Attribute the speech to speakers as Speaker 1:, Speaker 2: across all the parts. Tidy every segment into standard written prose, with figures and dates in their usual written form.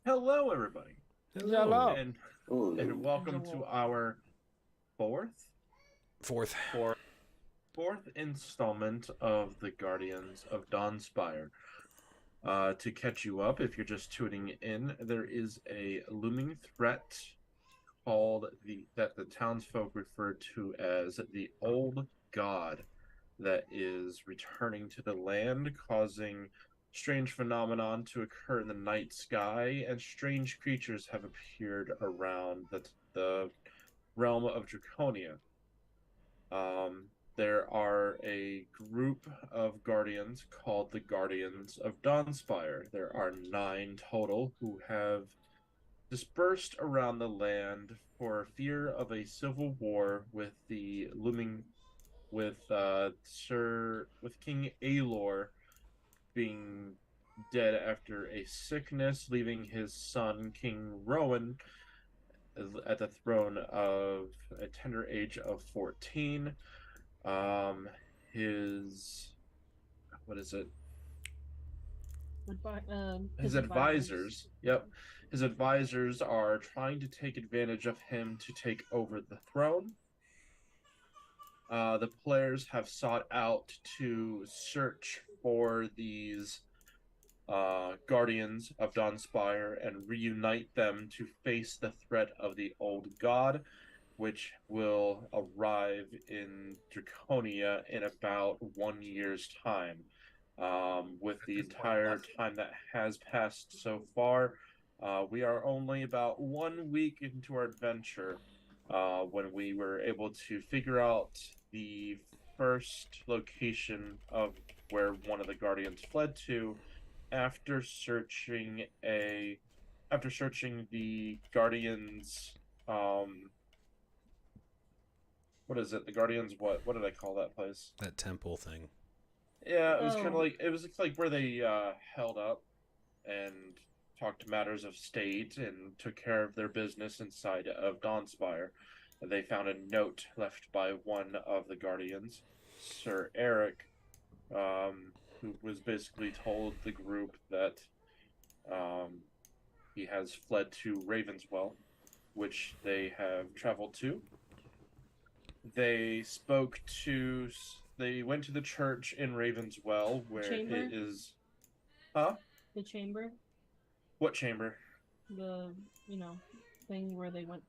Speaker 1: Hello, everybody.
Speaker 2: Hello.
Speaker 1: And welcome to our fourth installment of the Guardians of Dawnspire. To catch you up, if you're just tuning in, there is a looming threat called that the townsfolk refer to as the Old God that is returning to the land, causing strange phenomenon to occur in the night sky, and strange creatures have appeared around the realm of Draconia. There are a group of guardians called the Guardians of Dawnspire. There are 9 total who have dispersed around the land for fear of a civil war with the looming with King Aelor being dead after a sickness, leaving his son King Rowan at the throne of a tender age of 14. His his advisors. Yep. His advisors are trying to take advantage of him to take over the throne. The players have sought out to search for these Guardians of Dawnspire and reunite them to face the threat of the Old God, which will arrive in Draconia in about 1 year's time. With the entire time that has passed so far, we are only about 1 week into our adventure when we were able to figure out the first location of where one of the Guardians fled to after searching the Guardians what is it? The Guardians what did I call that place?
Speaker 2: That temple thing.
Speaker 1: Yeah, it was kind of like where they held up and talked matters of state and took care of their business inside of Dawnspire. They found a note left by one of the Guardians, Sir Aric, who was basically told the group that he has fled to Ravenswell, which they have traveled to. They went to the church in Ravenswell where it is. Huh?
Speaker 3: The chamber?
Speaker 1: What chamber?
Speaker 3: The, thing where they went.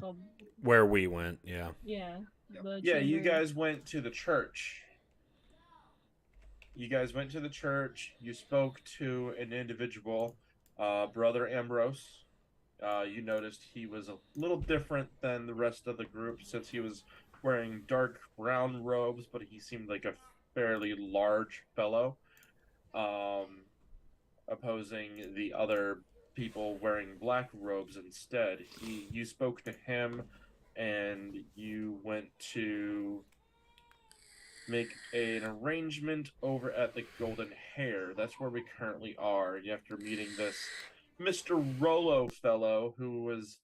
Speaker 3: So,
Speaker 2: where we went, yeah.
Speaker 3: Yeah.
Speaker 1: Yeah, you guys went to the church. You spoke to an individual, Brother Ambrose. You noticed he was a little different than the rest of the group since he was wearing dark brown robes, but he seemed like a fairly large fellow, opposing the other people wearing black robes instead. You spoke to him, and you went to make an arrangement over at the Golden Hare. That's where we currently are. After meeting this Mr. Rollo fellow who was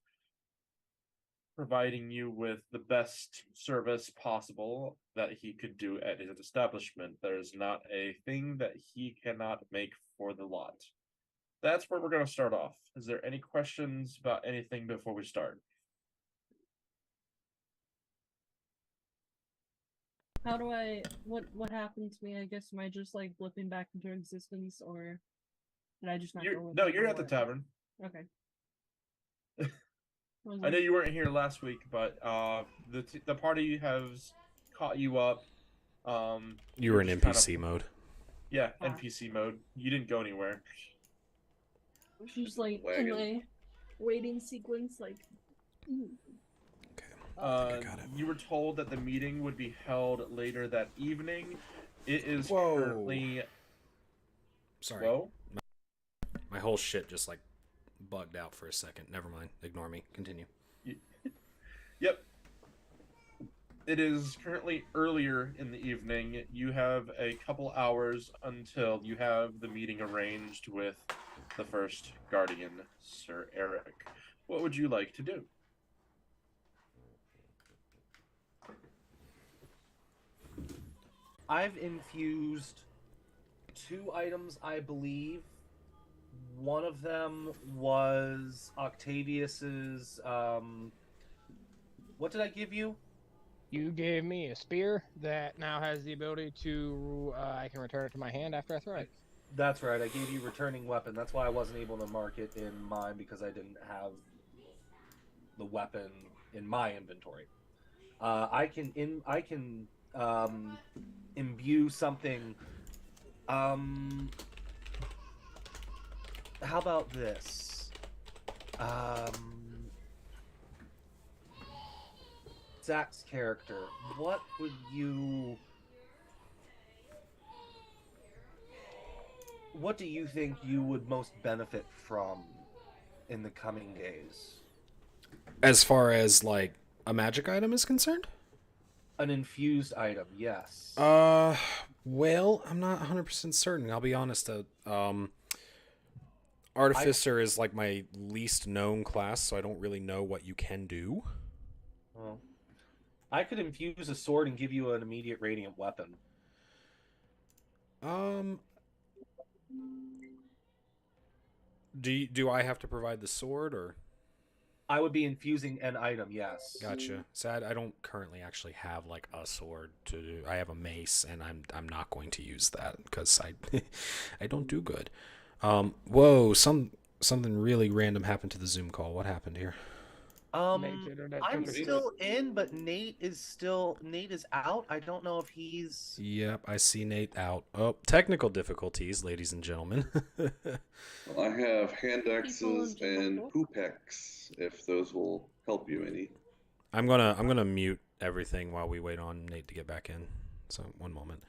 Speaker 1: providing you with the best service possible that he could do at his establishment. There's not a thing that he cannot make for the lot. That's where we're going to start off. Is there any questions about anything before we start?
Speaker 3: How do I... What happened to me? I guess am I just, like, blipping back into existence, or did I just not go with
Speaker 1: No, you're at the tavern.
Speaker 3: Okay.
Speaker 1: I know you weren't here last week, but the party has caught you up.
Speaker 2: You were in
Speaker 1: just kind
Speaker 2: NPC mode.
Speaker 1: Yeah,
Speaker 3: Ah.
Speaker 1: NPC mode. You didn't go anywhere.
Speaker 3: She's like in
Speaker 4: Wagon.
Speaker 3: my waiting sequence, like. Ooh.
Speaker 2: I got it.
Speaker 1: You were told that the meeting would be held later that evening. It is
Speaker 2: Whoa.
Speaker 1: currently.
Speaker 2: Sorry.
Speaker 1: Whoa.
Speaker 2: My whole shit just like bugged out for a second. Never mind. Ignore me. Continue.
Speaker 1: Yep. It is currently earlier in the evening. You have a couple hours until you have the meeting arranged with the first guardian, Sir Aric. What would you like to do?
Speaker 5: I've infused 2 items, I believe. One of them was Octavius's. What did I give you?
Speaker 6: You gave me a spear that now has the ability to. I can return it to my hand after I throw it.
Speaker 5: That's right. I gave you returning weapon. That's why I wasn't able to mark it in mine because I didn't have the weapon in my inventory. I can imbue something. How about this? Zach's character. What would you? What do you think you would most benefit from in the coming days?
Speaker 2: As far as like a magic item is concerned?
Speaker 5: An infused item, yes.
Speaker 2: Well, I'm not 100% certain. I'll be honest. Artificer is like my least known class, so I don't really know what you can do.
Speaker 5: Well, I could infuse a sword and give you an immediate radiant weapon.
Speaker 2: Do I have to provide the sword or?
Speaker 5: I would be infusing an item, yes.
Speaker 2: Gotcha. Sad, I don't currently actually have like a sword to do. I have a mace, and I'm not going to use that because I don't do good. Whoa! Something really random happened to the Zoom call. What happened here?
Speaker 5: I'm still in, but Nate is out. I don't know if he's.
Speaker 2: Yep, I see Nate out. Oh, technical difficulties, ladies and gentlemen.
Speaker 4: Well, I have hand axes and hoopex, if those will help you any.
Speaker 2: I'm gonna mute everything while we wait on Nate to get back in. So 1 moment.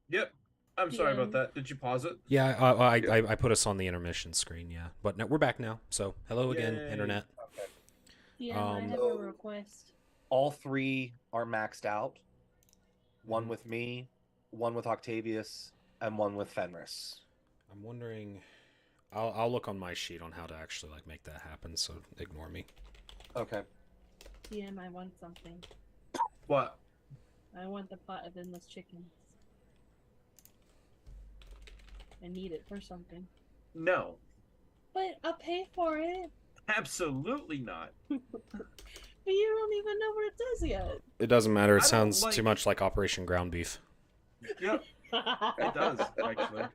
Speaker 1: Yep. I'm sorry about
Speaker 3: DM.
Speaker 1: that. Did you pause it?
Speaker 2: Yeah, I put us on the intermission screen, yeah. But no, we're back now, so hello again,
Speaker 1: Yay.
Speaker 2: Internet.
Speaker 5: Okay.
Speaker 3: DM, I have a
Speaker 5: So-
Speaker 3: request.
Speaker 5: All 3 are maxed out. One with me, one with Octavius, and one with Fenris.
Speaker 2: I'm wondering... I'll look on my sheet on how to actually like make that happen, so ignore me.
Speaker 5: Okay.
Speaker 3: DM, I want something.
Speaker 1: What?
Speaker 3: I want the pot of endless chickens. I need it for something.
Speaker 1: No.
Speaker 3: But I'll pay for it.
Speaker 1: Absolutely not.
Speaker 3: But you don't even know what it does yet.
Speaker 2: It doesn't matter. It
Speaker 1: I don't
Speaker 2: sounds
Speaker 1: like-
Speaker 2: too much like Operation Ground Beef.
Speaker 1: Yep. It does, actually.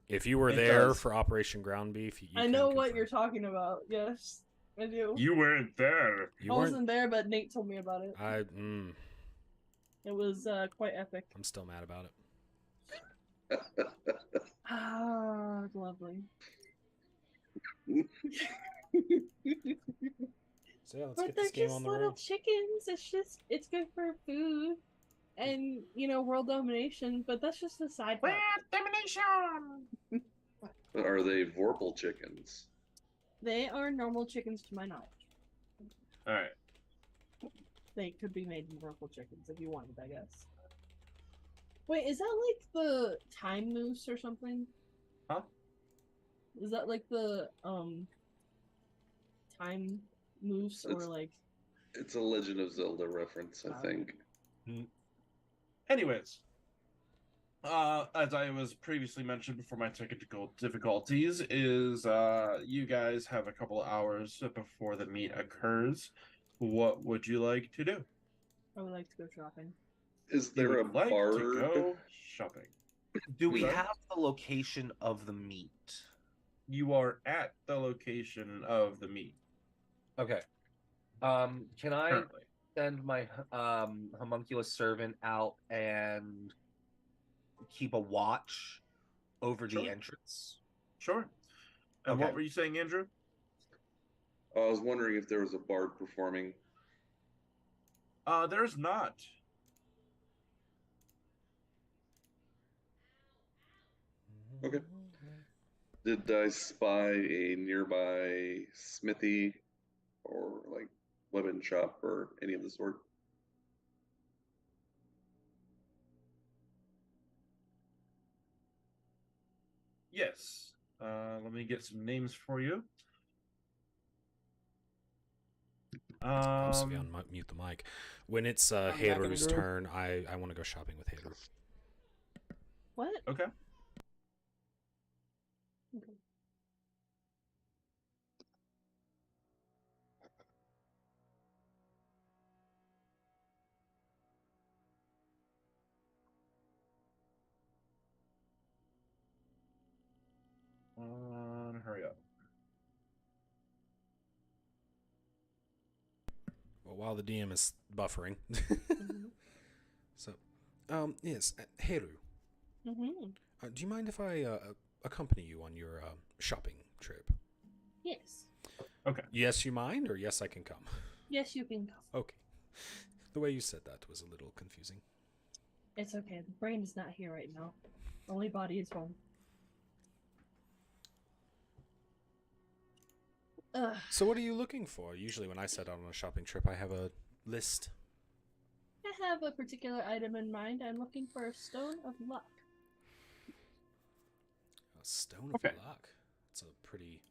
Speaker 2: If you were
Speaker 1: It
Speaker 2: there
Speaker 1: does.
Speaker 2: for Operation Ground Beef, you
Speaker 3: I
Speaker 2: can
Speaker 3: know what
Speaker 2: confirm.
Speaker 3: you're talking about. Yes, I do.
Speaker 1: You weren't there.
Speaker 2: You
Speaker 3: I
Speaker 2: weren't.
Speaker 3: wasn't there, but Nate told me about it. It was quite epic.
Speaker 2: I'm still mad about it.
Speaker 3: Ah, lovely.
Speaker 2: So yeah, let's
Speaker 3: But
Speaker 2: get
Speaker 3: they're
Speaker 2: this game
Speaker 3: just
Speaker 2: on the
Speaker 3: little
Speaker 2: road.
Speaker 3: chickens. It's good for food and world domination. But that's just a side part.
Speaker 1: Domination.
Speaker 4: Are they Vorpal chickens?
Speaker 3: They are normal chickens to my knowledge.
Speaker 1: All right.
Speaker 3: They could be made into purple chickens if you wanted, I guess. Wait, is that like the time moose or something?
Speaker 1: Huh?
Speaker 3: Is that like the time moose or
Speaker 4: It's-
Speaker 3: like
Speaker 4: It's a Legend of Zelda reference, I think.
Speaker 1: Anyways, as I was previously mentioned before my technical difficulties, is you guys have a couple hours before the meet occurs. What would you like to do?
Speaker 3: I would like to go shopping.
Speaker 4: Is
Speaker 1: You
Speaker 4: there a
Speaker 1: would like
Speaker 4: bard?
Speaker 1: to go shopping.
Speaker 5: Do we
Speaker 1: Sorry?
Speaker 5: have the location of the meet?
Speaker 1: You are at the location of the meet
Speaker 5: Okay. Can I
Speaker 1: currently.
Speaker 5: send my homunculus servant out and keep a watch over the
Speaker 1: Sure.
Speaker 5: entrance?
Speaker 1: Sure. And
Speaker 5: Okay.
Speaker 1: what were you saying, Andrew?
Speaker 4: I was wondering if there was a bard performing.
Speaker 1: There's not.
Speaker 4: Okay. Did I spy a nearby smithy or like weapon shop or any of the sort?
Speaker 1: Yes. Let me get some names for you.
Speaker 2: I'm still on mute the mic. When it's
Speaker 6: back in the
Speaker 2: Hater's
Speaker 6: group.
Speaker 2: turn, I want to go shopping with Hater.
Speaker 3: What?
Speaker 1: Okay.
Speaker 3: Okay.
Speaker 1: Hurry up.
Speaker 2: Well, while the DM is buffering.
Speaker 3: Mhm.
Speaker 2: So, yes, Heru,
Speaker 3: Mhm.
Speaker 2: do you mind if I accompany you on your shopping trip?
Speaker 3: Yes.
Speaker 2: Yes, you mind, or yes, I can come?
Speaker 3: Yes, you can come.
Speaker 2: Okay. The way you said that was a little confusing.
Speaker 3: It's okay. The brain is not here right now. Only body is home. Ugh.
Speaker 2: So what are you looking for? Usually when I set out on a shopping trip, I have a list.
Speaker 3: I have a particular item in mind. I'm looking for a stone of luck.
Speaker 2: A stone
Speaker 1: Okay.
Speaker 2: of luck. It's a pretty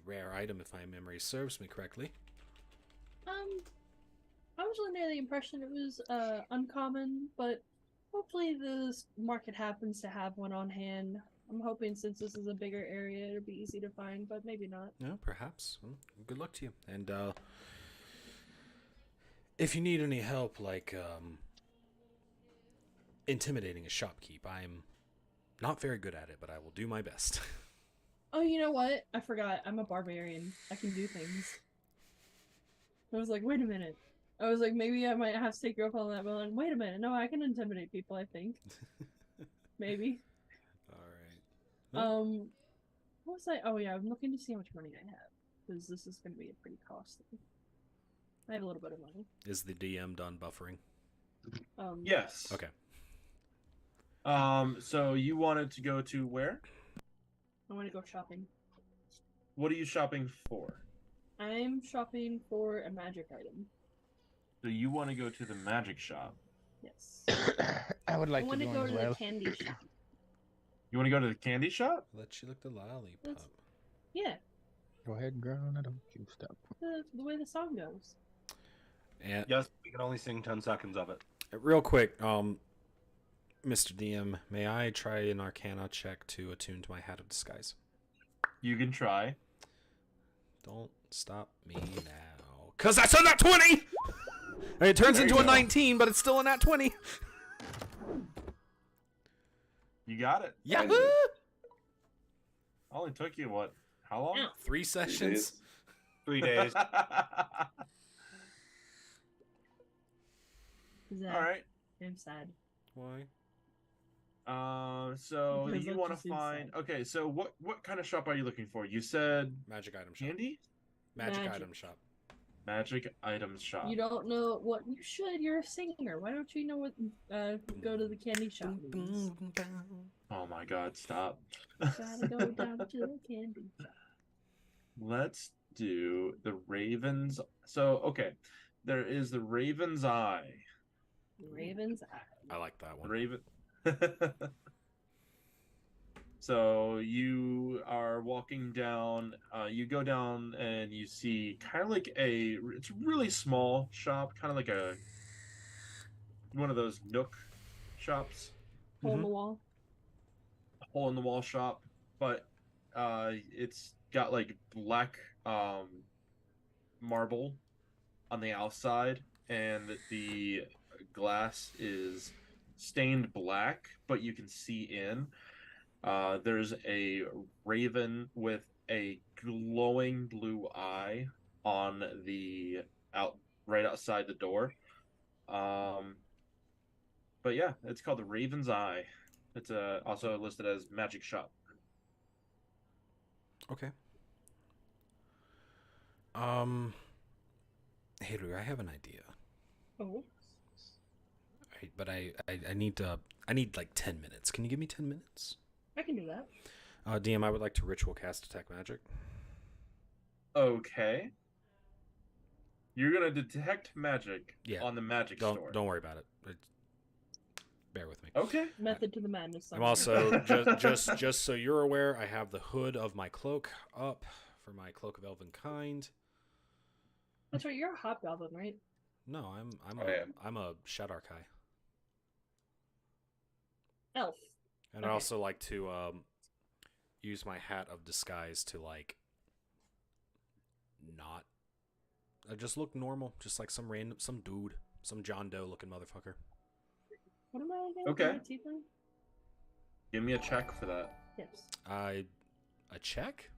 Speaker 2: rare item if my memory serves me correctly.
Speaker 3: I was under the impression it was uncommon, but hopefully this market happens to have one on hand. I'm hoping since this is a bigger area, it'll be easy to find, but maybe not.
Speaker 2: No, perhaps. Well, good luck to you. And if you need any help, like intimidating a shopkeep, I'm not very good at it, but I will do my best.
Speaker 3: Oh, you know what? I forgot. I'm a barbarian. I can do things. I was like, wait a minute. I was like, maybe I might have to take you up on that, but like, wait a minute. No, I can intimidate people, I think. Maybe.
Speaker 2: All right.
Speaker 3: What was I? Oh, yeah, I'm looking to see how much money I have. Because this is going to be a pretty costly. I have a little bit of money.
Speaker 2: Is the DM done buffering?
Speaker 1: Yes.
Speaker 2: Okay.
Speaker 1: So you wanted to go to where?
Speaker 3: I want to go shopping.
Speaker 1: What are you shopping for?
Speaker 3: I'm shopping for a magic item.
Speaker 1: So you want to go to the magic shop.
Speaker 3: Yes.
Speaker 6: I would
Speaker 3: I
Speaker 6: like to
Speaker 3: want to
Speaker 6: join
Speaker 3: go
Speaker 6: as
Speaker 3: to
Speaker 6: well.
Speaker 3: the candy shop.
Speaker 1: You want to go to the candy shop?
Speaker 2: Let you lick the lollipop.
Speaker 3: Yeah,
Speaker 6: Go ahead, girl, now don't you stop.
Speaker 3: the way the song goes.
Speaker 2: And
Speaker 5: Yes, we can only sing 10 seconds of it.
Speaker 2: real quick, Mr. DM, may I try an Arcana check to attune to my Hat of Disguise?
Speaker 1: You can try.
Speaker 2: Don't stop me now. Because that's a nat 20! And it turns
Speaker 4: There
Speaker 2: into
Speaker 4: you
Speaker 2: a
Speaker 4: go.
Speaker 2: 19, but it's still a nat 20.
Speaker 1: You got it.
Speaker 2: Yahoo!
Speaker 1: Only took you what? How long?
Speaker 3: Ow.
Speaker 2: 3 sessions.
Speaker 5: 3 days.
Speaker 1: All
Speaker 3: Zach,
Speaker 1: right.
Speaker 3: I'm sad.
Speaker 2: Why?
Speaker 1: So
Speaker 3: Because
Speaker 1: you
Speaker 3: that
Speaker 1: want
Speaker 3: just
Speaker 1: to
Speaker 3: seems
Speaker 1: find?
Speaker 3: sad.
Speaker 1: Okay, so what kind of shop are you looking for? You said
Speaker 2: Magic item shop.
Speaker 1: candy.
Speaker 2: Magic
Speaker 3: Magic.
Speaker 2: item shop.
Speaker 1: Magic items shop.
Speaker 3: You don't know what you should. You're a singer. Why don't you know what? Go to the candy shop. means?
Speaker 1: Oh my God! Stop.
Speaker 3: Gotta go down to the candy shop.
Speaker 1: Let's do the Ravens. So okay, there is the Raven's Eye.
Speaker 3: Raven's Eye.
Speaker 2: I like that
Speaker 1: The
Speaker 2: one.
Speaker 1: Raven. So you are walking down. You go down and you see kind of like it's a really small shop, kind of like one of those Nook shops,
Speaker 3: Hole in the wall.
Speaker 1: hole in the wall shop, but it's got like black marble on the outside, and the glass is stained black, but you can see in. There's a raven with a glowing blue eye on the right outside the door. But yeah, it's called the Raven's Eye. It's also listed as magic shop.
Speaker 2: Okay. Hey, Lou, I have an idea.
Speaker 3: Oh.
Speaker 2: But I need like 10 minutes. Can you give me 10 minutes?
Speaker 3: I can do that.
Speaker 2: DM, I would like to ritual cast detect magic.
Speaker 1: Okay. You're gonna detect magic
Speaker 2: Yeah.
Speaker 1: on the magic store.
Speaker 2: Don't worry about it. Bear with me.
Speaker 1: Okay.
Speaker 3: Method to the madness.
Speaker 2: I'm also just so you're aware, I have the hood of my cloak up for my cloak of elven kind.
Speaker 3: That's right. You're a hobgoblin, right?
Speaker 2: No,
Speaker 4: I am.
Speaker 2: I'm a Shadarkai.
Speaker 3: Elf.
Speaker 2: And I
Speaker 3: Okay.
Speaker 2: also like to use my hat of disguise to like not just look normal, just like some dude, some John Doe looking motherfucker.
Speaker 3: What am I again?
Speaker 1: Okay.
Speaker 3: Am I tiefling?
Speaker 1: Give me a check for that.
Speaker 3: Yes.
Speaker 2: A check?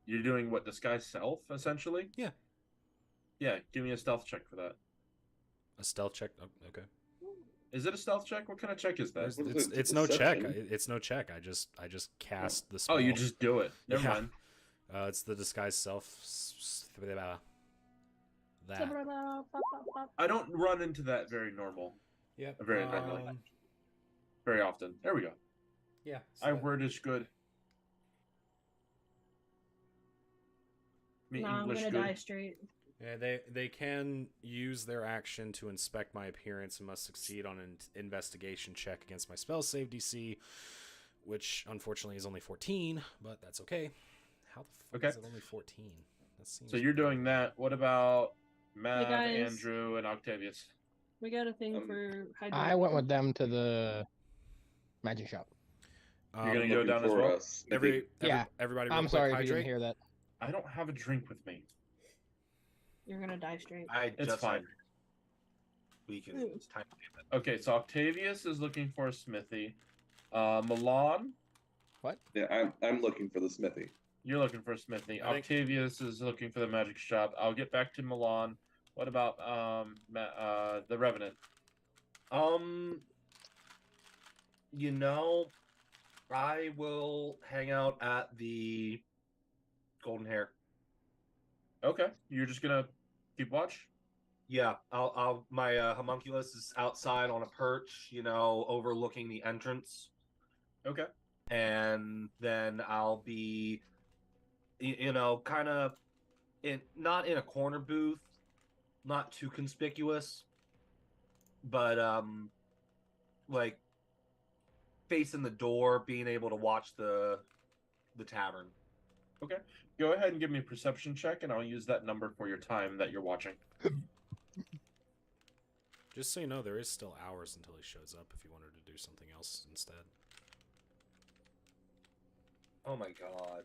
Speaker 1: You're doing what, disguise self, essentially?
Speaker 2: Yeah.
Speaker 1: Yeah, give me a stealth check for that.
Speaker 2: A stealth check? Oh, okay.
Speaker 1: Is it a stealth check? What kind of check is that?
Speaker 4: What is it,
Speaker 2: It's no check.
Speaker 4: deception?
Speaker 2: It's no check. I just cast the spell.
Speaker 1: Oh, you just do it. Never
Speaker 2: Yeah.
Speaker 1: mind.
Speaker 2: It's the disguise self. That.
Speaker 1: I don't run into that very
Speaker 2: Yep.
Speaker 1: very normally. very often. There we go.
Speaker 2: Yeah.
Speaker 1: My word is good. Me
Speaker 3: Nah, I'm
Speaker 1: English
Speaker 3: gonna
Speaker 1: good.
Speaker 3: die straight.
Speaker 2: Yeah, they can use their action to inspect my appearance and must succeed on an investigation check against my spell save DC, which unfortunately is only 14, but that's okay. How the fuck
Speaker 1: Okay.
Speaker 2: is it only 14? That seems
Speaker 1: So you're doing that. What about Mav,
Speaker 3: guys.
Speaker 1: Andrew, and Octavius?
Speaker 3: We got a thing
Speaker 4: Um,
Speaker 3: for hydrating.
Speaker 6: I went with them to the magic shop.
Speaker 1: You're gonna
Speaker 2: Um,
Speaker 1: go
Speaker 4: Looking
Speaker 1: down as
Speaker 4: for
Speaker 1: well?
Speaker 4: us.
Speaker 6: Yeah.
Speaker 2: Everybody. Real
Speaker 6: I'm
Speaker 2: quick,
Speaker 6: sorry if you
Speaker 2: hydrate.
Speaker 6: didn't hear that.
Speaker 1: I don't have a drink with me.
Speaker 3: You're gonna die straight.
Speaker 1: It's fine.
Speaker 5: We can
Speaker 3: Mm.
Speaker 5: time
Speaker 1: Okay, so Octavius is looking for a smithy. Milan,
Speaker 4: Yeah, I'm looking for the smithy.
Speaker 1: you're looking for a smithy.
Speaker 2: I think-
Speaker 1: Octavius is looking for the magic shop. I'll get back to Milan. What about the Revenant?
Speaker 5: You know, I will hang out at the Golden Hair.
Speaker 1: Okay, you're just gonna keep watch.
Speaker 5: Yeah, my homunculus is outside on a perch, overlooking the entrance,
Speaker 1: Okay.
Speaker 5: and then I'll be, kind of not in a corner booth, not too conspicuous, but like facing the door, being able to watch the tavern.
Speaker 1: Okay. Go ahead and give me a perception check, and I'll use that number for your time that you're watching.
Speaker 2: Just so you know, there is still hours until he shows up if you wanted to do something else instead.
Speaker 5: Oh my god.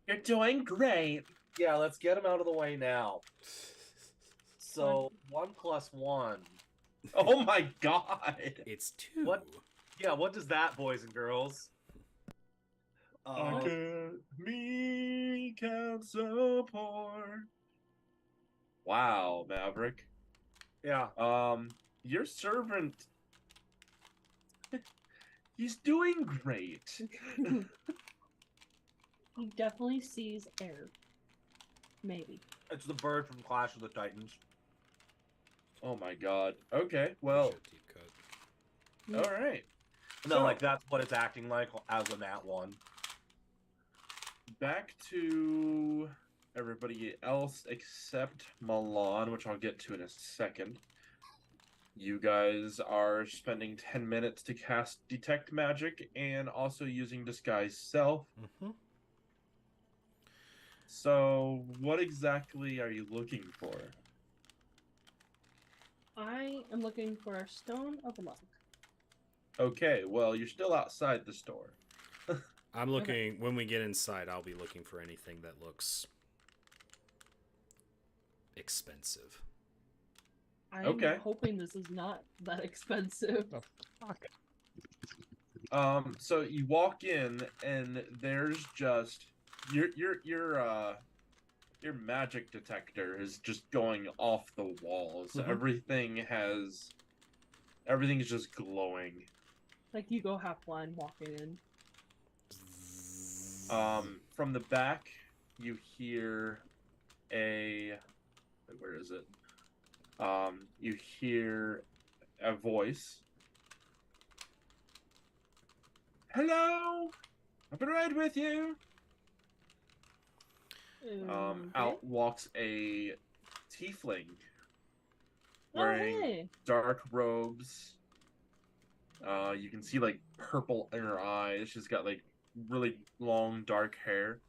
Speaker 1: You're doing great.
Speaker 5: Yeah, let's get him out of the way now. So 1 + 1.
Speaker 1: Oh my god.
Speaker 2: It's 2.
Speaker 5: What? Yeah, what does that, boys and girls?
Speaker 1: Me can support. Wow, Maverick.
Speaker 5: Yeah.
Speaker 1: Your servant. He's doing great.
Speaker 3: He definitely sees air. Maybe.
Speaker 5: It's the bird from Clash of the Titans.
Speaker 1: Oh my god. Okay, well,
Speaker 2: Deep cut.
Speaker 1: all right.
Speaker 5: No,
Speaker 1: So-
Speaker 5: like that's what it's acting like as a Nat 1.
Speaker 1: Back to everybody else except Milan, which I'll get to in a second. You guys are spending 10 minutes to cast Detect Magic and also using Disguise Self.
Speaker 2: Mm-hmm.
Speaker 1: So, what exactly are you looking for?
Speaker 3: I am looking for a stone of luck.
Speaker 1: Okay, well, you're still outside the store.
Speaker 2: I'm looking, when we get inside, I'll be looking for anything that looks expensive.
Speaker 3: I'm
Speaker 1: Okay.
Speaker 3: hoping this is not that expensive.
Speaker 6: The fuck?
Speaker 1: So you walk in and there's just your magic detector is just going off the walls.
Speaker 2: Mhm.
Speaker 1: Everything's just glowing.
Speaker 3: Like you go half blind walking in.
Speaker 1: From the back you hear where is it? You hear a voice. Hello, I'll be right with you.
Speaker 3: Okay.
Speaker 1: Out walks a tiefling
Speaker 3: Oh,
Speaker 1: wearing
Speaker 3: hey.
Speaker 1: dark robes. You can see like purple in her eyes. She's got like really long dark hair.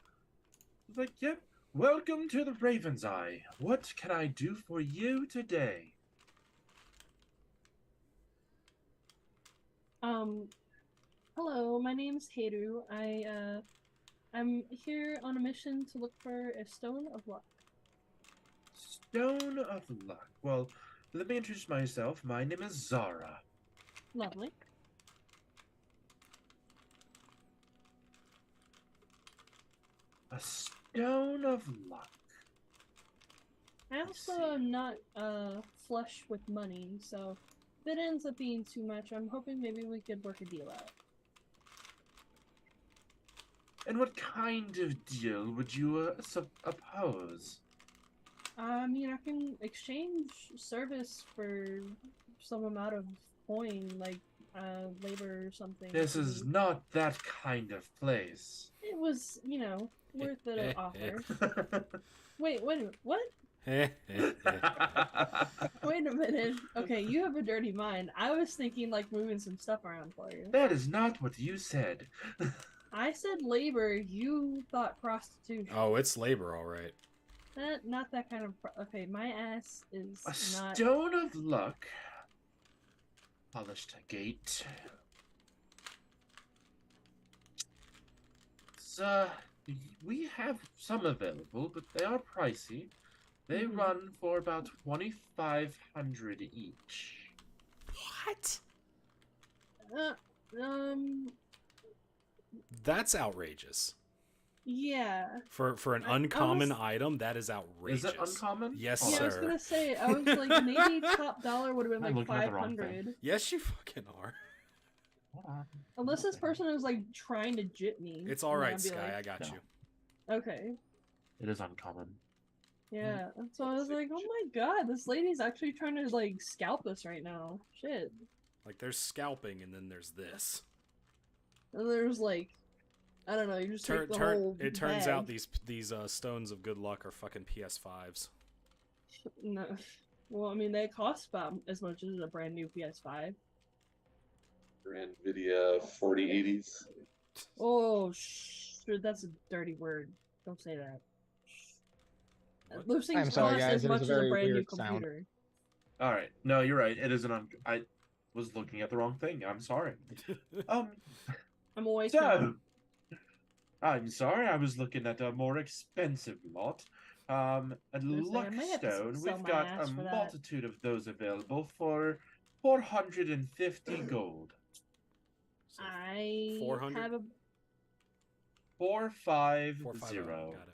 Speaker 1: It's like, yep. Welcome to the Raven's Eye. What can I do for you today?
Speaker 3: Hello, my name's Heiru. I'm here on a mission to look for a stone of luck.
Speaker 1: Stone of Luck. Well, let me introduce myself. My name is Zara.
Speaker 3: Lovely.
Speaker 1: A Stone of Luck.
Speaker 3: I also am not flush with money, so if it ends up being too much, I'm hoping maybe we could work a deal out.
Speaker 1: And what kind of deal would you oppose?
Speaker 3: I mean, I can exchange service for some amount of coin, like labor or something.
Speaker 1: This is not that kind of place.
Speaker 3: It was, worth the offer. Wait, what? Wait a minute. Okay, you have a dirty mind. I was thinking like moving some stuff around for you.
Speaker 1: That is not what you said.
Speaker 3: I said labor. You thought prostitution.
Speaker 2: Oh, it's labor, all right.
Speaker 3: Not that kind of. Okay, my ass is
Speaker 1: A
Speaker 3: not.
Speaker 1: Stone of Luck. Polished agate. So, we have some available, but they are pricey. They
Speaker 3: Mhm.
Speaker 1: run for about 2,500 each.
Speaker 2: What? That's outrageous.
Speaker 3: Yeah.
Speaker 2: For an
Speaker 3: I
Speaker 2: uncommon
Speaker 3: was-
Speaker 2: item, that is outrageous.
Speaker 1: Is it uncommon?
Speaker 2: Yes,
Speaker 3: Yeah, I was
Speaker 2: sir.
Speaker 3: gonna say. I was like, maybe top dollar would have been
Speaker 1: I'm
Speaker 3: like
Speaker 1: looking at the wrong thing.
Speaker 3: 500.
Speaker 2: Yes, you fucking are.
Speaker 1: Hold on.
Speaker 3: Unless this person was like trying to jit me.
Speaker 2: It's all
Speaker 3: and then
Speaker 2: right,
Speaker 3: I'd be
Speaker 2: Sky.
Speaker 3: like,
Speaker 2: I got
Speaker 1: No.
Speaker 2: you.
Speaker 3: Okay.
Speaker 1: It is uncommon.
Speaker 3: Yeah, so I was like, oh my god, this lady's actually trying to like scalp us right now. Shit.
Speaker 2: Like there's scalping and then there's this.
Speaker 3: And there's like, I don't know, you just take the whole
Speaker 2: It turns
Speaker 3: bag.
Speaker 2: out these stones of good luck are fucking PS5s.
Speaker 3: No. Well, I mean, they cost about as much as a brand new PS5.
Speaker 4: Your NVIDIA 4080s.
Speaker 3: Oh, that's a dirty word. Don't say that.
Speaker 2: What?
Speaker 3: Those things
Speaker 6: I'm sorry,
Speaker 3: cost
Speaker 6: guys.
Speaker 3: as
Speaker 6: It
Speaker 3: much
Speaker 6: is a
Speaker 3: as a
Speaker 6: very
Speaker 3: brand new
Speaker 6: weird sound.
Speaker 3: computer.
Speaker 1: All right. No, you're right. It is an. I was looking at the wrong thing. I'm sorry.
Speaker 3: I'm always
Speaker 1: So, I'm sorry. I was looking at a more expensive lot. At
Speaker 3: Seriously, I might have to
Speaker 1: Luckstone,
Speaker 3: sell
Speaker 1: we've
Speaker 3: my
Speaker 1: got
Speaker 3: ass
Speaker 1: a
Speaker 3: for that.
Speaker 1: multitude of those available for 450 gold.
Speaker 2: So
Speaker 3: I
Speaker 2: 400?
Speaker 3: have a
Speaker 1: 450.
Speaker 2: 450. Got it.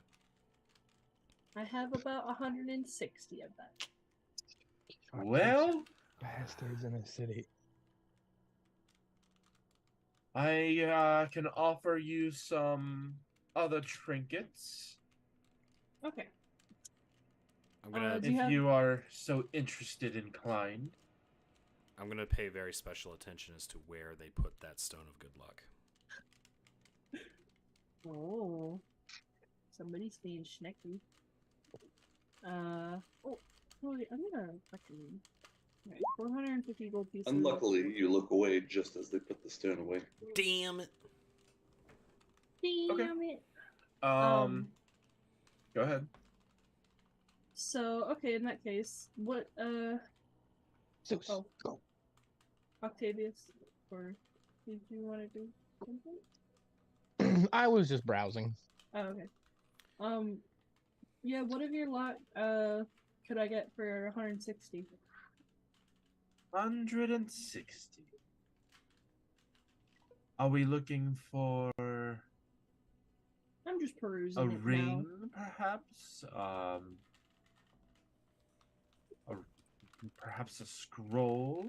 Speaker 3: I have about 160 of that.
Speaker 1: Well,
Speaker 6: Bastards in the city.
Speaker 1: I can offer you some other trinkets
Speaker 3: Okay.
Speaker 2: I'm gonna
Speaker 3: Do you
Speaker 1: if
Speaker 3: have-
Speaker 1: you are so interested inclined.
Speaker 2: I'm gonna pay very special attention as to where they put that stone of good luck.
Speaker 3: Oh, somebody's being schnecky. Wait, I'm gonna fucking. Right, 450 gold pieces.
Speaker 4: Unluckily, you look away just as they put the stone away.
Speaker 2: Damn it!
Speaker 3: Damn it.
Speaker 1: Go ahead.
Speaker 3: So okay, in that case, what
Speaker 6: Zeus,
Speaker 3: Oh.
Speaker 6: go.
Speaker 3: Octavius, or did you want to do something?
Speaker 6: I was just browsing.
Speaker 3: Oh, okay. Yeah, what of your lot could I get for 160?
Speaker 1: 160. Are we looking for
Speaker 3: I'm just perusing
Speaker 1: a
Speaker 3: it
Speaker 1: ring,
Speaker 3: now.
Speaker 1: perhaps? Perhaps a scroll?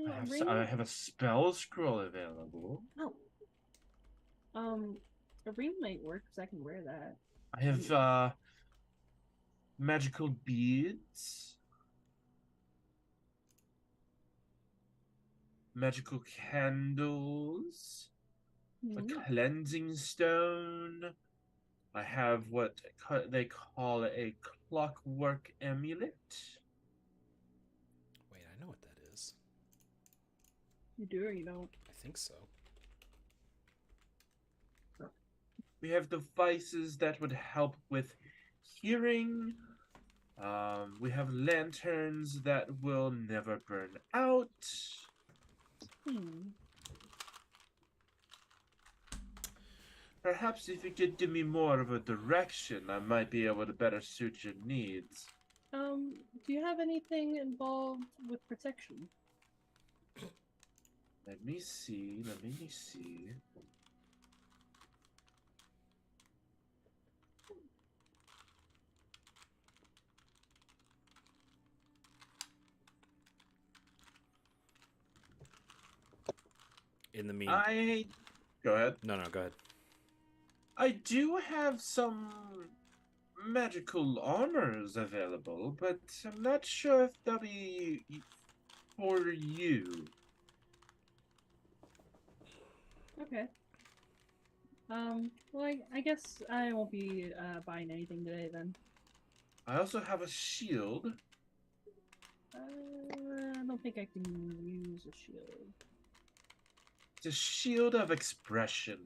Speaker 1: Perhaps
Speaker 3: Ring?
Speaker 1: I have a spell scroll available.
Speaker 3: Oh. A ring might work because I can wear that.
Speaker 1: I have magical beads, magical candles, a cleansing stone. I have what they call a clockwork amulet.
Speaker 2: Wait, I know what that is.
Speaker 3: You do or you don't?
Speaker 2: I think so.
Speaker 1: We have devices that would help with hearing. We have lanterns that will never burn out. Perhaps if you could give me more of a direction, I might be able to better suit your needs.
Speaker 3: Do you have anything involved with protection?
Speaker 1: Let me see.
Speaker 2: In the mean,
Speaker 1: Go ahead.
Speaker 2: no, go ahead.
Speaker 1: I do have some magical armors available, but I'm not sure if they'll be for you.
Speaker 3: Okay. Well, I guess I won't be buying anything today then.
Speaker 1: I also have a shield.
Speaker 3: I don't think I can use a shield.
Speaker 1: It's a shield of expression.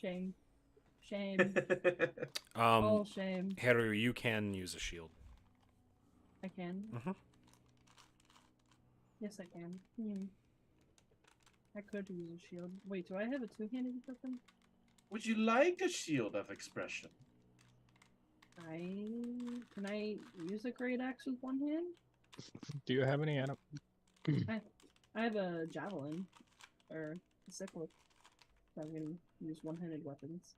Speaker 3: Shame. Shame.
Speaker 2: Um,
Speaker 3: All shame.
Speaker 2: Haru, you can use a shield.
Speaker 3: I can.
Speaker 2: Mhm.
Speaker 3: Yes, I can. I could use a shield. Wait, do I have a two-handed weapon?
Speaker 1: Would you like a shield of expression?
Speaker 3: Can I use a great axe with one hand?
Speaker 6: Do you have any? I don't.
Speaker 3: I have a javelin or a sickle. So I can use one-handed weapons.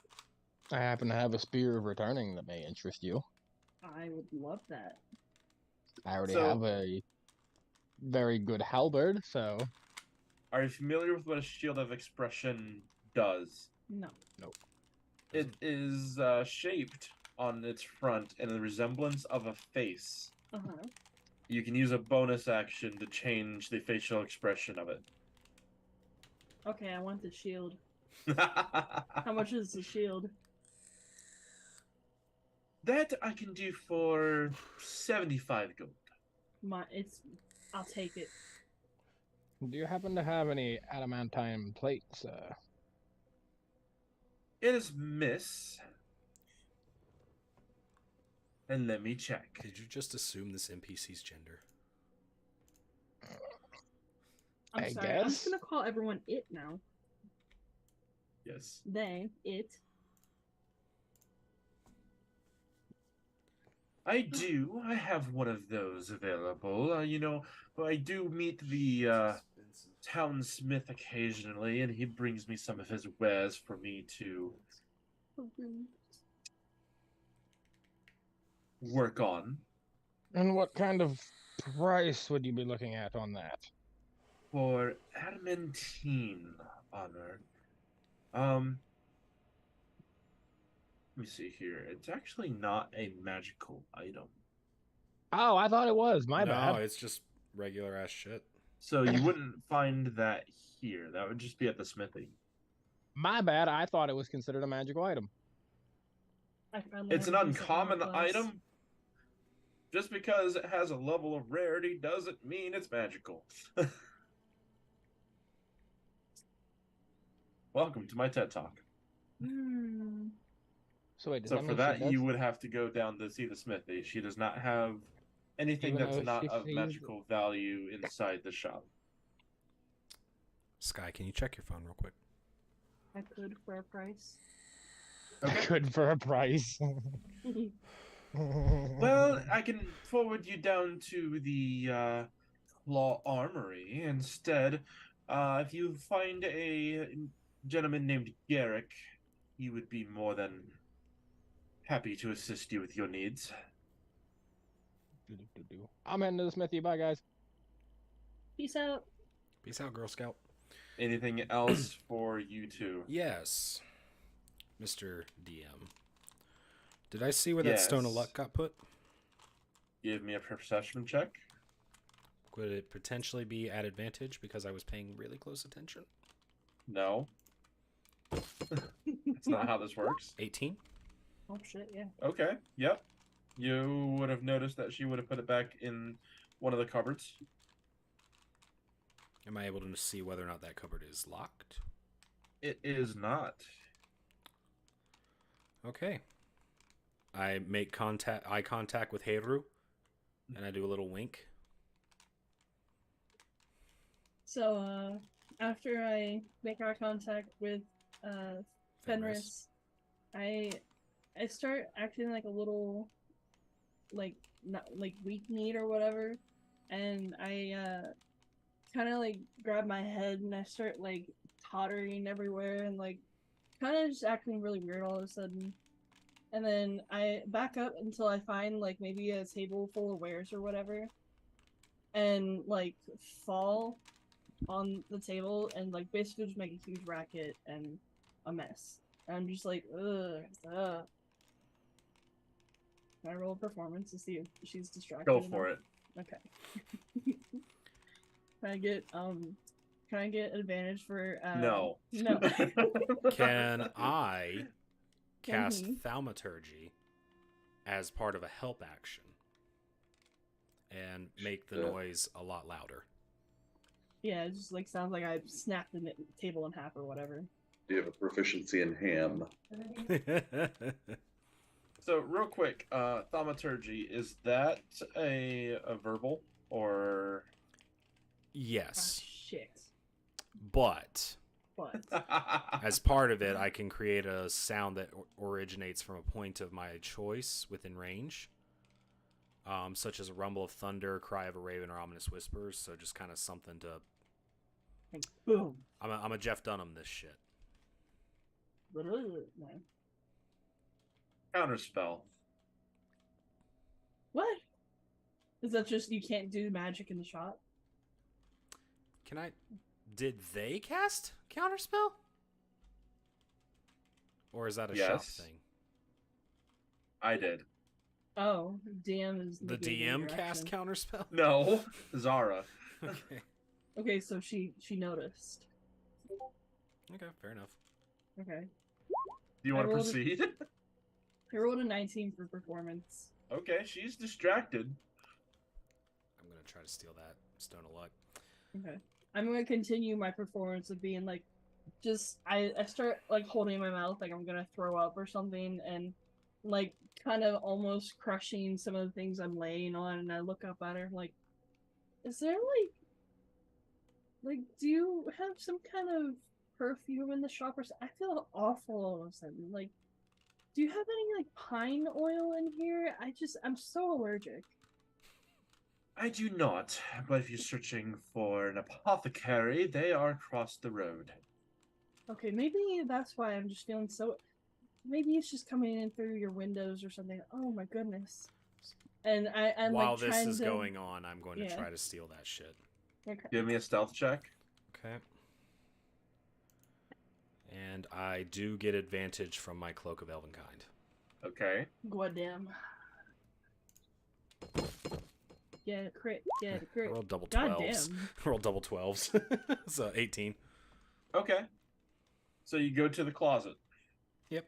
Speaker 6: I happen to have a spear of returning that may interest you.
Speaker 3: I would love that.
Speaker 6: I already
Speaker 1: So-
Speaker 6: have a very good halberd, so
Speaker 1: Are you familiar with what a shield of expression does?
Speaker 3: No.
Speaker 1: It is shaped on its front in the resemblance of a face.
Speaker 3: Uh-huh.
Speaker 1: You can use a bonus action to change the facial expression of it.
Speaker 3: Okay, I want the shield. How much is the shield?
Speaker 1: That I can do for 75 gold.
Speaker 3: I'll take it.
Speaker 6: Do you happen to have any adamantine plates?
Speaker 1: It is miss. And let me check.
Speaker 2: Did you just assume this NPC's gender?
Speaker 3: I'm
Speaker 6: I
Speaker 3: sorry. I'm just
Speaker 6: guess.
Speaker 3: gonna call everyone it now.
Speaker 1: Yes.
Speaker 3: They, it.
Speaker 1: I have one of those available. I do meet the townsmith occasionally, and he brings me some of his wares for me to work on.
Speaker 6: And what kind of price would you be looking at on that?
Speaker 1: For adamantine armor. Let me see here. It's actually not a magical item.
Speaker 6: Oh, I thought it was. My
Speaker 2: no,
Speaker 6: bad.
Speaker 2: it's just regular ass shit.
Speaker 1: So you wouldn't find that here. That would just be at the smithy.
Speaker 6: My bad. I thought it was considered a magical item.
Speaker 1: It's an uncommon item. Just because it has a level of rarity doesn't mean it's magical. Welcome to my TED Talk.
Speaker 6: So wait, does
Speaker 1: So
Speaker 6: that
Speaker 1: for
Speaker 6: mean
Speaker 1: that,
Speaker 6: she does?
Speaker 1: you would have to go down to see the smithy. She does not have anything
Speaker 6: Even
Speaker 1: that's
Speaker 6: though
Speaker 1: not
Speaker 6: she
Speaker 1: of
Speaker 6: feeds-
Speaker 1: magical value inside the shop.
Speaker 2: Sky, can you check your phone real quick?
Speaker 3: I could for a price.
Speaker 6: Good for a price.
Speaker 1: Well, I can forward you down to the Claw Armory instead. If you find a gentleman named Aric, he would be more than happy to assist you with your needs.
Speaker 6: I'm into the smithy. Bye, guys.
Speaker 3: Peace out.
Speaker 2: Peace out, Girl Scout.
Speaker 1: Anything else for you two?
Speaker 2: Yes, Mr. DM. Did I see where that Stone of
Speaker 1: Yes.
Speaker 2: Luck got put?
Speaker 1: Give me a perception check.
Speaker 2: Could it potentially be at advantage because I was paying really close attention?
Speaker 1: No. That's not how this works.
Speaker 2: 18?
Speaker 3: Oh shit, yeah.
Speaker 1: Okay, yep. You would have noticed that she would have put it back in one of the cupboards.
Speaker 2: Am I able to see whether or not that cupboard is locked?
Speaker 1: It is not.
Speaker 2: Okay. I make eye contact with Heiru, and I do a little wink.
Speaker 3: So, after I make eye contact with Fenris, I start acting like a little, like, not like weak-kneed or whatever, and I kind of like grab my head and I start like tottering everywhere and like kind of just acting really weird all of a sudden. And then I back up until I find like maybe a table full of wares or whatever, and like fall on the table and like basically just make a huge racket and a mess. And I'm just like, ugh. Can I roll a performance to see if she's distracted?
Speaker 1: Go for it.
Speaker 3: Okay. Can I get advantage for
Speaker 1: No.
Speaker 3: No.
Speaker 2: Can I cast
Speaker 3: Mhm.
Speaker 2: Thaumaturgy as part of a help action and make the
Speaker 4: Yeah.
Speaker 2: noise a lot louder?
Speaker 3: Yeah, it just like sounds like I snapped the table in half or whatever.
Speaker 4: Do you have a proficiency in ham?
Speaker 1: So real quick, thaumaturgy, is that a verbal or
Speaker 2: Yes,
Speaker 3: Shit.
Speaker 2: but
Speaker 3: But
Speaker 2: as part of it, I can create a sound that originates from a point of my choice within range, such as a rumble of thunder, cry of a raven, or ominous whispers. So just kind of something to.
Speaker 3: like, boom.
Speaker 2: I'm a Jeff Dunham this shit.
Speaker 3: No.
Speaker 1: counterspell?
Speaker 3: What? Is that just you can't do magic in the shop?
Speaker 2: Can I? Did they cast Counterspell? Or is that a shop
Speaker 1: Yes.
Speaker 2: thing?
Speaker 1: I did.
Speaker 3: Oh, DM is
Speaker 2: The
Speaker 3: negating
Speaker 2: DM
Speaker 3: your
Speaker 2: cast
Speaker 3: action.
Speaker 2: Counterspell?
Speaker 1: No, Zara.
Speaker 2: Okay.
Speaker 3: Okay, so she noticed.
Speaker 2: Okay, fair enough.
Speaker 3: Okay.
Speaker 1: Do you
Speaker 3: I
Speaker 1: want to
Speaker 3: rolled a-
Speaker 1: proceed?
Speaker 3: I rolled a 19 for performance.
Speaker 1: Okay, she's distracted.
Speaker 2: I'm gonna try to steal that Stone of Luck.
Speaker 3: Okay. I'm gonna continue my performance of being like, I start like holding my mouth like I'm gonna throw up or something, and like kind of almost crushing some of the things I'm laying on, and I look up at her like, is there like do you have some kind of perfume in the shop or something? I feel awful all of a sudden. Like, do you have any like pine oil in here? I'm so allergic.
Speaker 1: I do not, but if you're searching for an apothecary, they are across the road.
Speaker 3: Okay, maybe that's why I'm just feeling so. Maybe it's just coming in through your windows or something. Oh my goodness. And I'm
Speaker 2: While
Speaker 3: like
Speaker 2: this
Speaker 3: trying
Speaker 2: is
Speaker 3: to.
Speaker 2: going on, I'm going to
Speaker 3: Yeah.
Speaker 2: try to steal that shit.
Speaker 3: Okay.
Speaker 1: Give me a stealth check.
Speaker 2: Okay. And I do get advantage from my Cloak of Elvenkind.
Speaker 1: Okay.
Speaker 3: Goddamn. Get a crit. Get a
Speaker 2: I
Speaker 3: crit.
Speaker 2: rolled double 12s.
Speaker 3: Goddamn.
Speaker 2: I rolled double 12s. So 18.
Speaker 1: Okay. So you go to the closet.
Speaker 2: Yep.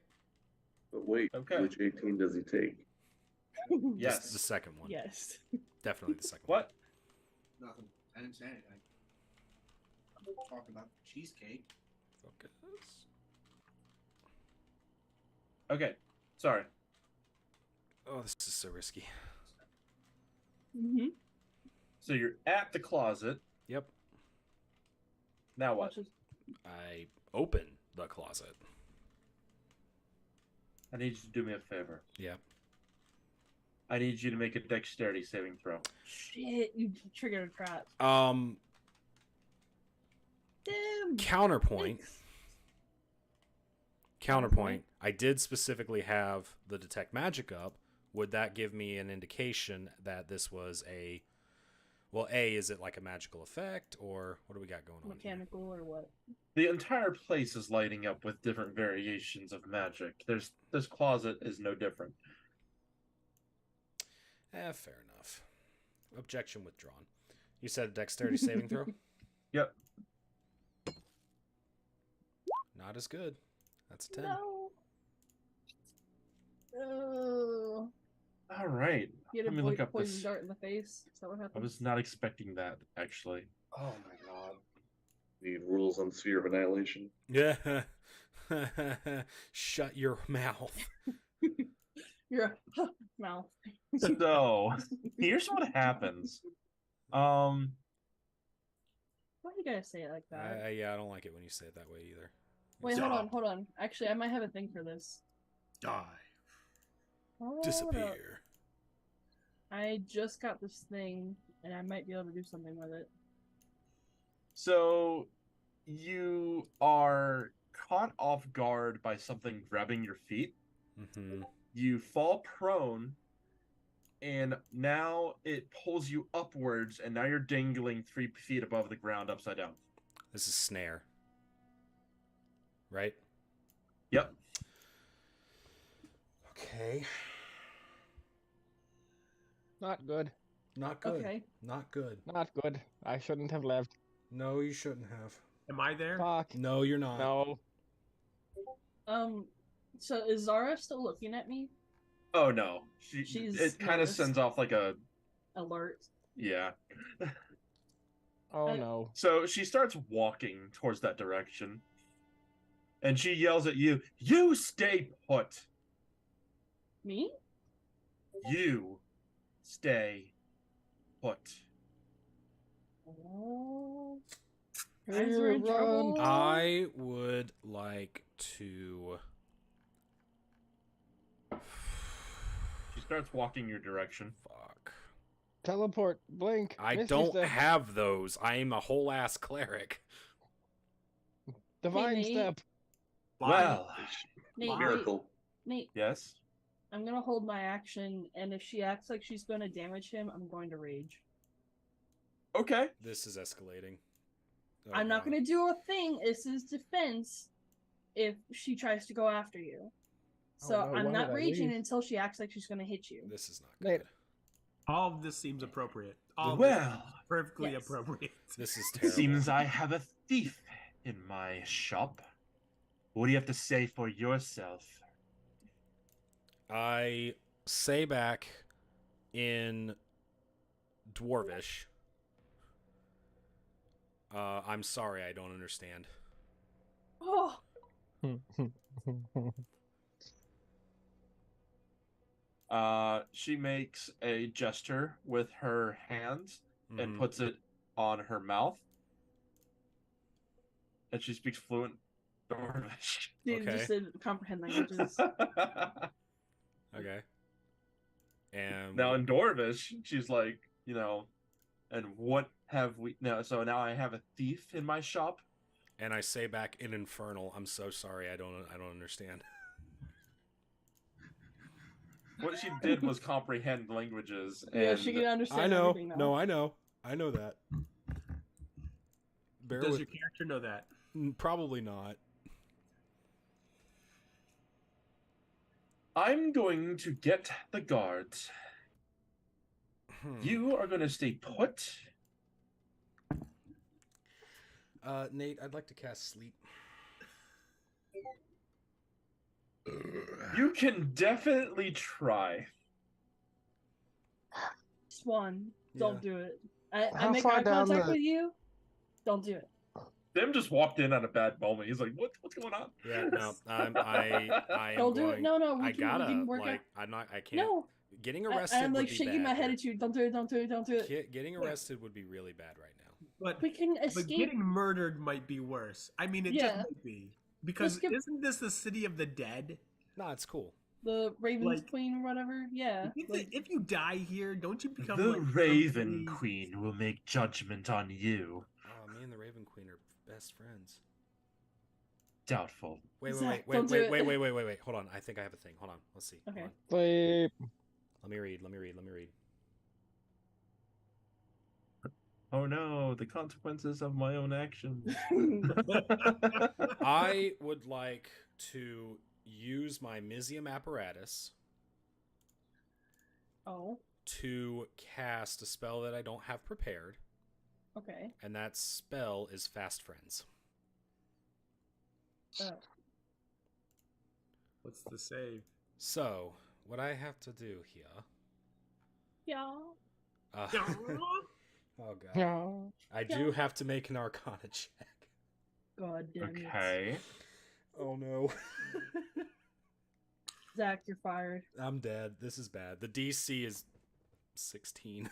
Speaker 4: But wait,
Speaker 1: Okay.
Speaker 4: which 18 does he take?
Speaker 1: Yes.
Speaker 2: The second one.
Speaker 3: Yes.
Speaker 2: Definitely the second
Speaker 1: What?
Speaker 7: Nothing. I didn't say anything. I'm talking about cheesecake.
Speaker 2: one. Focus.
Speaker 1: Okay. Sorry.
Speaker 2: Oh, this is so risky.
Speaker 3: Mm-hmm.
Speaker 1: So you're at the closet.
Speaker 2: Yep.
Speaker 1: Now what?
Speaker 2: I open the closet.
Speaker 1: I need you to do me a favor.
Speaker 2: Yep.
Speaker 1: I need you to make a dexterity saving throw.
Speaker 3: Shit, you triggered a trap. Damn.
Speaker 2: Counterpoint.
Speaker 3: Thanks.
Speaker 2: Counterpoint. I did specifically have the detect magic up. Would that give me an indication that this was a... Well, A, is it like a magical effect, or what do we got going on here?
Speaker 3: Mechanical or what?
Speaker 1: The entire place is lighting up with different variations of magic. This closet is no different.
Speaker 2: Fair enough. Objection withdrawn. You said a dexterity saving throw?
Speaker 1: Yep.
Speaker 2: Not as good. That's a 10.
Speaker 3: No. Oh.
Speaker 1: All right.
Speaker 3: You
Speaker 1: Let
Speaker 3: had
Speaker 1: me
Speaker 3: a
Speaker 1: look up
Speaker 3: poison
Speaker 1: this.
Speaker 3: dart in the face. Is that what
Speaker 1: I
Speaker 3: happened?
Speaker 1: was not expecting that, actually.
Speaker 5: Oh my god.
Speaker 4: Need rules on Sphere of Annihilation.
Speaker 2: Yeah. Shut your mouth.
Speaker 3: Your mouth.
Speaker 1: So, here's what happens.
Speaker 3: Why do you gotta say it like that?
Speaker 2: Yeah, I don't like it when you say it that way either.
Speaker 3: Wait,
Speaker 7: Stop.
Speaker 3: hold on. Actually, I might have a thing for this.
Speaker 7: Die.
Speaker 3: Hold up.
Speaker 2: Disappear.
Speaker 3: I just got this thing, and I might be able to do something with it.
Speaker 1: So, you are caught off guard by something grabbing your feet.
Speaker 2: Mm-hmm.
Speaker 1: You fall prone, and now it pulls you upwards, and now you're dangling 3 feet above the ground upside down.
Speaker 2: This is snare. Right?
Speaker 1: Yep.
Speaker 2: Okay.
Speaker 6: Not good.
Speaker 2: Not good.
Speaker 3: Okay.
Speaker 2: Not good.
Speaker 6: Not good. I shouldn't have left.
Speaker 2: No, you shouldn't have.
Speaker 7: Am I there?
Speaker 6: Fuck.
Speaker 2: No, you're not.
Speaker 6: No.
Speaker 3: So is Zara still looking at me?
Speaker 1: Oh no.
Speaker 3: She's
Speaker 1: it kind of
Speaker 3: nervous.
Speaker 1: sends off like a
Speaker 3: Alert.
Speaker 1: yeah.
Speaker 6: Oh no.
Speaker 1: So she starts walking towards that direction. And she yells at you, "You stay put.
Speaker 3: Me?
Speaker 1: You stay put."
Speaker 3: Oh.
Speaker 6: Here
Speaker 3: Guys are in
Speaker 6: you run.
Speaker 3: trouble.
Speaker 2: I would like to...
Speaker 1: She starts walking your direction.
Speaker 2: Fuck.
Speaker 6: Teleport. Blink.
Speaker 2: I
Speaker 6: Misty
Speaker 2: don't
Speaker 6: Step,
Speaker 2: have those. I am a whole-ass cleric.
Speaker 6: Divine
Speaker 3: Nate.
Speaker 6: Step.
Speaker 1: Well,
Speaker 3: Nate,
Speaker 4: Miracle.
Speaker 3: Nate,
Speaker 1: yes.
Speaker 3: I'm gonna hold my action, and if she acts like she's gonna damage him, I'm going to rage.
Speaker 1: Okay.
Speaker 2: This is escalating. Oh,
Speaker 3: I'm not
Speaker 2: God.
Speaker 3: gonna do a thing. This is defense if she tries to go after you. So
Speaker 6: Oh, no,
Speaker 3: I'm
Speaker 6: why
Speaker 3: not
Speaker 6: would I
Speaker 3: raging
Speaker 6: leave?
Speaker 3: until she acts like she's gonna hit you.
Speaker 2: This is not
Speaker 6: Nate.
Speaker 2: good.
Speaker 8: All of this seems appropriate. All of
Speaker 1: Well,
Speaker 8: this seems perfectly
Speaker 3: yes.
Speaker 8: appropriate.
Speaker 2: This is
Speaker 1: It
Speaker 2: terrible.
Speaker 1: seems I have a thief in my shop. What do you have to say for yourself?
Speaker 2: I say back in Dwarvish. I'm sorry, I don't understand.
Speaker 3: Oh,
Speaker 1: She makes a gesture with her hands and
Speaker 2: Mhm.
Speaker 1: puts it on her mouth. And she speaks fluent Dwarvish.
Speaker 3: she
Speaker 2: Okay.
Speaker 3: just didn't comprehend languages.
Speaker 2: Okay. And
Speaker 1: Now in Dwarvish, she's like, you know, and what have we now? So now I have a thief in my shop.
Speaker 2: and I say back in Infernal, I'm so sorry, I don't understand.
Speaker 1: What she did was comprehend languages. And
Speaker 3: Yeah, she can understand
Speaker 2: I know.
Speaker 3: everything now.
Speaker 2: No, I know. I know that. Bear
Speaker 8: Does
Speaker 2: with...
Speaker 8: your character know that?
Speaker 2: Probably not.
Speaker 1: I'm going to get the guards.
Speaker 2: Hmm.
Speaker 1: You are going to stay put.
Speaker 2: Nate, I'd like to cast Sleep.
Speaker 1: You can definitely try.
Speaker 3: Swan, don't do it. I
Speaker 6: How
Speaker 3: make
Speaker 6: far
Speaker 3: eye
Speaker 6: down
Speaker 3: contact
Speaker 6: the-
Speaker 3: with you. Don't do it.
Speaker 1: Tim just walked in at a bad moment. He's like, what's going on?
Speaker 2: Yeah, no, I am
Speaker 3: Don't do
Speaker 2: going...
Speaker 3: it. No, no.
Speaker 2: I gotta,
Speaker 3: we can work
Speaker 2: like,
Speaker 3: out.
Speaker 2: I can't...
Speaker 3: No.
Speaker 2: Getting arrested
Speaker 3: I'm like
Speaker 2: would be
Speaker 3: shaking
Speaker 2: bad
Speaker 3: my head
Speaker 2: here.
Speaker 3: at you. Don't do it. Don't do it. Don't do it.
Speaker 2: Getting arrested would be really bad right now.
Speaker 8: But
Speaker 3: We can escape.
Speaker 8: getting murdered might be worse. I mean, it
Speaker 3: Yeah.
Speaker 8: just might be. Because
Speaker 3: Let's get-
Speaker 8: isn't this the city of the dead?
Speaker 2: No, it's cool.
Speaker 3: The Raven's
Speaker 8: Like-
Speaker 3: Queen or whatever. Yeah.
Speaker 8: If you die here, don't you become
Speaker 1: The
Speaker 8: like
Speaker 1: Raven
Speaker 8: somebody-
Speaker 1: Queen will make judgment on you.
Speaker 2: Oh, me and the Raven Queen are best friends.
Speaker 1: Doubtful.
Speaker 2: Wait,
Speaker 3: Zach, don't do it.
Speaker 2: wait. Hold on. I think I have a thing. Hold on. Let's see. Hold
Speaker 3: Okay.
Speaker 2: on.
Speaker 6: Sleep.
Speaker 2: Let me read.
Speaker 1: Oh no, the consequences of my own actions.
Speaker 2: I would like to use my Mizium apparatus
Speaker 3: Oh.
Speaker 2: to cast a spell that I don't have prepared,
Speaker 3: Okay.
Speaker 2: and that spell is Fast Friends.
Speaker 8: What's the save?
Speaker 2: So, what I have to do here...
Speaker 3: Yeah.
Speaker 2: oh, God.
Speaker 6: No.
Speaker 2: I do have to make an Arcana check.
Speaker 3: God damn it.
Speaker 1: Okay.
Speaker 2: Oh, no.
Speaker 3: Zach, you're fired.
Speaker 2: I'm dead. This is bad. The DC is 16.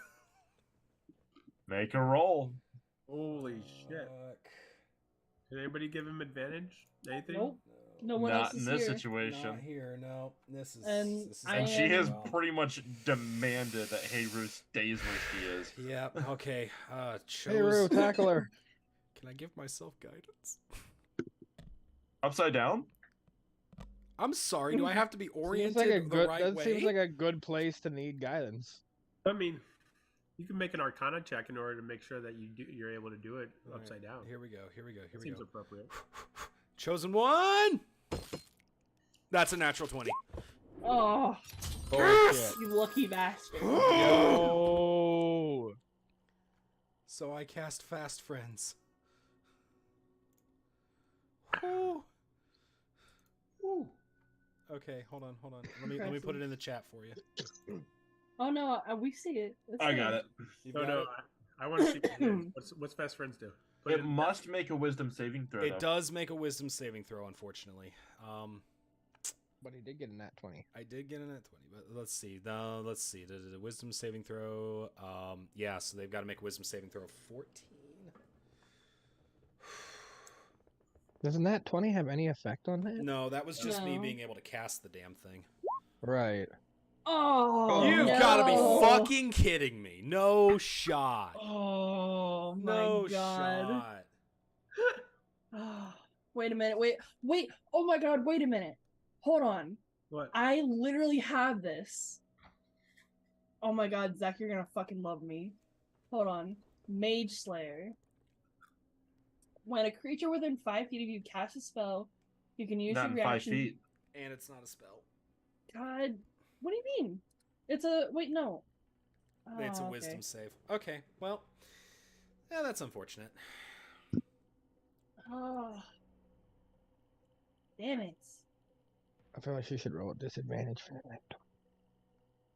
Speaker 1: Make a roll.
Speaker 8: Holy shit.
Speaker 2: Fuck.
Speaker 8: Did anybody give him advantage? Anything?
Speaker 3: Nope. No one
Speaker 1: Not
Speaker 3: else
Speaker 1: in
Speaker 3: is
Speaker 1: this
Speaker 3: here.
Speaker 1: situation.
Speaker 2: Not here, no. This is...
Speaker 3: And
Speaker 2: this is
Speaker 3: I
Speaker 1: And she has
Speaker 2: well.
Speaker 1: pretty much demanded that Heyru stays where she is.
Speaker 2: Yep, okay.
Speaker 6: Hey, Roo, tackle her.
Speaker 2: Can I give myself guidance?
Speaker 1: Upside down?
Speaker 2: I'm sorry, do I have to be
Speaker 6: Seems
Speaker 2: oriented
Speaker 6: like a
Speaker 2: the
Speaker 6: good.
Speaker 2: right
Speaker 6: That
Speaker 2: way?
Speaker 6: seems like a good place to need guidance.
Speaker 8: I mean, you can make an Arcana check in order to make sure that you're able to do it
Speaker 2: All right,
Speaker 8: upside down.
Speaker 2: Here we go.
Speaker 8: That seems appropriate.
Speaker 2: Chosen one! That's a natural 20.
Speaker 3: Oh,
Speaker 6: Oh shit.
Speaker 3: you lucky bastard.
Speaker 6: Yo.
Speaker 2: So I cast Fast Friends. Whew. Okay, hold on. Let me put it in the chat for you.
Speaker 3: Oh no, we see it. Let's
Speaker 1: I
Speaker 3: see
Speaker 1: got it.
Speaker 2: You
Speaker 8: No,
Speaker 2: got
Speaker 8: no,
Speaker 2: it?
Speaker 8: I want to see what's Fast Friends do. Put
Speaker 1: It
Speaker 8: in-
Speaker 1: must make a wisdom saving throw.
Speaker 2: It
Speaker 1: though.
Speaker 2: does make a wisdom saving throw, unfortunately.
Speaker 6: But he did get a nat 20.
Speaker 2: I did get in at 20, but let's see. The wisdom saving throw. Yeah, so they've got to make a wisdom saving throw of 14.
Speaker 6: Doesn't that 20 have any effect on that?
Speaker 2: No, that was just me
Speaker 3: No.
Speaker 2: being able to cast the damn thing.
Speaker 6: Right.
Speaker 3: Oh,
Speaker 2: You've
Speaker 3: no.
Speaker 2: got to be fucking kidding me. No shot.
Speaker 3: Oh my
Speaker 2: No
Speaker 3: god.
Speaker 2: shot.
Speaker 3: Wait a minute. Wait. Oh my god. Wait a minute. Hold on.
Speaker 8: What?
Speaker 3: I literally have this. Oh my god, Zach, you're gonna fucking love me. Hold on. Mage Slayer. when a creature within 5 feet of you casts a spell, you can use
Speaker 1: Not
Speaker 3: your
Speaker 1: in 5
Speaker 3: reaction.
Speaker 1: feet.
Speaker 2: And it's not a spell.
Speaker 3: God, what do you mean? It's a wait, no.
Speaker 2: It's a
Speaker 3: Oh,
Speaker 2: wisdom
Speaker 3: okay.
Speaker 2: save. Okay, well, yeah, that's unfortunate.
Speaker 3: Oh, damn it!
Speaker 6: I feel like she should roll a disadvantage for that.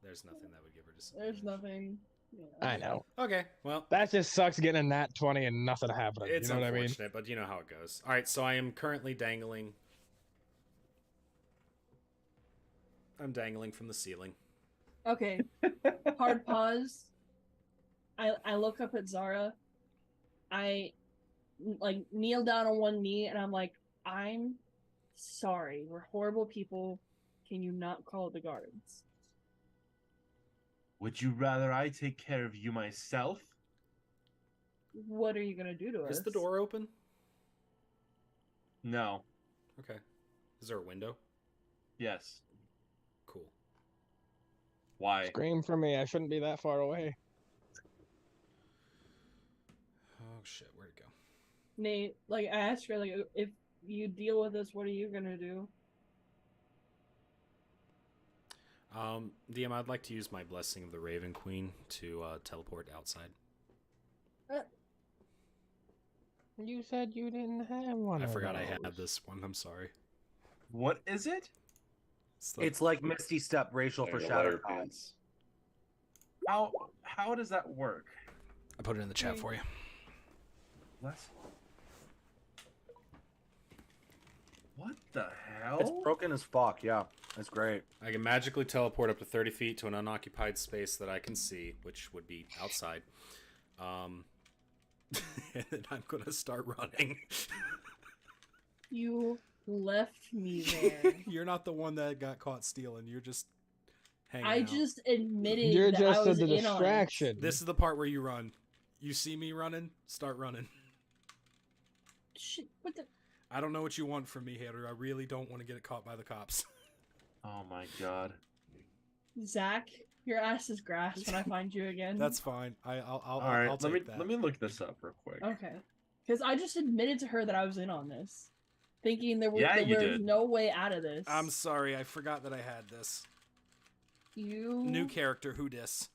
Speaker 2: There's nothing that would give her disadvantage.
Speaker 3: There's nothing. Yeah.
Speaker 6: I know.
Speaker 2: Okay, well,
Speaker 6: That just sucks getting a nat 20 and nothing happening.
Speaker 2: it's
Speaker 6: You know what I mean?
Speaker 2: unfortunate, but you know how it goes. All right, so I am currently dangling. I'm dangling from the ceiling.
Speaker 3: Okay. Hard pause. I look up at Zara. I like kneel down on one knee and I'm like, I'm sorry. We're horrible people. Can you not call the guards?
Speaker 1: Would you rather I take care of you myself?
Speaker 3: What are you gonna do to us?
Speaker 2: Is the door open?
Speaker 1: No.
Speaker 2: Okay. Is there a window?
Speaker 1: Yes.
Speaker 2: Cool.
Speaker 1: Why?
Speaker 6: Scream for me. I shouldn't be that far away.
Speaker 2: Oh shit, where'd it go?
Speaker 3: Nate, like I asked her, like if you deal with this, what are you gonna do?
Speaker 2: DM, I'd like to use my Blessing of the Raven Queen to teleport outside.
Speaker 6: You said you didn't have one.
Speaker 2: I
Speaker 6: of
Speaker 2: forgot I
Speaker 6: those.
Speaker 2: had this one. I'm sorry.
Speaker 1: What is it?
Speaker 5: It's like Misty Step racial for
Speaker 4: Like a
Speaker 5: Shadow
Speaker 4: liar
Speaker 5: Gods.
Speaker 1: How does that work?
Speaker 2: I put it in the chat for you.
Speaker 1: What the hell?
Speaker 5: It's broken as fuck, yeah. That's great.
Speaker 2: I can magically teleport up to 30 feet to an unoccupied space that I can see, which would be outside. And then I'm gonna start running.
Speaker 3: You left me there.
Speaker 2: You're not the one that got caught stealing. You're just hanging
Speaker 3: I
Speaker 2: out.
Speaker 3: just admitted
Speaker 6: You're
Speaker 3: that
Speaker 6: just
Speaker 3: I was
Speaker 6: a
Speaker 3: in on it.
Speaker 6: distraction.
Speaker 2: This is the part where you run. You see me running, start running.
Speaker 3: Shit, what the?
Speaker 2: I don't know what you want from me, Hater. I really don't want to get caught by the cops.
Speaker 1: Oh my god.
Speaker 3: Zach, your ass is grass when I find you again.
Speaker 2: That's fine. I'll
Speaker 1: All right,
Speaker 2: I'll take that.
Speaker 1: let me look this up real quick.
Speaker 3: Okay. Because I just admitted to her that I was in on this. Thinking there was,
Speaker 1: Yeah, you
Speaker 3: there was
Speaker 1: did.
Speaker 3: no way out of this.
Speaker 2: I'm sorry. I forgot that I had this.
Speaker 3: You...
Speaker 2: New character, who dis?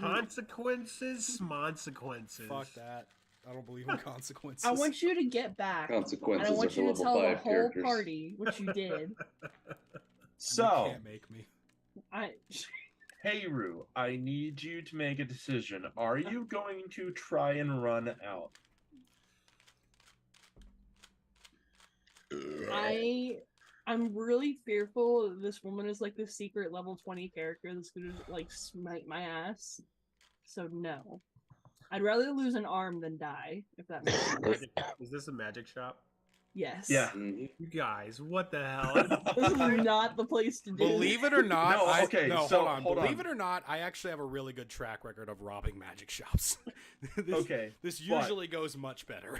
Speaker 8: Consequences, consequences.
Speaker 2: Fuck that. I don't believe in consequences.
Speaker 3: I want you to get back.
Speaker 4: Consequences
Speaker 3: And I want
Speaker 4: are for
Speaker 3: you to
Speaker 4: level
Speaker 3: tell the
Speaker 4: 5
Speaker 3: whole
Speaker 4: characters.
Speaker 3: party what you did.
Speaker 2: You
Speaker 1: So,
Speaker 2: can't make me.
Speaker 1: hey Rue, I need you to make a decision. Are you going to try and run out?
Speaker 3: I'm really fearful that this woman is like the secret level 20 character that's gonna like smite my ass. So no. I'd rather lose an arm than die, if that makes sense.
Speaker 8: Is this a magic shop?
Speaker 3: Yes.
Speaker 1: Yeah.
Speaker 4: Mhm.
Speaker 8: You guys, what the hell?
Speaker 3: This is not the place to do
Speaker 2: Believe it or not,
Speaker 1: No, okay, so, hold
Speaker 2: Believe
Speaker 1: on.
Speaker 2: it or not, I actually have a really good track record of robbing magic shops. this,
Speaker 1: Okay,
Speaker 2: This
Speaker 1: but-
Speaker 2: usually goes much better.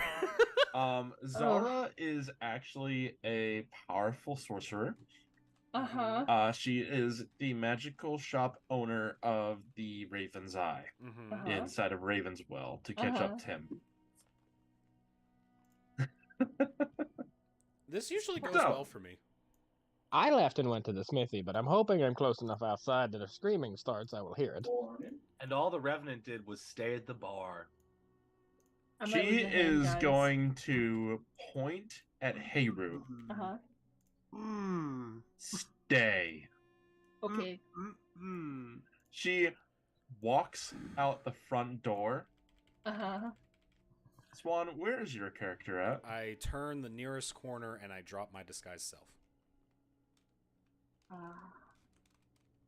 Speaker 1: Zara is actually a powerful sorcerer.
Speaker 3: Uh-huh.
Speaker 1: She is the magical shop owner of the Raven's Eye
Speaker 2: Mhm.
Speaker 3: Uh-huh.
Speaker 1: inside of Ravenswell to catch up to him.
Speaker 2: This usually goes
Speaker 1: No.
Speaker 2: well for me.
Speaker 6: I left and went to the smithy, but I'm hoping I'm close enough outside that if screaming starts, I will hear it.
Speaker 5: And all the Revenant did was stay at the bar.
Speaker 3: I might
Speaker 1: She
Speaker 3: lose a hand,
Speaker 1: is
Speaker 3: guys.
Speaker 1: going to point at Heyru.
Speaker 3: Uh-huh.
Speaker 8: Hmm.
Speaker 1: Stay.
Speaker 3: Okay.
Speaker 8: Hmm.
Speaker 1: She walks out the front door.
Speaker 3: Uh-huh.
Speaker 1: Swan, where is your character at?
Speaker 2: I turn the nearest corner and I drop my disguised self.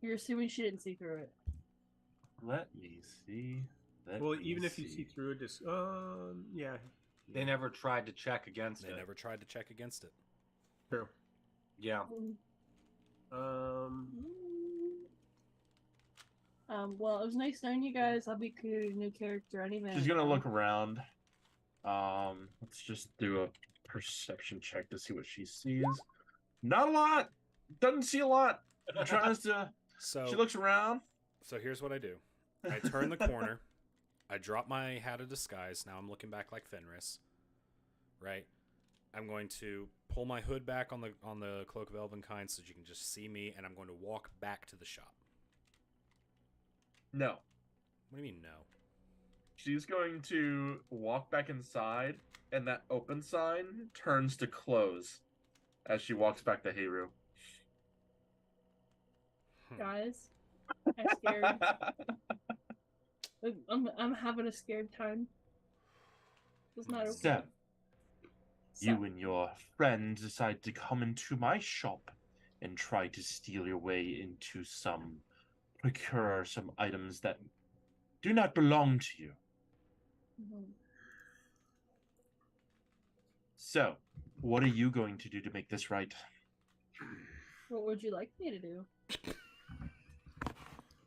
Speaker 3: You're assuming she didn't see through it.
Speaker 1: Let me see.
Speaker 8: Well, even if you see through it, just yeah,
Speaker 5: They never tried to check against
Speaker 2: They
Speaker 5: it.
Speaker 2: never tried to check against it.
Speaker 8: true.
Speaker 5: Yeah.
Speaker 3: Well, it was nice knowing you guys. I'll be creating a new character anyway.
Speaker 1: She's gonna look around. Let's just do a perception check to see what she sees. Not a lot. Doesn't see a lot. Tries to.
Speaker 2: So
Speaker 1: She looks around.
Speaker 2: So here's what I do. I turn the corner I drop my hat of disguise. Now I'm looking back like Fenris. Right? I'm going to pull my hood back on the Cloak of Elvenkind so that you can just see me, and I'm going to walk back to the shop.
Speaker 1: No.
Speaker 2: What do you mean, no?
Speaker 1: She's going to walk back inside, and that open sign turns to close as she walks back to Heiru.
Speaker 3: Guys, I'm scared. I'm having a scared time. It's not okay.
Speaker 1: So, you and your friend decide to come into my shop and try to steal your way into procure some items that do not belong to you.
Speaker 3: Mhm.
Speaker 1: So, what are you going to do to make this right?
Speaker 3: What would you like me to do?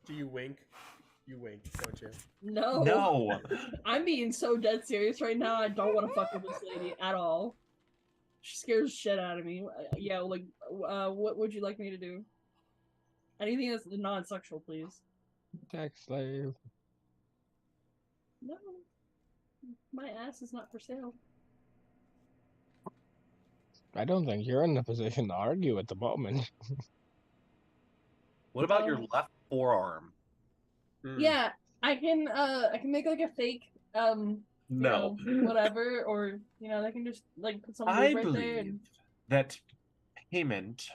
Speaker 8: Do you wink? You wink, don't you?
Speaker 3: No.
Speaker 1: No!
Speaker 3: I'm being so dead serious right now. I don't want to fuck with this lady at all. She scares the shit out of me. Yeah, like, what would you like me to do? Anything that's non-sexual, please.
Speaker 6: Sex slave.
Speaker 3: No. My ass is not for sale.
Speaker 6: I don't think you're in the position to argue at the moment.
Speaker 5: What about your left forearm?
Speaker 3: Yeah, I can make like a fake you
Speaker 1: No.
Speaker 3: know, whatever, or you know, they can just like put some
Speaker 1: I
Speaker 3: lube right there
Speaker 1: believe
Speaker 3: and
Speaker 1: that payment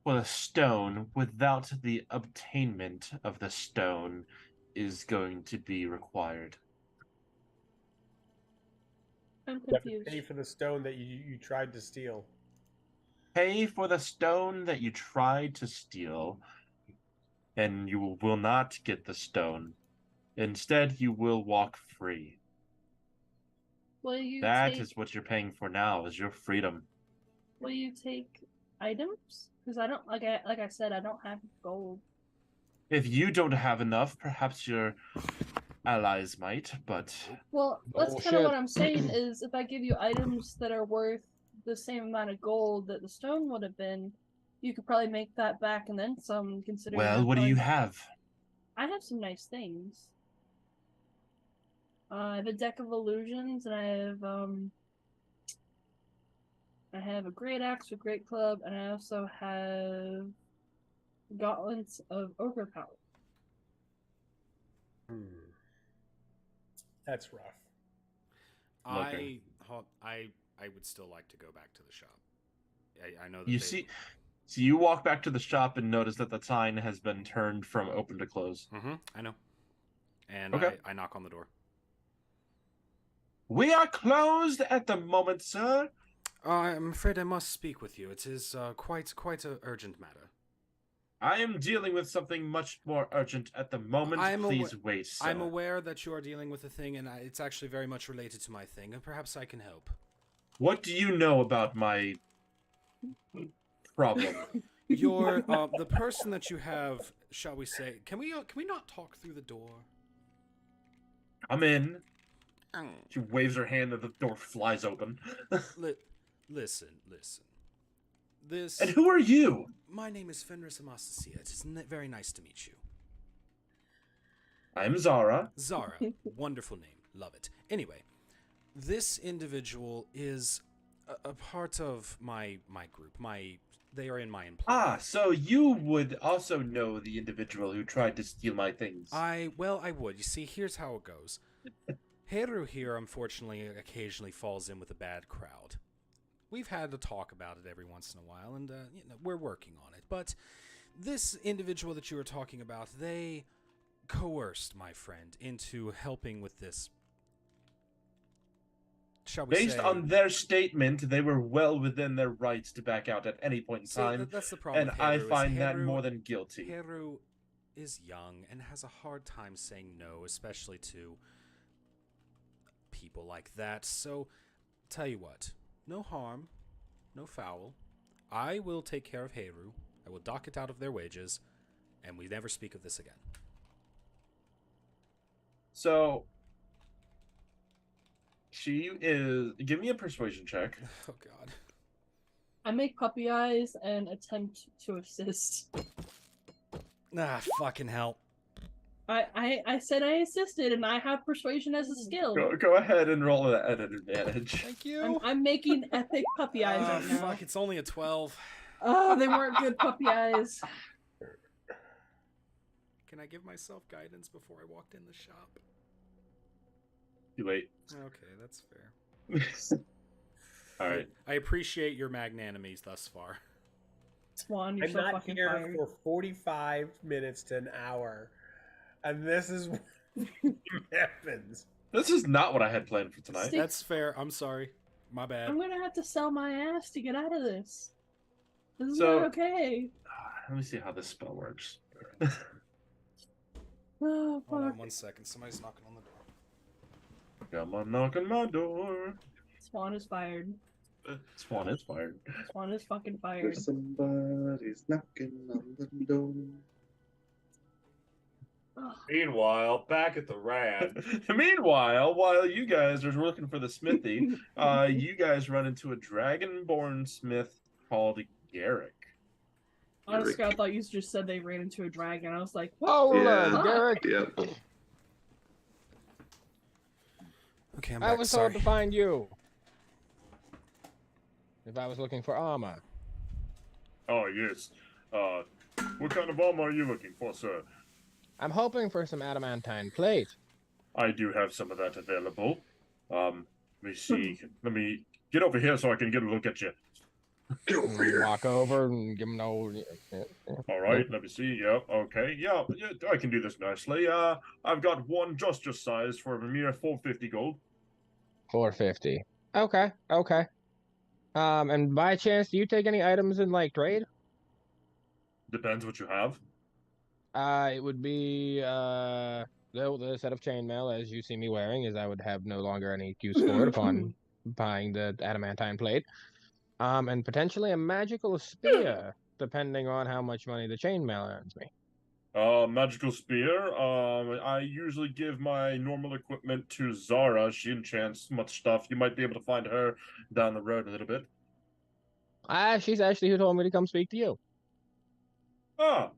Speaker 1: for the stone without the obtainment of the stone is going to be required.
Speaker 3: I'm
Speaker 8: You have to
Speaker 3: confused.
Speaker 8: pay for the stone that you tried to steal.
Speaker 1: Pay for the stone that you tried to steal, and you will not get the stone. Instead, you will walk free.
Speaker 3: Will you
Speaker 1: That
Speaker 3: take
Speaker 1: is what you're paying for now, is your freedom.
Speaker 3: will you take items? Because I don't like I said, I don't have gold.
Speaker 1: If you don't have enough, perhaps your allies might, but
Speaker 3: Well, that's kind of
Speaker 6: Bullshit.
Speaker 3: what I'm saying is if I give you items that are worth the same amount of gold that the stone would have been, you could probably make that back and then some, considering
Speaker 1: well,
Speaker 3: I've
Speaker 1: what do you
Speaker 3: probably-
Speaker 1: have?
Speaker 3: I have some nice things. I have a deck of illusions, and I have a great axe, a great club, and I also have gauntlets of overpower.
Speaker 8: That's rough.
Speaker 1: Okay.
Speaker 2: I would still like to go back to the shop. I know that
Speaker 1: You see, so you walk back to the shop and notice that the sign has been turned from open to close.
Speaker 2: Mm-hmm, I know. And
Speaker 1: Okay.
Speaker 2: I knock on the door.
Speaker 1: We are closed at the moment, sir.
Speaker 2: I'm afraid I must speak with you. It is quite an urgent matter.
Speaker 1: I am dealing with something much more urgent at the moment. Please wait, sir.
Speaker 2: I'm aware that you are dealing with a thing, and it's actually very much related to my thing, and perhaps I can help.
Speaker 1: What do you know about my problem?
Speaker 2: You're the person that you have, shall we say? Can we not talk through the door?
Speaker 1: I'm in. She waves her hand and the door flies open.
Speaker 2: Listen. This.
Speaker 1: And who are you?
Speaker 2: My name is Fenris Amastasia. It is very nice to meet you.
Speaker 1: I'm Zara.
Speaker 2: Zara. Wonderful name. Love it. Anyway, this individual is a part of my group. They are in my employ.
Speaker 1: Ah, so you would also know the individual who tried to steal my things.
Speaker 2: I would. You see, here's how it goes. Heiru here, unfortunately, occasionally falls in with a bad crowd. We've had to talk about it every once in a while, and we're working on it. But this individual that you were talking about, they coerced my friend into helping with this. Shall we
Speaker 1: Based
Speaker 2: say,
Speaker 1: on their statement, they were well within their rights to back out at any point in time.
Speaker 2: That's the problem.
Speaker 1: And
Speaker 2: with
Speaker 1: I
Speaker 2: Heiru,
Speaker 1: find that more than guilty.
Speaker 2: Heiru is young and has a hard time saying no, especially to people like that. So, tell you what, no harm, no foul. I will take care of Heiru. I will dock it out of their wages, and we never speak of this again.
Speaker 1: So, she is... Give me a persuasion check.
Speaker 2: Oh, God.
Speaker 3: I make puppy eyes and attempt to assist.
Speaker 2: Ah, fucking hell.
Speaker 3: I said I assisted, and I have persuasion as a skill.
Speaker 1: Go ahead and roll at an advantage.
Speaker 2: Thank you.
Speaker 3: I'm making epic puppy eyes right now.
Speaker 2: Fuck, it's only a 12.
Speaker 3: Oh, they weren't good puppy eyes.
Speaker 2: Can I give myself guidance before I walked in the shop?
Speaker 1: Too late.
Speaker 2: Okay, that's fair.
Speaker 1: All right.
Speaker 2: I appreciate your magnanimity thus far.
Speaker 3: Swan, you're
Speaker 8: I'm
Speaker 3: so
Speaker 8: not
Speaker 3: fucking
Speaker 8: here
Speaker 3: fired.
Speaker 8: for 45 minutes to an hour, and this is what happens.
Speaker 1: This is not what I had planned for tonight.
Speaker 3: Stick-
Speaker 2: That's fair. I'm sorry. My bad.
Speaker 3: I'm gonna have to sell my ass to get out of this. This is
Speaker 1: So-
Speaker 3: not okay.
Speaker 1: Let me see how this spell works.
Speaker 3: Oh,
Speaker 2: Hold on
Speaker 3: fuck.
Speaker 2: 1 second. Somebody's knocking on the door.
Speaker 1: Come on, knock on my door.
Speaker 3: Swan is fired.
Speaker 1: Swan is fired.
Speaker 3: Swan is fucking fired.
Speaker 4: There's somebody's knocking on the door.
Speaker 3: Ugh.
Speaker 5: Meanwhile, back at the rad.
Speaker 1: Meanwhile, while you guys are looking for the smithy, you guys run into a dragonborn smith called Garrick.
Speaker 3: Honestly, I thought you just said they ran into a dragon. I was like, what?
Speaker 6: Oh,
Speaker 4: Yeah.
Speaker 6: Garrick,
Speaker 4: Yep.
Speaker 2: Okay, I'm
Speaker 6: I
Speaker 2: back.
Speaker 6: was
Speaker 2: Sorry.
Speaker 6: told to find you. If I was looking for armor.
Speaker 1: Oh, yes. What kind of armor are you looking for, sir?
Speaker 6: I'm hoping for some adamantine plate.
Speaker 1: I do have some of that available. Let me see. Let me get over here so I can get a look at you.
Speaker 4: Get over here.
Speaker 6: Walk over and give him no.
Speaker 1: All right, let me see. Yeah, okay. Yeah, I can do this nicely. I've got one just your size for a mere 450 gold.
Speaker 6: 450. Okay, okay. And by chance, do you take any items in like trade?
Speaker 1: Depends what you have.
Speaker 6: It would be the set of chainmail as you see me wearing, as I would have no longer any use for it upon buying the adamantine plate. And potentially a magical spear, depending on how much money the chainmail earns me.
Speaker 1: Magical spear. I usually give my normal equipment to Zara. She enchants much stuff. You might be able to find her down the road a little bit.
Speaker 6: She's actually who told me to come speak to you.
Speaker 1: Ah.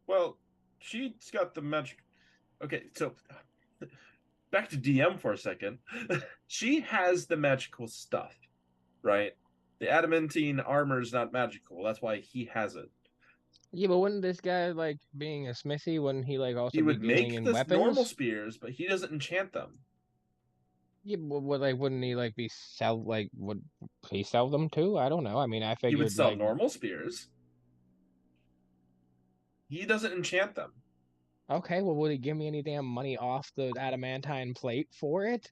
Speaker 1: Well, she's got the magic. Okay, so back to DM for a second. She has the magical stuff, right? The adamantine armor is not magical. That's why he has it.
Speaker 6: Yeah, but wouldn't this guy, like, being a smithy, wouldn't he, like, also
Speaker 1: He
Speaker 6: be
Speaker 1: would
Speaker 6: dealing
Speaker 1: make
Speaker 6: in
Speaker 1: the
Speaker 6: weapons?
Speaker 1: normal spears, but he doesn't enchant them.
Speaker 6: Yeah, but wouldn't he, like, would he sell them too? I don't know. I mean, I figured,
Speaker 1: He would sell
Speaker 6: like,
Speaker 1: normal spears. He doesn't enchant them.
Speaker 6: okay, well, would he give me any damn money off the adamantine plate for it?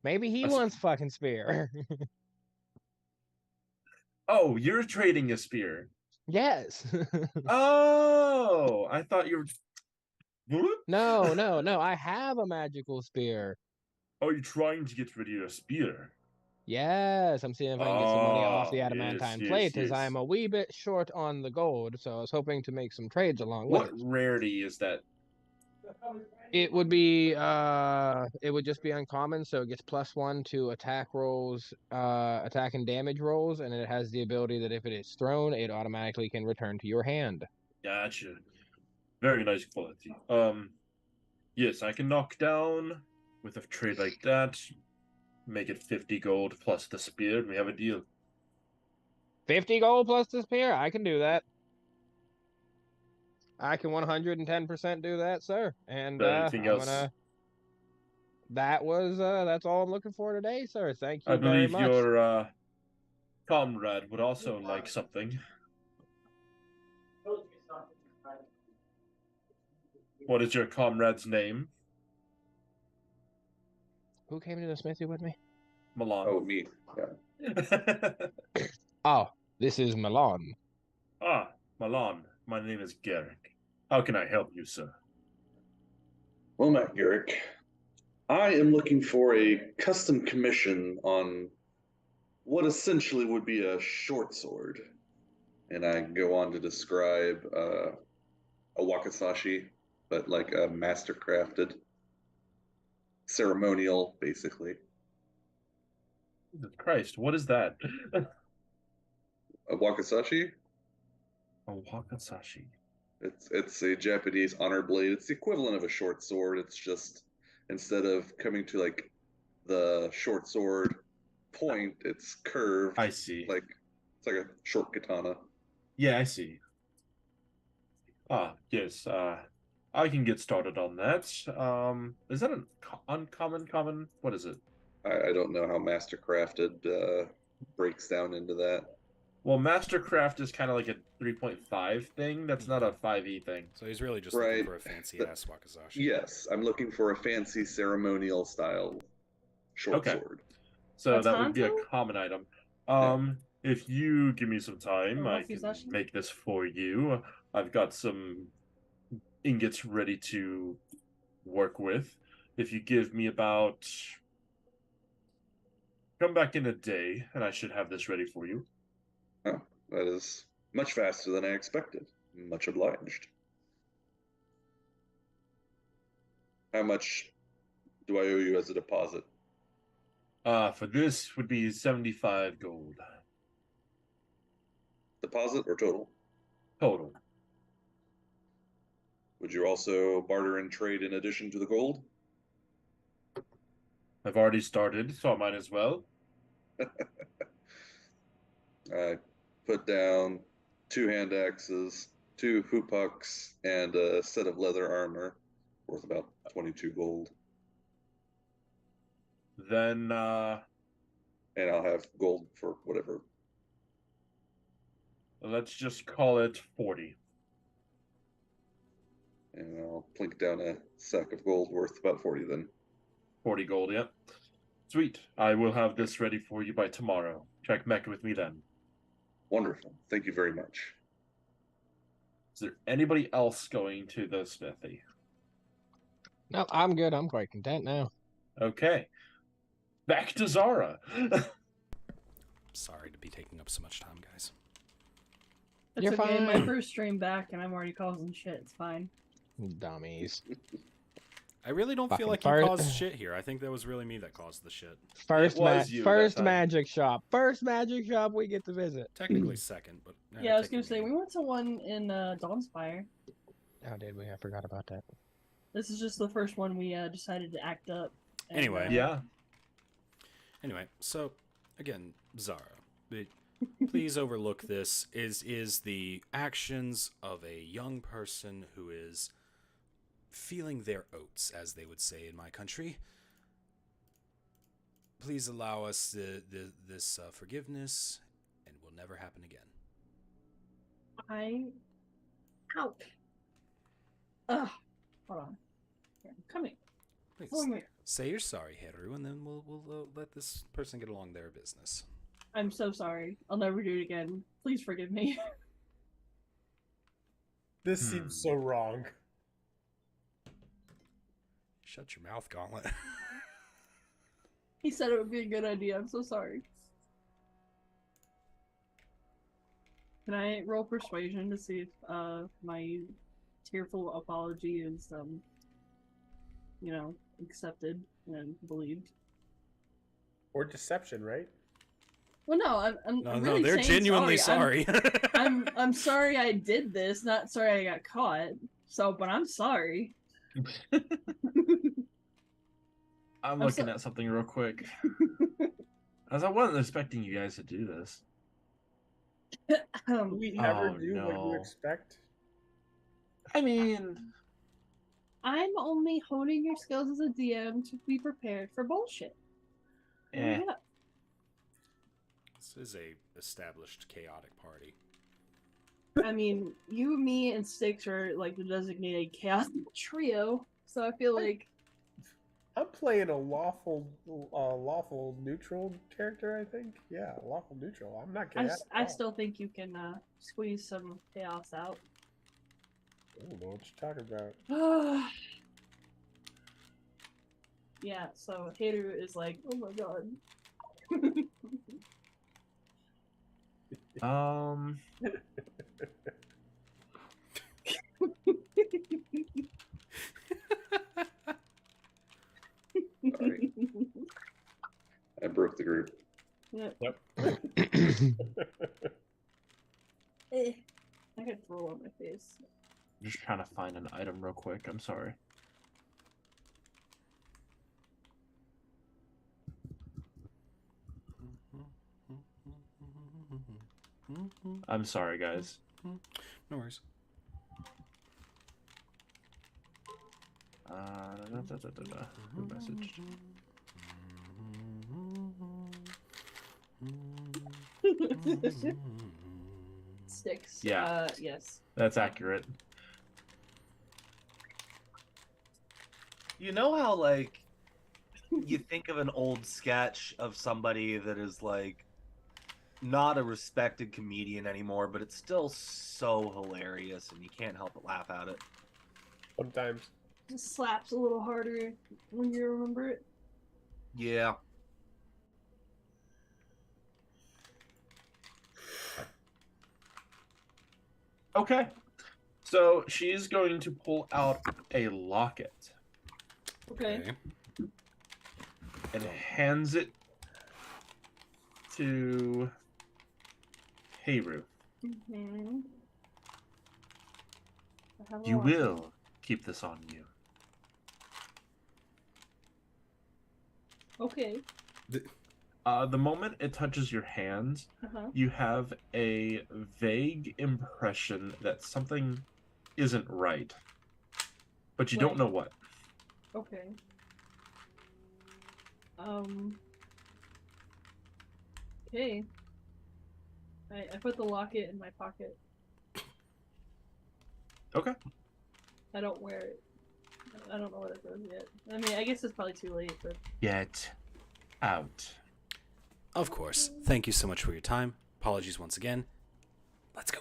Speaker 6: Maybe he wants fucking spear.
Speaker 1: Oh, you're trading a spear.
Speaker 6: Yes.
Speaker 1: Oh, I thought you were.
Speaker 6: No. I have a magical spear.
Speaker 1: Oh, you're trying to get rid of your spear.
Speaker 6: Yes, I'm seeing if I can get some money off the
Speaker 1: Oh,
Speaker 6: adamantine
Speaker 1: yes,
Speaker 6: plate,
Speaker 1: yes,
Speaker 6: as I'm a wee bit short on the gold, so I was hoping to make some trades along with
Speaker 1: What
Speaker 6: it.
Speaker 1: rarity is that?
Speaker 6: It would just be uncommon, so it gets +1 to attack rolls, attack and damage rolls, and it has the ability that if it is thrown, it automatically can return to your hand.
Speaker 1: Gotcha. Very nice quality. Yes, I can knock down with a trade like that. Make it 50 gold plus the spear, and we have a deal.
Speaker 6: 50 gold plus the spear? I can do that. I can 110% do that, sir. And
Speaker 1: Anything else?
Speaker 6: that's all I'm looking for today, sir. Thank you
Speaker 1: I
Speaker 6: very
Speaker 1: believe
Speaker 6: much.
Speaker 1: your comrade would also like something. What is your comrade's name?
Speaker 6: Who came to the smithy with me?
Speaker 1: Milan.
Speaker 4: Oh, me. Yeah.
Speaker 6: Oh, this is Milan.
Speaker 1: Ah, Milan. My name is Garrick. How can I help you, sir?
Speaker 4: Well, Matt Garrick, I am looking for a custom commission on what essentially would be a short sword. And I go on to describe a wakizashi, but like a master crafted ceremonial, basically.
Speaker 1: Jesus Christ, what is that?
Speaker 4: A wakizashi?
Speaker 1: A wakizashi.
Speaker 4: It's a Japanese honor blade. It's the equivalent of a short sword. It's just instead of coming to like the short sword point, it's curved.
Speaker 1: I see.
Speaker 4: Like it's like a short katana.
Speaker 1: Yeah, I see. Ah, yes. I can get started on that. Is that an uncommon, common? What is it?
Speaker 4: I don't know how Mastercrafted breaks down into that.
Speaker 1: Well, Mastercraft is kind of like a 3.5 thing. That's not a 5e thing.
Speaker 2: So he's really just
Speaker 4: Right.
Speaker 2: looking for a fancy ass wakizashi.
Speaker 4: Yes, I'm looking for a fancy ceremonial style short
Speaker 1: Okay.
Speaker 4: sword.
Speaker 1: So
Speaker 3: A
Speaker 1: that would be a
Speaker 3: tanto?
Speaker 1: common item. If you give me some time,
Speaker 3: A
Speaker 1: I can
Speaker 3: wakizashi?
Speaker 1: make this for you. I've got some ingots ready to work with. If you give me about... Come back in a day, and I should have this ready for you.
Speaker 4: Oh, that is much faster than I expected. Much obliged. How much do I owe you as a deposit?
Speaker 1: For this would be 75 gold.
Speaker 4: Deposit or total?
Speaker 1: Total.
Speaker 4: Would you also barter and trade in addition to the gold?
Speaker 1: I've already started, so I might as well.
Speaker 4: I put down 2 hand axes, 2 hoopucks, and a set of leather armor worth about 22 gold.
Speaker 1: Then,
Speaker 4: And I'll have gold for whatever.
Speaker 1: let's just call it 40.
Speaker 4: And I'll plink down a sack of gold worth about 40 then.
Speaker 1: 40 gold, yep. Sweet. I will have this ready for you by tomorrow. Check back with me then.
Speaker 4: Wonderful. Thank you very much.
Speaker 1: Is there anybody else going to the smithy?
Speaker 6: No, I'm good. I'm quite content now.
Speaker 1: Okay. Back to Zara.
Speaker 2: Sorry to be taking up so much time, guys.
Speaker 3: It's
Speaker 6: You're
Speaker 3: okay. My
Speaker 6: fine.
Speaker 3: first stream back, and I'm already causing shit. It's fine.
Speaker 6: Dummies.
Speaker 2: I really don't feel
Speaker 6: Fucking
Speaker 2: like you
Speaker 6: fart.
Speaker 2: caused shit here. I think that was really me that caused the shit.
Speaker 6: First,
Speaker 1: was you that
Speaker 6: first
Speaker 1: time.
Speaker 6: magic shop. First magic shop we get to visit.
Speaker 2: Technically second, but
Speaker 3: Yeah, I was gonna say
Speaker 2: technically-
Speaker 3: we went to one in Dawnspire.
Speaker 6: Oh, did we? I forgot about that.
Speaker 3: This is just the first one we decided to act up. and,
Speaker 2: Anyway.
Speaker 1: Yeah.
Speaker 2: Anyway, so again, Zara, please overlook this. Is the actions of a young person who is feeling their oats, as they would say in my country. Please allow us this forgiveness, and it will never happen again.
Speaker 3: Ouch. Ugh. Hold on. Here, I'm coming.
Speaker 2: Please
Speaker 3: Come here.
Speaker 2: say you're sorry, Haru, and then we'll let this person get along their business.
Speaker 3: I'm so sorry. I'll never do it again. Please forgive me.
Speaker 8: This seems so wrong.
Speaker 2: Shut your mouth, Gauntlet.
Speaker 3: He said it would be a good idea. I'm so sorry. Can I roll persuasion to see if my tearful apology is accepted and believed?
Speaker 8: Or deception, right?
Speaker 3: Well, no, I'm
Speaker 2: No,
Speaker 3: really
Speaker 2: they're
Speaker 3: saying
Speaker 2: genuinely
Speaker 3: sorry.
Speaker 2: sorry.
Speaker 3: I'm sorry I did this, not sorry I got caught. So, but I'm sorry.
Speaker 1: I'm looking at something real quick. As I wasn't expecting you guys to do this.
Speaker 8: We never
Speaker 1: Oh,
Speaker 8: do what you
Speaker 1: no.
Speaker 8: expect.
Speaker 1: I mean,
Speaker 3: I'm only honing your skills as a DM to be prepared for bullshit.
Speaker 1: eh.
Speaker 3: Yeah.
Speaker 2: This is a established chaotic party.
Speaker 3: I mean, you, me, and Styx are like the designated chaos trio, so I feel like
Speaker 8: I'm playing a lawful neutral character, I think. Yeah, lawful neutral. I'm not
Speaker 3: I,
Speaker 8: chaotic.
Speaker 3: I still think you can squeeze some chaos out.
Speaker 8: I don't know what you're talking about.
Speaker 3: Yeah, so Hater is like, oh my god.
Speaker 4: Sorry. I broke the group.
Speaker 3: Yep. I could throw on my face.
Speaker 1: I'm just trying to find an item real quick. I'm sorry. I'm sorry, guys.
Speaker 2: No worries.
Speaker 1: Who messaged?
Speaker 3: Sticks.
Speaker 1: Yeah.
Speaker 3: Yes.
Speaker 1: That's accurate.
Speaker 5: You know how, like, you think of an old sketch of somebody that is, like, not a respected comedian anymore, but it's still so hilarious and you can't help but laugh at it.
Speaker 8: Sometimes.
Speaker 3: Just slaps a little harder when you remember it.
Speaker 5: Yeah.
Speaker 1: Okay. So she's going to pull out a locket
Speaker 3: Okay.
Speaker 1: and hands it to Heiru.
Speaker 3: Mm-hmm. I have a
Speaker 1: You
Speaker 3: lot.
Speaker 1: will keep this on you.
Speaker 3: Okay.
Speaker 1: The moment it touches your hands,
Speaker 3: Uh-huh.
Speaker 1: you have a vague impression that something isn't right, but you don't
Speaker 3: Right.
Speaker 1: know what.
Speaker 3: Okay. Okay. I put the locket in my pocket.
Speaker 1: Okay.
Speaker 3: I don't wear it. I don't know what it does yet. I mean, I guess it's probably too late, but
Speaker 1: Get out.
Speaker 2: Of course. Thank you so much for your time. Apologies once again. Let's go.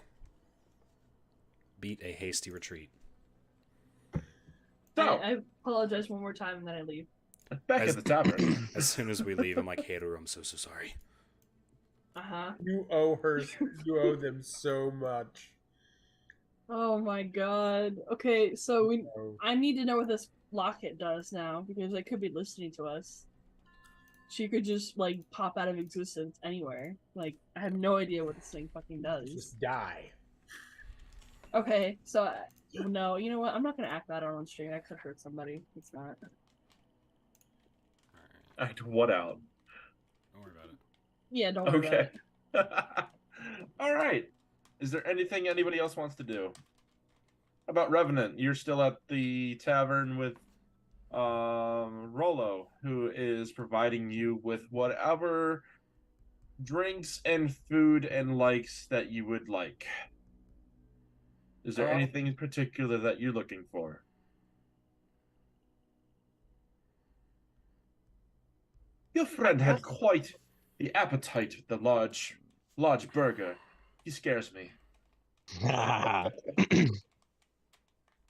Speaker 2: Beat a hasty retreat.
Speaker 1: So,
Speaker 3: I apologize one more time and then I leave.
Speaker 1: back
Speaker 2: As-
Speaker 1: at the tavern.
Speaker 2: As soon as we leave, I'm like, hey, I'm so sorry.
Speaker 3: Uh-huh.
Speaker 8: You owe her. You owe them so much.
Speaker 3: Oh my god. Okay, so
Speaker 8: Oh.
Speaker 3: I need to know what this locket does now, because they could be listening to us. She could just, like, pop out of existence anywhere. Like, I have no idea what this thing fucking does.
Speaker 8: Just die.
Speaker 3: Okay, so, no, you know what? I'm not gonna act that out on stream. That could hurt somebody. It's not.
Speaker 1: Act what out?
Speaker 2: Don't worry about it.
Speaker 3: Yeah, don't worry about
Speaker 1: Okay.
Speaker 3: it.
Speaker 1: All right. Is there anything anybody else wants to do? How about Revenant? You're still at the tavern with Rolo, who is providing you with whatever drinks and food and likes that you would like. Is there anything in particular that you're looking for? Your friend had quite the appetite with the large burger. He scares me.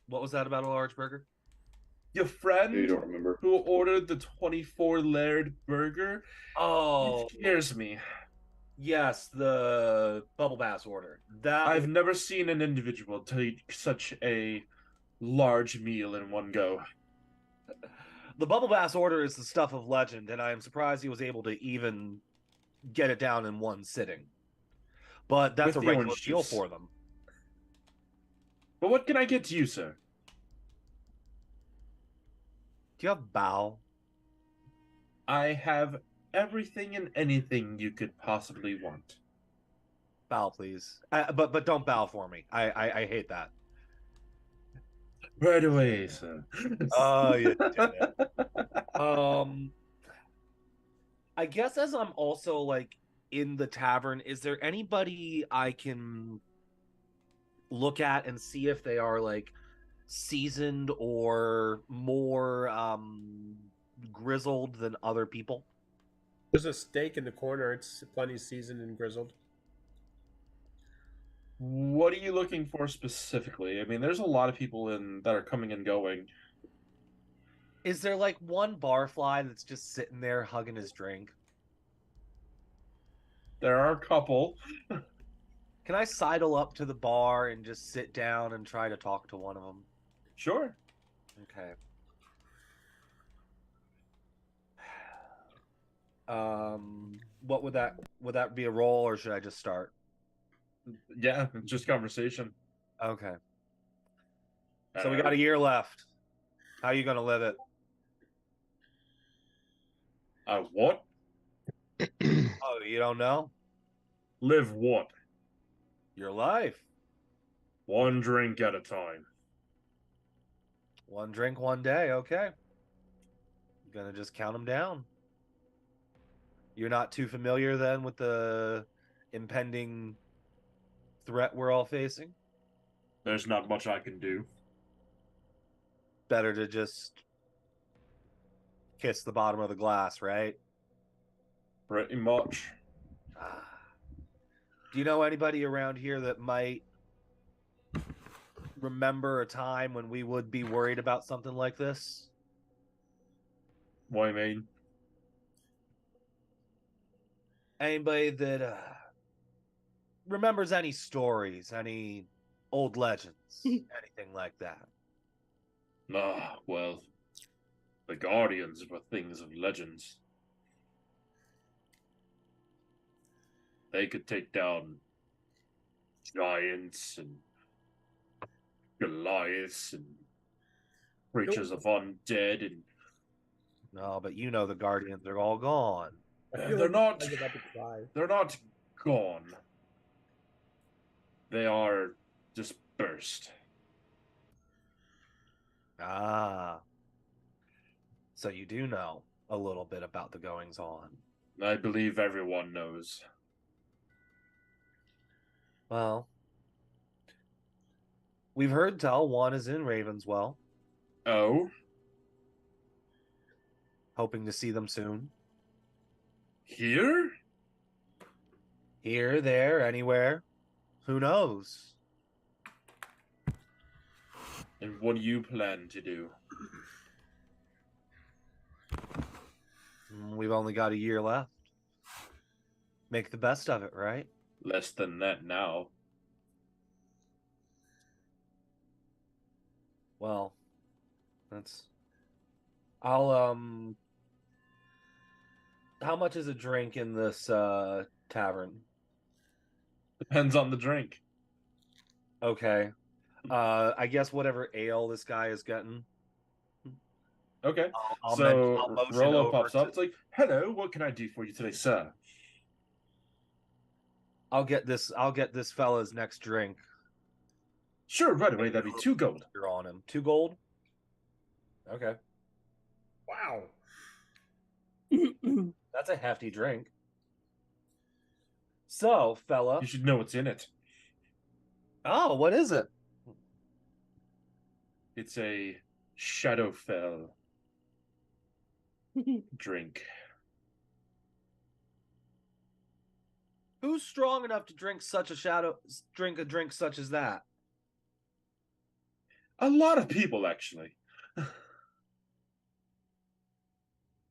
Speaker 5: What was that about a large burger?
Speaker 1: Your friend
Speaker 4: You don't remember?
Speaker 1: who ordered the 24 layered burger,
Speaker 5: Oh,
Speaker 1: it scares me.
Speaker 5: yes, the bubble bass order. That
Speaker 1: I've never seen an individual take such a large meal in one go.
Speaker 5: the bubble bass order is the stuff of legend, and I am surprised he was able to even get it down in one sitting. But that's
Speaker 1: With
Speaker 5: a
Speaker 1: the
Speaker 5: regular
Speaker 1: orange
Speaker 5: deal
Speaker 1: juice.
Speaker 5: for them.
Speaker 1: But what can I get to you, sir?
Speaker 5: Do you have bow?
Speaker 1: I have everything and anything you could possibly want.
Speaker 5: Bow, please. But don't bow for me. I hate that.
Speaker 1: Right away, sir.
Speaker 5: Oh, you did it. I guess as I'm also like in the tavern, is there anybody I can look at and see if they are like seasoned or more grizzled than other people?
Speaker 8: There's a steak in the corner. It's plenty seasoned and grizzled.
Speaker 1: What are you looking for specifically? I mean, there's a lot of people that are coming and going.
Speaker 5: Is there like one barfly that's just sitting there hugging his drink?
Speaker 1: There are a couple.
Speaker 5: Can I sidle up to the bar and just sit down and try to talk to one of them?
Speaker 1: Sure.
Speaker 5: Okay. What would that be a roll, or should I just start?
Speaker 1: Yeah, just conversation.
Speaker 5: Okay. So we got a year left. How you gonna live it?
Speaker 1: What?
Speaker 5: Oh, you don't know?
Speaker 1: Live what?
Speaker 5: Your life.
Speaker 1: One drink at a time.
Speaker 5: One drink, one day. Okay. I'm gonna just count them down. You're not too familiar then with the impending threat we're all facing?
Speaker 1: There's not much I can do.
Speaker 5: Better to just kiss the bottom of the glass, right?
Speaker 1: Pretty much.
Speaker 5: Do you know anybody around here that might remember a time when we would be worried about something like this?
Speaker 1: What I mean?
Speaker 5: Anybody that remembers any stories, any old legends, anything like that?
Speaker 1: Well, the Guardians were things of legends. They could take down giants and Goliaths and creatures of undead, and
Speaker 5: No, but you know the Guardians are all gone.
Speaker 1: they're not.
Speaker 8: I'm about to cry.
Speaker 1: They're not gone. They are dispersed.
Speaker 5: Ah. So you do know a little bit about the goings on.
Speaker 1: I believe everyone knows.
Speaker 5: Well, we've heard tell one is in Ravenswell,
Speaker 1: Oh,
Speaker 5: hoping to see them soon.
Speaker 1: here?
Speaker 5: Here, there, anywhere. Who knows?
Speaker 1: And what do you plan to do?
Speaker 5: We've only got a year left. Make the best of it, right?
Speaker 1: Less than that now.
Speaker 5: Well, that's... I'll, how much is a drink in this, tavern?
Speaker 1: Depends on the drink.
Speaker 5: Okay. I guess whatever ale this guy is getting.
Speaker 1: Okay.
Speaker 5: I'll
Speaker 1: So
Speaker 5: motion
Speaker 1: Rolo
Speaker 5: over
Speaker 1: pops up.
Speaker 5: to-
Speaker 1: It's like, hello, what can I do for you today, sir?
Speaker 5: I'll get this fella's next drink.
Speaker 1: Sure, right away, that'd be 2 gold.
Speaker 5: You're on him. 2 gold? Okay.
Speaker 8: Wow.
Speaker 5: That's a hefty drink. So, fella.
Speaker 1: You should know what's in it.
Speaker 5: Oh, what is it?
Speaker 1: It's a Shadowfell drink.
Speaker 5: Who's strong enough to drink a drink such as that?
Speaker 1: A lot of people, actually.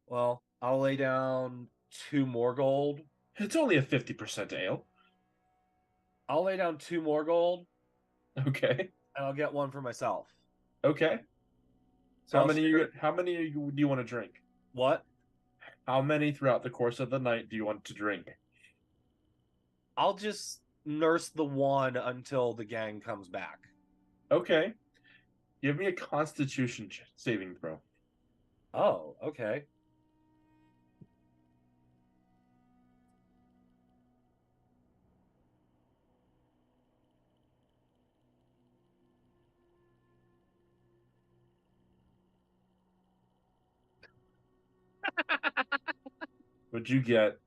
Speaker 5: Well, I'll lay down 2 more gold.
Speaker 1: It's only a 50% ale.
Speaker 5: I'll lay down 2 more gold,
Speaker 1: Okay.
Speaker 5: and I'll get one for myself.
Speaker 1: Okay.
Speaker 5: So
Speaker 1: How
Speaker 5: I'll
Speaker 1: many?
Speaker 5: share-
Speaker 1: How many do you want to drink?
Speaker 5: What?
Speaker 1: How many throughout the course of the night do you want to drink?
Speaker 5: I'll just nurse the one until the gang comes back.
Speaker 1: Okay. Give me a Constitution saving throw.
Speaker 5: Oh, okay.
Speaker 1: What'd you get?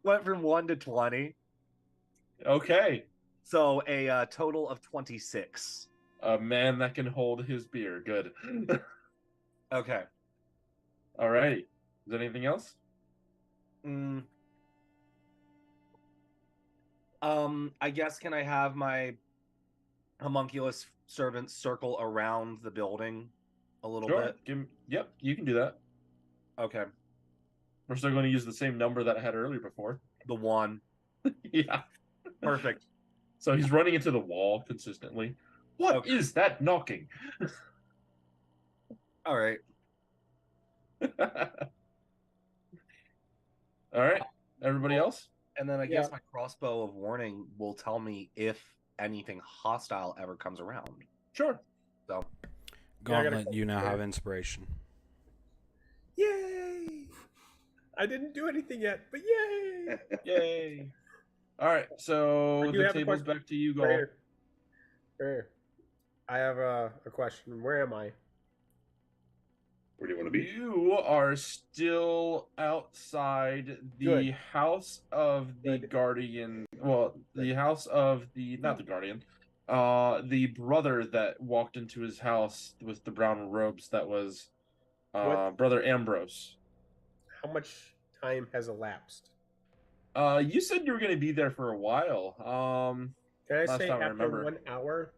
Speaker 5: Went from 1 to 20.
Speaker 1: Okay.
Speaker 5: So a total of 26.
Speaker 1: A man that can hold his beer. Good.
Speaker 5: Okay.
Speaker 1: All right. Is there anything else?
Speaker 5: I guess can I have my homunculus servants circle around the building a little
Speaker 1: Sure.
Speaker 5: bit?
Speaker 1: Yep, you can do that.
Speaker 5: Okay.
Speaker 1: We're still going to use the same number that I had earlier before.
Speaker 5: The 1.
Speaker 1: Yeah.
Speaker 5: Perfect.
Speaker 1: So he's running into the wall consistently. What is
Speaker 5: Okay.
Speaker 1: that knocking?
Speaker 5: All right.
Speaker 1: All right. Everybody else?
Speaker 5: And then I guess my crossbow of warning will tell me if anything hostile ever comes around.
Speaker 1: Sure.
Speaker 5: So
Speaker 2: Gauntlet, you now have inspiration.
Speaker 8: Yay! I didn't do anything yet, but yay!
Speaker 1: Yay! All right, so
Speaker 8: I do
Speaker 1: the
Speaker 8: have a
Speaker 1: table's
Speaker 8: question.
Speaker 1: back to you,
Speaker 8: Right
Speaker 1: Gol.
Speaker 8: here. Right here. I have a question. Where am I?
Speaker 4: Where do you want to be?
Speaker 1: You are still outside the
Speaker 8: Good.
Speaker 1: house of the
Speaker 8: Good.
Speaker 1: guardian. Well, the house of the not the guardian. The brother that walked into his house with the brown robes. That was
Speaker 8: What?
Speaker 1: Brother Ambrose.
Speaker 8: How much time has elapsed?
Speaker 1: You said you were going to be there for a while.
Speaker 8: Can I
Speaker 1: Last
Speaker 8: say
Speaker 1: time I
Speaker 8: after
Speaker 1: remember.
Speaker 8: 1 hour?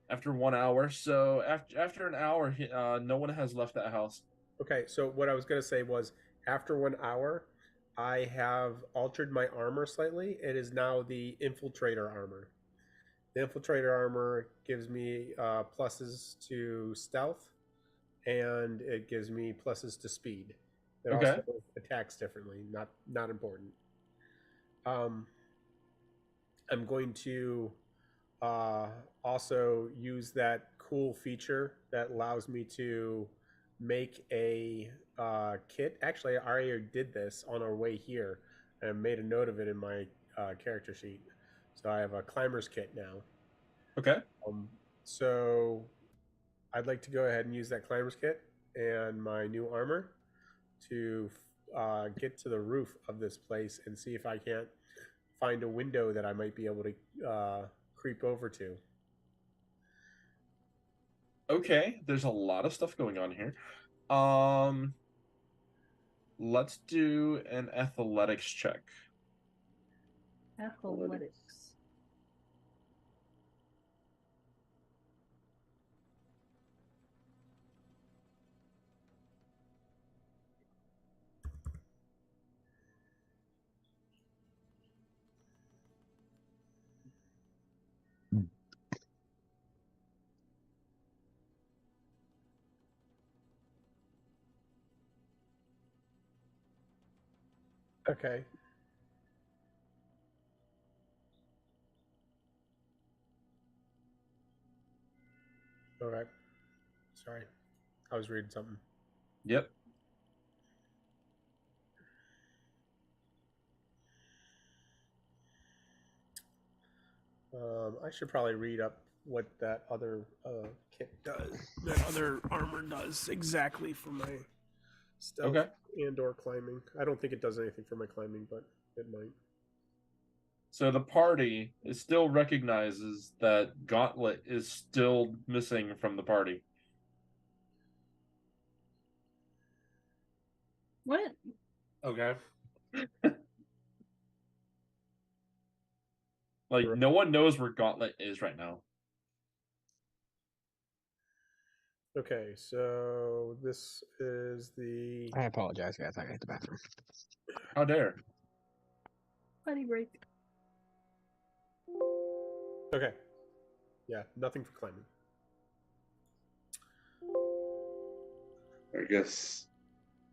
Speaker 1: After 1 hour. So after an hour, no one has left that house.
Speaker 8: Okay, so what I was going to say was after 1 hour, I have altered my armor slightly. It is now the infiltrator armor. The infiltrator armor gives me pluses to stealth, and it gives me pluses to speed. It
Speaker 1: Okay.
Speaker 8: also attacks differently. Not important. I'm going to also use that cool feature that allows me to make a kit. Actually, I already did this on our way here and made a note of it in my character sheet. So I have a climber's kit now.
Speaker 1: Okay.
Speaker 8: So I'd like to go ahead and use that climber's kit and my new armor to get to the roof of this place and see if I can't find a window that I might be able to creep over to.
Speaker 1: Okay, there's a lot of stuff going on here. Let's do an athletics check.
Speaker 3: Athletics.
Speaker 8: Okay. Okay. Sorry. I was reading something.
Speaker 1: Yep.
Speaker 8: I should probably read up what that other kit does. That other armor does exactly for my stealth
Speaker 1: Okay.
Speaker 8: and/or climbing. I don't think it does anything for my climbing, but it might.
Speaker 1: So the party still recognizes that Gauntlet is still missing from the party.
Speaker 3: What?
Speaker 1: Okay. Like, no one knows where Gauntlet is right now.
Speaker 8: Okay, so this is the.
Speaker 6: I apologize, guys. I got to hit the bathroom.
Speaker 1: How dare.
Speaker 3: Buddy break.
Speaker 8: Okay. Yeah, nothing for climbing.
Speaker 4: I guess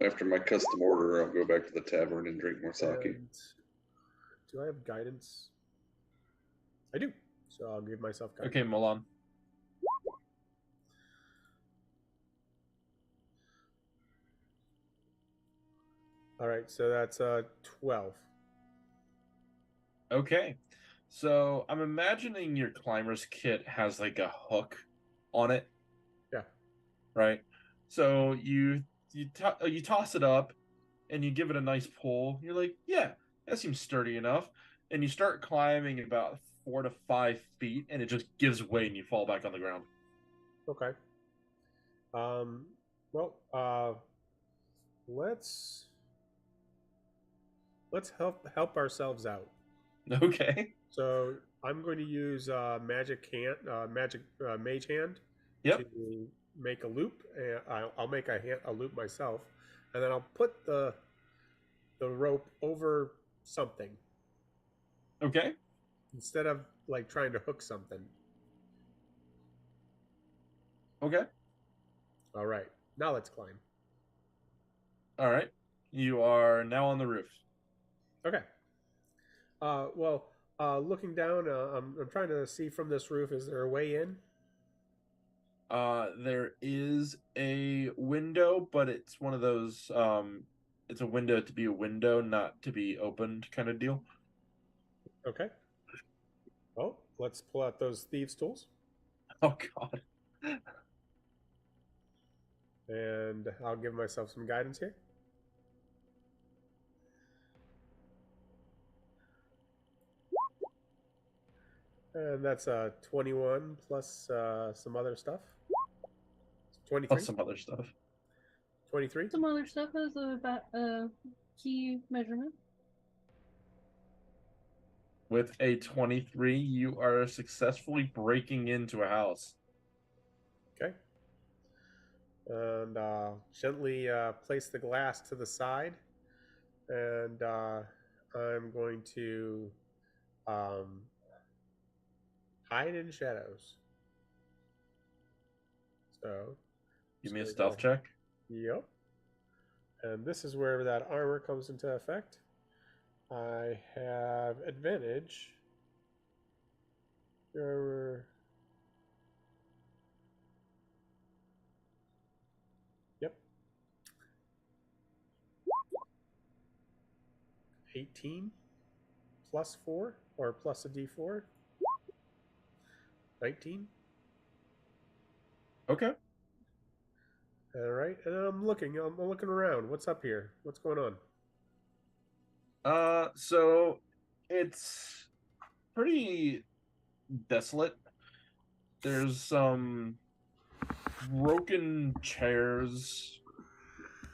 Speaker 4: after my custom order, I'll go back to the tavern and drink more sake.
Speaker 8: And do I have guidance? I do. So I'll give myself guidance.
Speaker 1: Okay, Milan.
Speaker 8: All right, so that's 12.
Speaker 1: Okay. So I'm imagining your climber's kit has like a hook on it.
Speaker 8: Yeah.
Speaker 1: Right. So you toss it up and you give it a nice pull. You're like, yeah, that seems sturdy enough. And you start climbing about 4 to 5 feet, and it just gives way, and you fall back on the ground.
Speaker 8: Okay. Well, let's help ourselves out.
Speaker 1: Okay.
Speaker 8: So I'm going to use mage hand
Speaker 1: Yep.
Speaker 8: to make a loop. And I'll make a loop myself, and then I'll put the rope over something
Speaker 1: Okay.
Speaker 8: instead of like trying to hook something.
Speaker 1: Okay.
Speaker 8: All right, now let's climb.
Speaker 1: All right. You are now on the roof.
Speaker 8: Okay. Looking down, I'm trying to see from this roof. Is there a way in?
Speaker 1: There is a window, but it's one of those it's a window to be a window, not to be opened kind of deal.
Speaker 8: Okay. Well, let's pull out those thieves' tools,
Speaker 1: Oh god.
Speaker 8: and I'll give myself some guidance here. And that's 21 plus some other stuff. 23.
Speaker 1: Plus some other stuff.
Speaker 8: 23.
Speaker 3: Some other stuff as a key measurement.
Speaker 1: With a 23, you are successfully breaking into a house.
Speaker 8: Okay. And gently place the glass to the side. And I'm going to hide in shadows. So,
Speaker 1: Give me a
Speaker 8: just
Speaker 1: stealth
Speaker 8: gonna
Speaker 1: check.
Speaker 8: Yep. And this is where that armor comes into effect. I have advantage. Armor. Yep. 18 plus 4 or plus a d4. 19.
Speaker 1: Okay.
Speaker 8: All right, and I'm looking around. What's up here? What's going on?
Speaker 1: So it's pretty desolate. There's some broken chairs,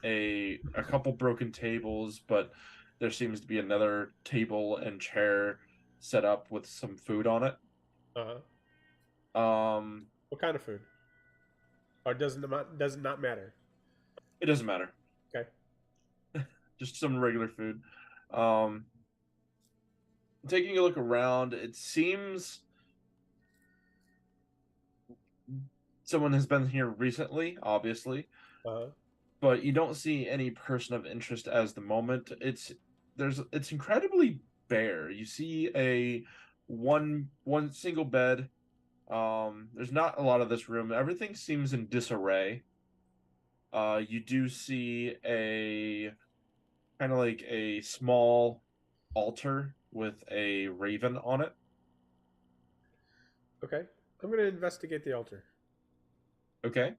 Speaker 1: a couple broken tables, but there seems to be another table and chair set up with some food on it.
Speaker 8: What kind of food? Or does it not matter?
Speaker 1: It doesn't matter.
Speaker 8: Okay.
Speaker 1: Just some regular food. Taking a look around, it seems someone has been here recently, obviously, but you don't see any person of interest as the moment. It's incredibly bare. You see a one single bed. There's not a lot of this room. Everything seems in disarray. You do see a kind of like a small altar with a raven on it.
Speaker 8: Okay. I'm going to investigate the altar.
Speaker 1: Okay.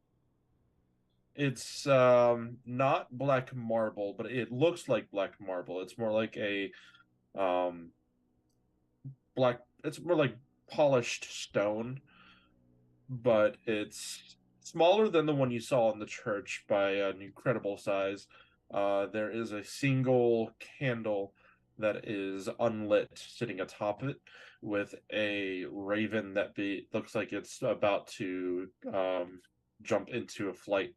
Speaker 1: It's not black marble, but it looks like black marble. It's more like a it's more like polished stone, but it's smaller than the one you saw in the church by an incredible size. There is a single candle that is unlit sitting atop it with a raven that looks like it's about to jump into a flight.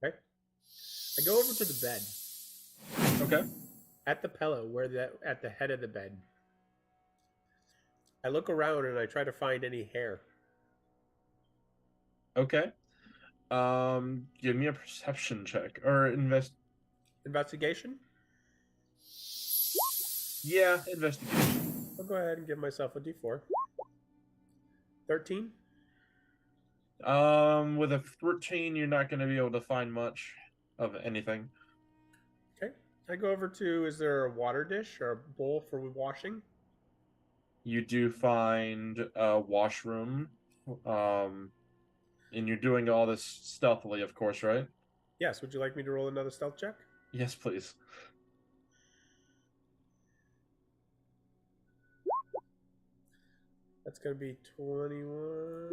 Speaker 8: Okay. I go over to the bed.
Speaker 1: Okay.
Speaker 8: At the pillow, at the head of the bed. I look around and I try to find any hair.
Speaker 1: Okay. Give me a perception check or
Speaker 8: investigation.
Speaker 1: Yeah, investigation.
Speaker 8: I'll go ahead and give myself a d4. 13.
Speaker 1: With a 13, you're not going to be able to find much of anything.
Speaker 8: Okay. I go over to, is there a water dish or a bowl for washing?
Speaker 1: You do find a washroom. And you're doing all this stealthily, of course, right?
Speaker 8: Yes. Would you like me to roll another stealth check?
Speaker 1: Yes, please.
Speaker 8: That's going to be 21.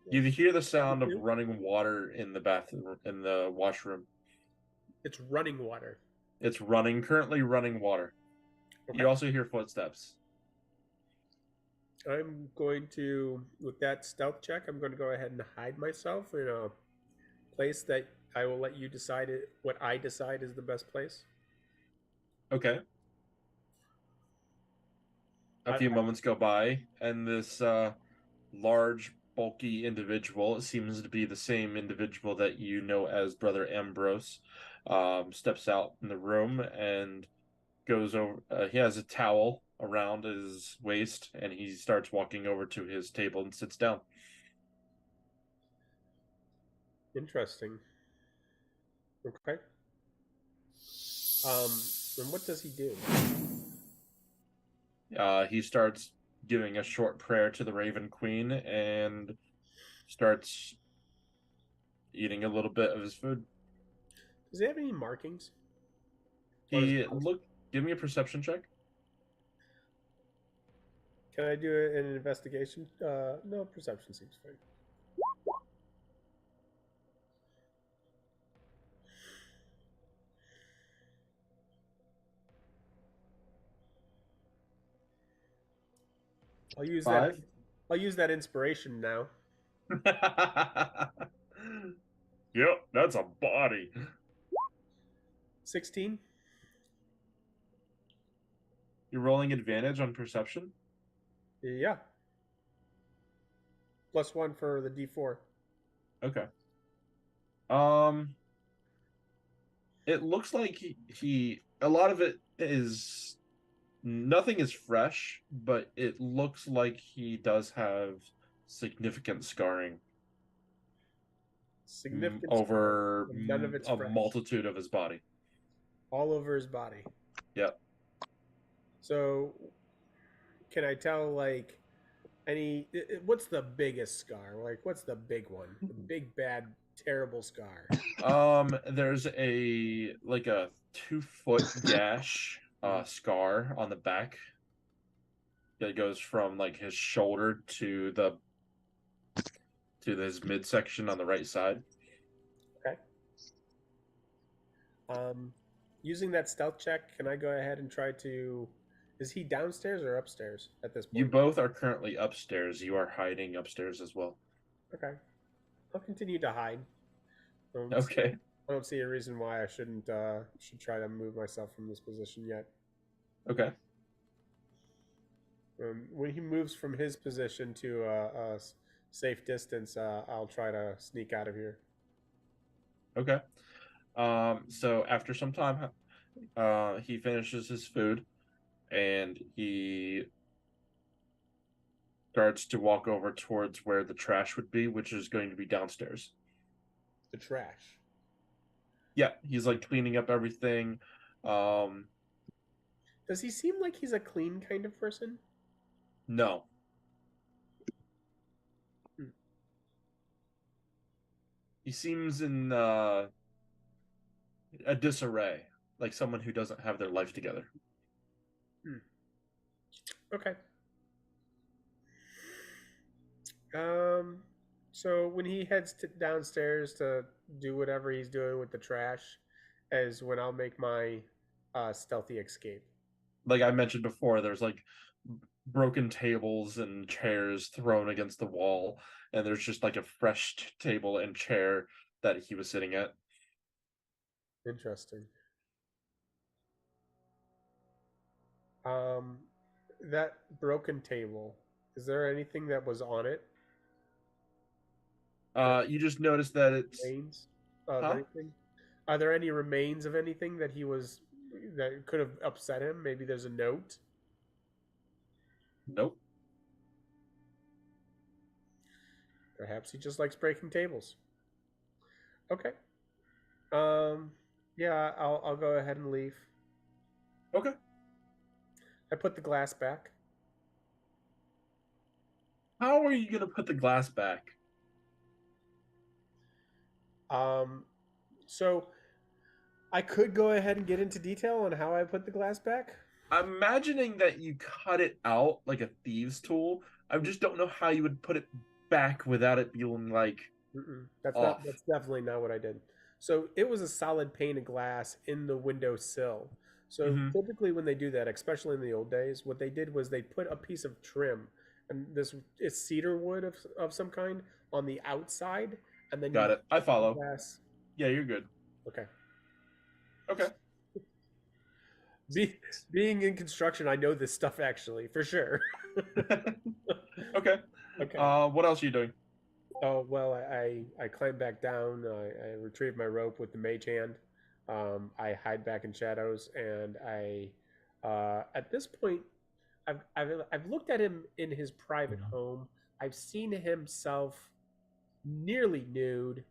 Speaker 1: You hear the sound of running water in the bathroom, in the washroom.
Speaker 8: It's running water.
Speaker 1: It's currently running water. Okay. You also hear footsteps.
Speaker 8: I'm going to, with that stealth check, I'm going to go ahead and hide myself in a place that I will let you decide what I decide is the best place.
Speaker 1: Okay. A few moments go by, and this large, bulky individual, it seems to be the same individual that you know as Brother Ambrose, steps out in the room and goes over. He has a towel around his waist, and he starts walking over to his table and sits down.
Speaker 8: Interesting. Okay. And what does he do?
Speaker 1: He starts giving a short prayer to the Raven Queen and starts eating a little bit of his food.
Speaker 8: Does he have any markings?
Speaker 1: Give me a perception check.
Speaker 8: Can I do an investigation? No, perception seems fine. I'll use
Speaker 1: 5.
Speaker 8: that. I'll use that inspiration now.
Speaker 1: Yep, that's a body.
Speaker 8: 16.
Speaker 1: You're rolling advantage on perception?
Speaker 8: Yeah. +1 for the D4.
Speaker 1: Okay. It looks like he a lot of it is nothing is fresh, but it looks like he does have significant scarring
Speaker 8: Significant
Speaker 1: over
Speaker 8: scarring, none of it's
Speaker 1: a
Speaker 8: fresh.
Speaker 1: multitude of his body.
Speaker 8: All over his body.
Speaker 1: Yep.
Speaker 8: So, can I tell like what's the biggest scar? Like, what's the big one? The big bad terrible scar.
Speaker 1: There's a 2-foot gash scar on the back that goes from like his shoulder to his midsection on the right side.
Speaker 8: Okay. Using that stealth check, can I go ahead and try to? Is he downstairs or upstairs at this point?
Speaker 1: You both are currently upstairs. You are hiding upstairs as well.
Speaker 8: Okay. I'll continue to hide.
Speaker 1: Okay.
Speaker 8: I don't see a reason why I should try to move myself from this position yet.
Speaker 1: Okay.
Speaker 8: When he moves from his position to a safe distance, I'll try to sneak out of here.
Speaker 1: Okay. So after some time, he finishes his food and he starts to walk over towards where the trash would be, which is going to be downstairs.
Speaker 8: The trash.
Speaker 1: Yeah, he's like cleaning up everything.
Speaker 8: Does he seem like he's a clean kind of person?
Speaker 1: No. He seems in a disarray, like someone who doesn't have their life together.
Speaker 8: Okay. So when he heads downstairs to do whatever he's doing with the trash, is when I'll make my stealthy escape.
Speaker 1: Like I mentioned before, there's like broken tables and chairs thrown against the wall, and there's just like a fresh table and chair that he was sitting at.
Speaker 8: Interesting. That broken table, is there anything that was on it?
Speaker 1: You just noticed that it's
Speaker 8: remains of anything? Are there any remains of anything that could have upset him? Maybe there's a note.
Speaker 1: Nope.
Speaker 8: Perhaps he just likes breaking tables. Okay. Yeah, I'll go ahead and leave.
Speaker 1: Okay.
Speaker 8: I put the glass back.
Speaker 1: How are you gonna put the glass back?
Speaker 8: So I could go ahead and get into detail on how I put the glass back.
Speaker 1: I'm imagining that you cut it out like a thieves' tool. I just don't know how you would put it back without it being like off.
Speaker 8: That's definitely not what I did. So it was a solid pane of glass in the windowsill. So typically when they do that, especially in the old days, what they did was they put a piece of trim, and it's cedar wood of some kind on the outside, and then
Speaker 1: Got it. I follow.
Speaker 8: Glass.
Speaker 1: Yeah, you're good.
Speaker 8: Okay.
Speaker 1: Okay.
Speaker 8: Being in construction, I know this stuff actually for sure.
Speaker 1: Okay.
Speaker 8: Okay.
Speaker 1: What else are you doing?
Speaker 8: Oh well, I climb back down. I retrieve my rope with the mage hand. I hide back in shadows, and I at this point, I've looked at him in his private home. I've seen himself nearly nude,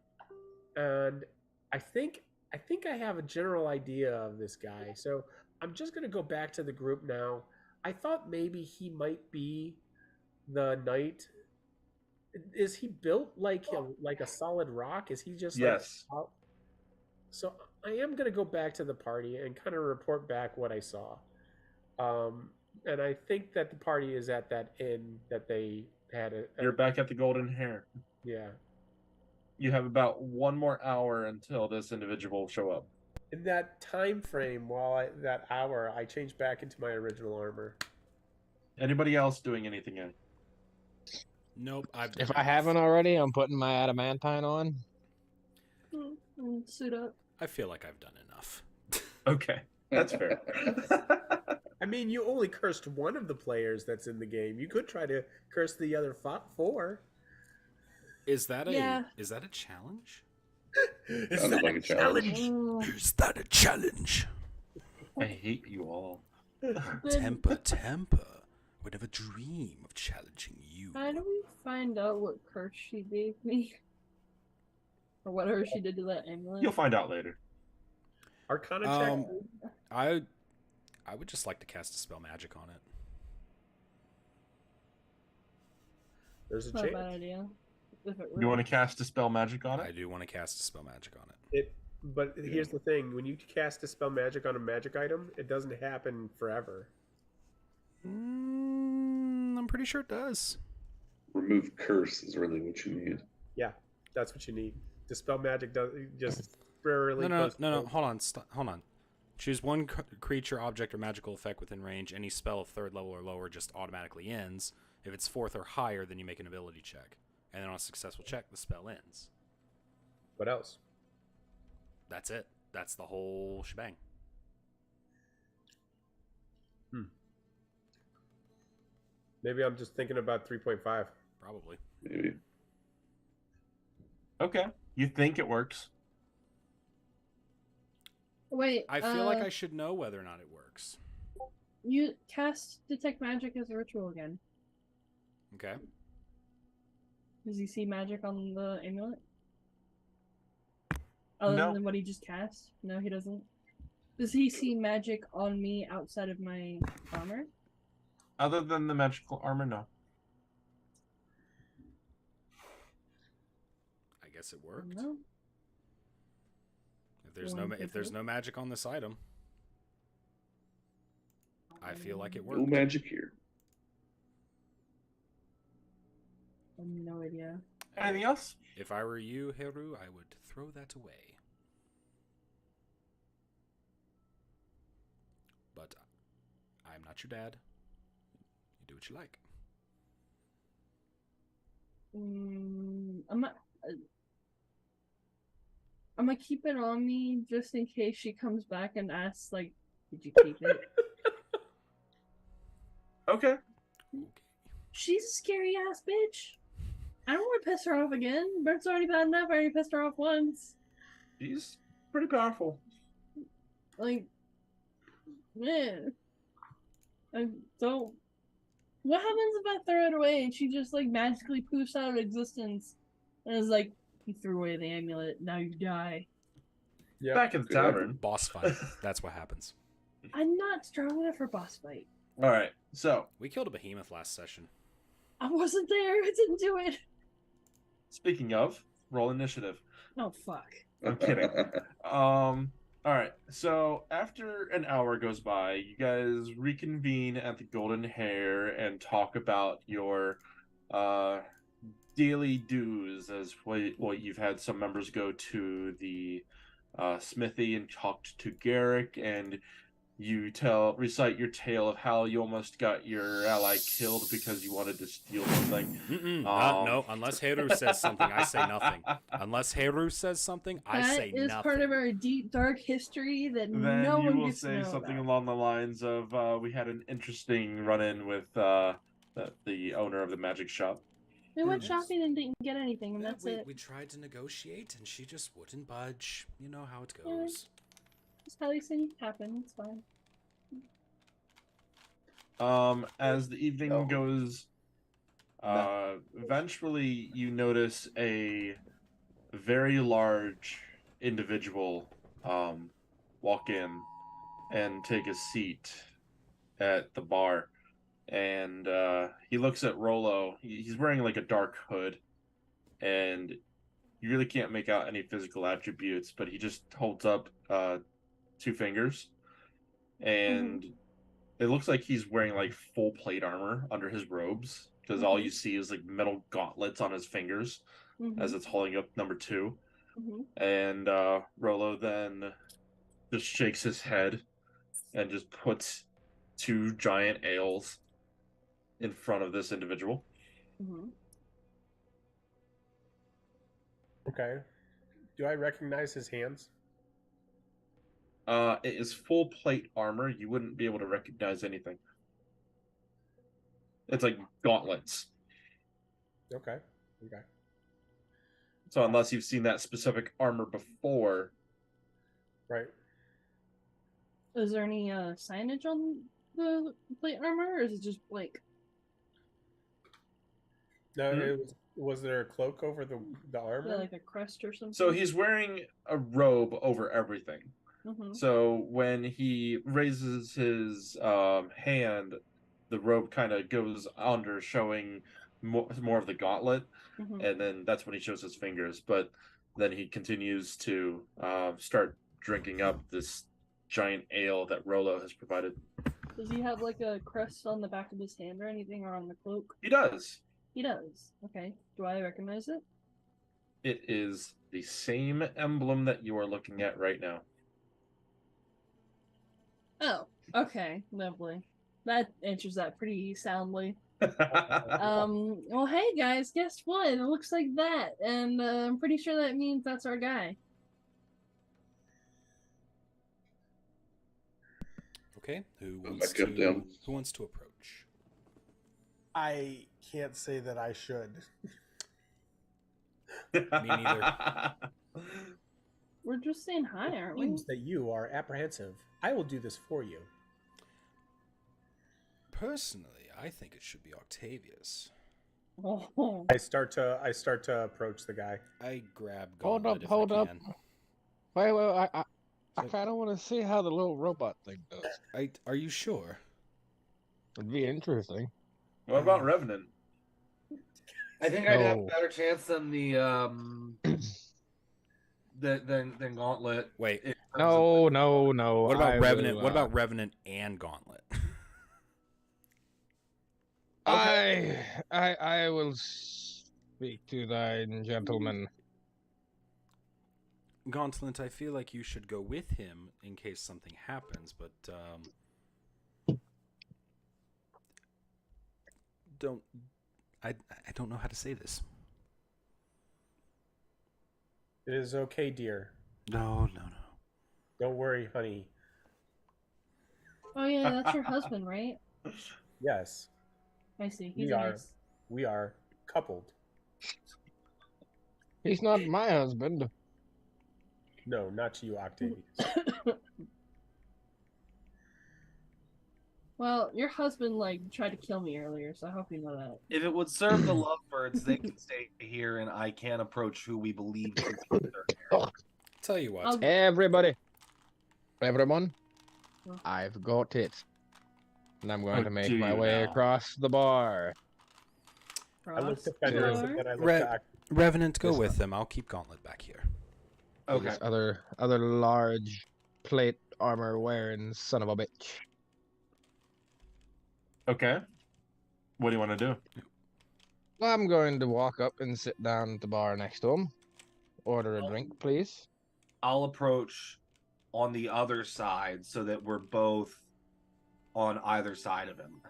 Speaker 8: and I think I have a general idea of this guy. So I'm just gonna go back to the group now. I thought maybe he might be the knight. Is he built like a solid rock? Is he just like
Speaker 1: Yes.
Speaker 8: So I am gonna go back to the party and kind of report back what I saw. And I think that the party is at that inn that they had.
Speaker 1: You're back at the Golden Hair.
Speaker 8: Yeah.
Speaker 1: You have about 1 more hour until this individual will show up.
Speaker 8: In that time frame, that hour, I changed back into my original armor.
Speaker 1: Anybody else doing anything in?
Speaker 2: Nope.
Speaker 6: If I haven't already, I'm putting my adamantine on.
Speaker 3: Suit up.
Speaker 2: I feel like I've done enough.
Speaker 1: Okay, that's fair.
Speaker 8: I mean, you only cursed one of the players that's in the game. You could try to curse the other four.
Speaker 2: Is that a challenge?
Speaker 4: Sounded like a challenge.
Speaker 2: Is that a challenge?
Speaker 1: I hate you all.
Speaker 2: Temper. Would never dream of challenging you.
Speaker 3: How do we find out what curse she gave me? Or whatever she did to that amulet?
Speaker 1: You'll find out later.
Speaker 8: Arcana check.
Speaker 2: I would just like to cast a spell magic on it.
Speaker 8: There's a
Speaker 3: Not a bad
Speaker 8: chance.
Speaker 3: idea. If it
Speaker 1: You want
Speaker 3: works.
Speaker 1: to cast a spell magic on
Speaker 2: I
Speaker 1: it?
Speaker 2: do want to cast a spell magic on it.
Speaker 8: But here's the thing: when you cast a spell magic on a magic item, it doesn't happen forever.
Speaker 2: I'm pretty sure it does.
Speaker 4: Remove curse is really what you need.
Speaker 8: Yeah, that's what you need. Dispel magic does just rarely.
Speaker 2: No. Hold on. Choose one creature, object, or magical effect within range. Any spell of 3rd level or lower just automatically ends. If it's 4th or higher, then you make an ability check. And then on a successful check, the spell ends.
Speaker 8: What else?
Speaker 2: That's it. That's the whole shebang.
Speaker 8: Maybe I'm just thinking about 3.5.
Speaker 2: Probably.
Speaker 4: Maybe.
Speaker 1: Okay. You think it works?
Speaker 3: Wait,
Speaker 2: I feel like I should know whether or not it works.
Speaker 3: You cast Detect Magic as a ritual again.
Speaker 2: Okay.
Speaker 3: Does he see magic on the amulet? Other
Speaker 1: No.
Speaker 3: than what he just cast? No, he doesn't. Does he see magic on me outside of my armor?
Speaker 1: Other than the magical armor, no.
Speaker 2: I guess it worked.
Speaker 3: No.
Speaker 2: If there's no magic on this item, I feel like it
Speaker 4: No
Speaker 2: worked.
Speaker 4: magic here.
Speaker 3: I have no idea.
Speaker 1: Anything else?
Speaker 2: If I were you, Heru, I would throw that away. But I'm not your dad. You do what you like.
Speaker 3: I'm gonna keep it on me just in case she comes back and asks, like, did you keep it?
Speaker 1: Okay.
Speaker 3: She's a scary ass bitch. I don't want to piss her off again. Bert's already bad enough. I already pissed her off once.
Speaker 1: She's pretty powerful.
Speaker 3: Like, man. I don't. What happens if I throw it away and she just, like, magically poofs out of existence and is like, you threw away the amulet, now you die.
Speaker 8: Yeah.
Speaker 1: Back at the tavern.
Speaker 2: Boss fight. That's what happens.
Speaker 3: I'm not strong enough for boss fight.
Speaker 1: All right. So,
Speaker 2: We killed a behemoth last session.
Speaker 3: I wasn't there. I didn't do it.
Speaker 1: speaking of, roll initiative.
Speaker 3: Oh, fuck.
Speaker 1: I'm kidding. All right. So after an hour goes by, you guys reconvene at the Golden Hair and talk about your daily dues. As you've had some members go to the smithy and talked to Garrick, and you recite your tale of how you almost got your ally killed because you wanted to steal something.
Speaker 2: No, unless Heru says something, I say nothing. Unless Heru says something, I say
Speaker 3: That is
Speaker 2: nothing.
Speaker 3: part of our deep, dark history that
Speaker 1: Then
Speaker 3: no
Speaker 1: you
Speaker 3: one
Speaker 1: will
Speaker 3: gets to
Speaker 1: say
Speaker 3: know
Speaker 1: something
Speaker 3: about.
Speaker 1: along the lines of, we had an interesting run-in with the owner of the magic shop.
Speaker 3: We went
Speaker 2: Yes.
Speaker 3: shopping and didn't get anything, and
Speaker 2: Yeah,
Speaker 3: that's
Speaker 2: we,
Speaker 3: it.
Speaker 2: we tried to negotiate, and she just wouldn't budge. You know how it
Speaker 3: Yeah.
Speaker 2: goes.
Speaker 3: Just how these things happen. It's fine.
Speaker 1: As the evening
Speaker 4: No.
Speaker 1: goes, eventually you notice a very large individual walk in and take a seat at the bar. And he looks at Rolo. He's wearing like a dark hood, and you really can't make out any physical attributes, but he just holds up 2 fingers, and it looks like he's wearing like full plate armor under his robes, because all you see is like metal gauntlets on his fingers as it's holding up number 2. And Rolo then just shakes his head and just puts 2 giant ales in front of this individual.
Speaker 8: Okay. Do I recognize his hands?
Speaker 1: It is full plate armor. You wouldn't be able to recognize anything. It's like gauntlets.
Speaker 8: Okay. Okay.
Speaker 1: So unless you've seen that specific armor before.
Speaker 8: Right.
Speaker 3: Is there any signage on the plate armor, or is it just blank?
Speaker 8: No, was there a cloak over the armor?
Speaker 3: Yeah, like a crest or something?
Speaker 1: So he's wearing a robe over everything. So when he raises his hand, the robe kind of goes under, showing more of the gauntlet, and then that's when he shows his fingers. But then he continues to start drinking up this giant ale that Rolo has provided.
Speaker 3: Does he have like a crest on the back of his hand or anything, or on the cloak?
Speaker 1: He does.
Speaker 3: He does. Okay. Do I recognize it?
Speaker 1: It is the same emblem that you are looking at right now.
Speaker 3: Oh, okay. Lovely. That answers that pretty soundly. Well, hey guys, guess what? It looks like that, and I'm pretty sure that means that's our guy.
Speaker 2: Okay, who wants to approach?
Speaker 8: I can't say that I should.
Speaker 2: Me neither.
Speaker 3: We're just saying hi, aren't we?
Speaker 8: Seems that you are apprehensive. I will do this for you.
Speaker 2: Personally, I think it should be Octavius.
Speaker 3: Oh.
Speaker 8: I start to approach the guy.
Speaker 2: I grab
Speaker 6: Hold
Speaker 2: Gauntlet
Speaker 6: up, hold
Speaker 2: if I
Speaker 6: up.
Speaker 2: can.
Speaker 6: Wait, I kind of want to see how the little robot thing does.
Speaker 2: Are you sure?
Speaker 6: It'd be interesting.
Speaker 1: What about Revenant?
Speaker 5: I think I'd have a
Speaker 6: No.
Speaker 5: better chance than the than Gauntlet.
Speaker 2: Wait,
Speaker 6: No.
Speaker 2: what about
Speaker 6: I
Speaker 2: Revenant?
Speaker 6: will,
Speaker 2: What about Revenant and Gauntlet?
Speaker 6: I will speak to thine gentleman.
Speaker 2: Gauntlet, I feel like you should go with him in case something happens, but I don't know how to say this.
Speaker 8: It is okay, dear.
Speaker 2: No.
Speaker 8: Don't worry, honey.
Speaker 3: Oh yeah, that's your husband, right?
Speaker 8: Yes,
Speaker 3: I see. He's
Speaker 8: we are.
Speaker 3: nice.
Speaker 8: We are coupled.
Speaker 6: He's not my husband.
Speaker 8: No, not to you, Octavius.
Speaker 3: Well, your husband tried to kill me earlier, so I hope you know that.
Speaker 5: If it would serve the lovebirds, they can stay here, and I can approach who we believe is their
Speaker 2: Tell you what,
Speaker 3: I'll-
Speaker 6: Everybody, everyone,
Speaker 3: Oh.
Speaker 6: I've got it, and I'm going
Speaker 1: Oh,
Speaker 6: to make
Speaker 1: do
Speaker 6: my
Speaker 1: you
Speaker 6: way
Speaker 1: now?
Speaker 6: across the bar.
Speaker 8: I looked at
Speaker 3: Cross
Speaker 8: Fenris
Speaker 3: bar.
Speaker 8: and then I looked
Speaker 2: Re-
Speaker 8: at
Speaker 2: Revenant, go
Speaker 6: This
Speaker 2: with him. I'll keep Gauntlet back here.
Speaker 5: Okay.
Speaker 6: This other large plate armor wearing son of a bitch.
Speaker 1: Okay. What do you want to do?
Speaker 6: I'm going to walk up and sit down at the bar next to him. Order a drink, please.
Speaker 5: I'll approach on the other side so that we're both on either side of him.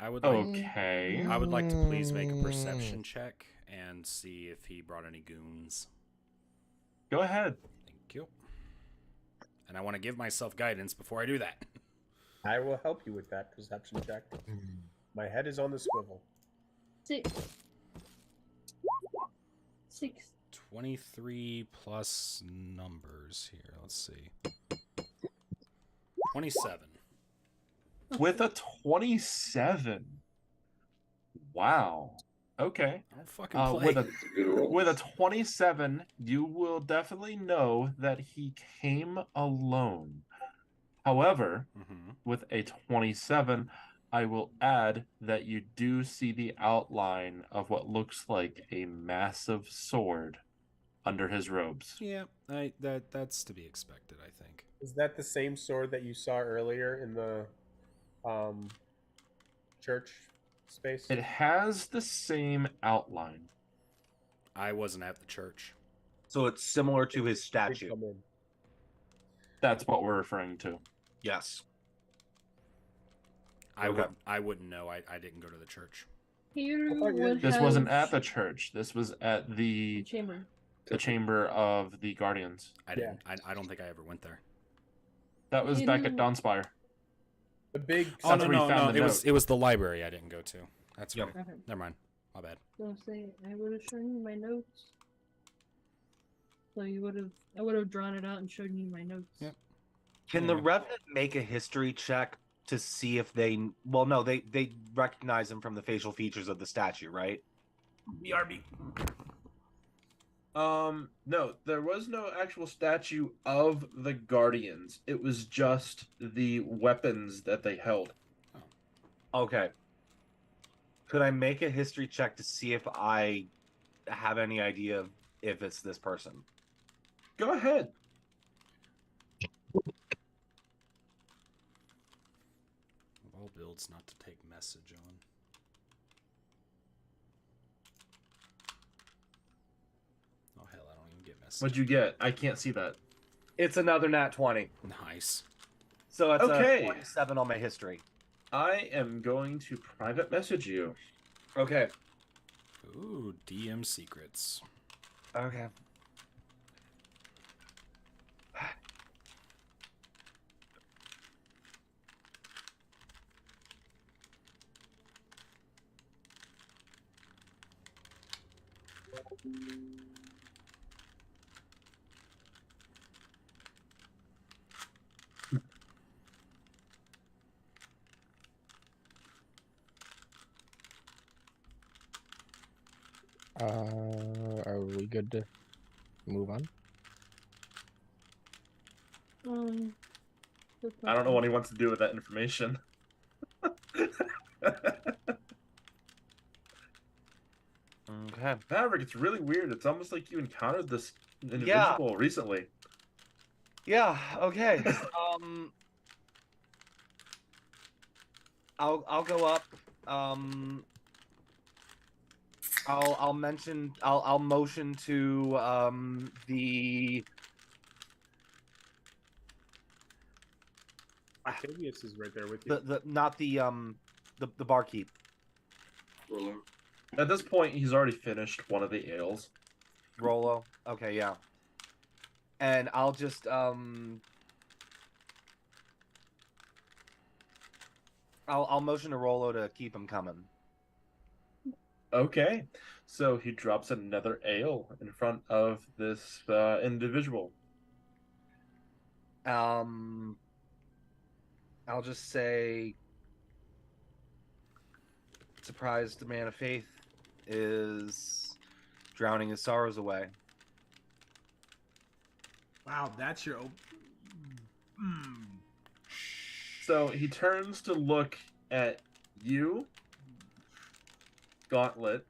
Speaker 2: I would like
Speaker 1: Okay.
Speaker 2: I would like to please make a perception check and see if he brought any goons.
Speaker 1: Go ahead.
Speaker 2: Thank you. And I want to give myself guidance before I do that.
Speaker 8: I will help you with that perception check. My head is on the swivel.
Speaker 3: 6.
Speaker 2: 23 plus numbers here. Let's see. 27.
Speaker 1: With a 27. Wow.
Speaker 2: I don't fucking
Speaker 1: Uh,
Speaker 2: play.
Speaker 1: with a
Speaker 4: It's a good roll.
Speaker 1: with a 27, you will definitely know that he came alone. However,
Speaker 2: Mm-hmm.
Speaker 1: with a 27, I will add that you do see the outline of what looks like a massive sword under his robes.
Speaker 2: Yeah, that's to be expected, I think.
Speaker 8: Is that the same sword that you saw earlier in the church space?
Speaker 1: It has the same outline.
Speaker 2: I wasn't at the church.
Speaker 5: So it's similar to his
Speaker 8: Did
Speaker 5: statue.
Speaker 8: come in.
Speaker 1: That's what we're referring to.
Speaker 5: Yes.
Speaker 2: I
Speaker 5: Okay.
Speaker 2: wouldn't know. I didn't go to the church.
Speaker 3: Here
Speaker 8: I thought you
Speaker 3: would
Speaker 1: This
Speaker 3: have
Speaker 1: wasn't at the church. This was at the
Speaker 3: chamber.
Speaker 1: chamber of the Guardians.
Speaker 2: I didn't. I don't think I ever went there.
Speaker 1: That was back at
Speaker 3: In-
Speaker 1: Dawnspire.
Speaker 8: The big.
Speaker 2: Oh
Speaker 1: That's
Speaker 2: no,
Speaker 1: where you
Speaker 2: no,
Speaker 1: found
Speaker 2: no!
Speaker 1: the
Speaker 2: It was
Speaker 1: note.
Speaker 2: it was the library I didn't go to. That's
Speaker 5: Yep.
Speaker 2: right.
Speaker 3: Okay.
Speaker 2: Never mind. My bad.
Speaker 3: Don't say I would have shown you my notes. So I would have drawn it out and shown you my notes.
Speaker 2: Yep.
Speaker 5: Can the Revenant make a history check to see if they? Well, no, they recognize him from the facial features of the statue, right?
Speaker 7: BRB.
Speaker 1: No, there was no actual statue of the Guardians. It was just the weapons that they held.
Speaker 5: Okay. Could I make a history check to see if I have any idea of if it's this person?
Speaker 1: Go ahead.
Speaker 2: All builds not to take message on. Oh hell, I don't even get message.
Speaker 1: What'd you get? I can't see that.
Speaker 5: It's another nat 20.
Speaker 2: Nice.
Speaker 5: So it's
Speaker 1: Okay.
Speaker 5: a 27 on my history.
Speaker 1: I am going to private message you.
Speaker 5: Okay.
Speaker 2: Ooh, DM secrets.
Speaker 5: Okay.
Speaker 6: Are we good to move on?
Speaker 1: I don't know what he wants to do with that information.
Speaker 5: Okay.
Speaker 1: Maverick, it's really weird. It's almost like you encountered this individual recently.
Speaker 5: Yeah, okay. I'll go up. I'll motion to the
Speaker 8: Octavius is right there with you.
Speaker 5: the not the barkeep.
Speaker 4: Rollo.
Speaker 1: At this point, he's already finished one of the ales.
Speaker 5: Rolo. Okay, yeah. And I'll just I'll motion to Rolo to keep him coming.
Speaker 1: Okay, so he drops another ale in front of this individual.
Speaker 5: I'll just say, surprised the man of faith is drowning his sorrows away.
Speaker 7: Wow, that's your.
Speaker 1: So he turns to look at you, Gauntlet.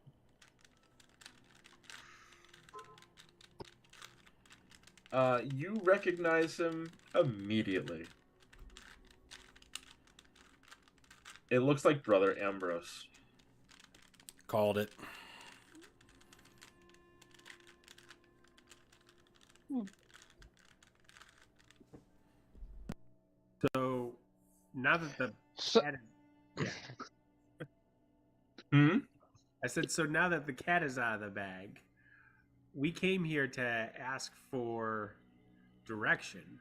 Speaker 1: You recognize him immediately. It looks like Brother Ambrose.
Speaker 2: Called it.
Speaker 8: So now that the
Speaker 6: So-
Speaker 8: cat is,
Speaker 1: Hmm?
Speaker 8: I said, so now that the cat is out of the bag, we came here to ask for direction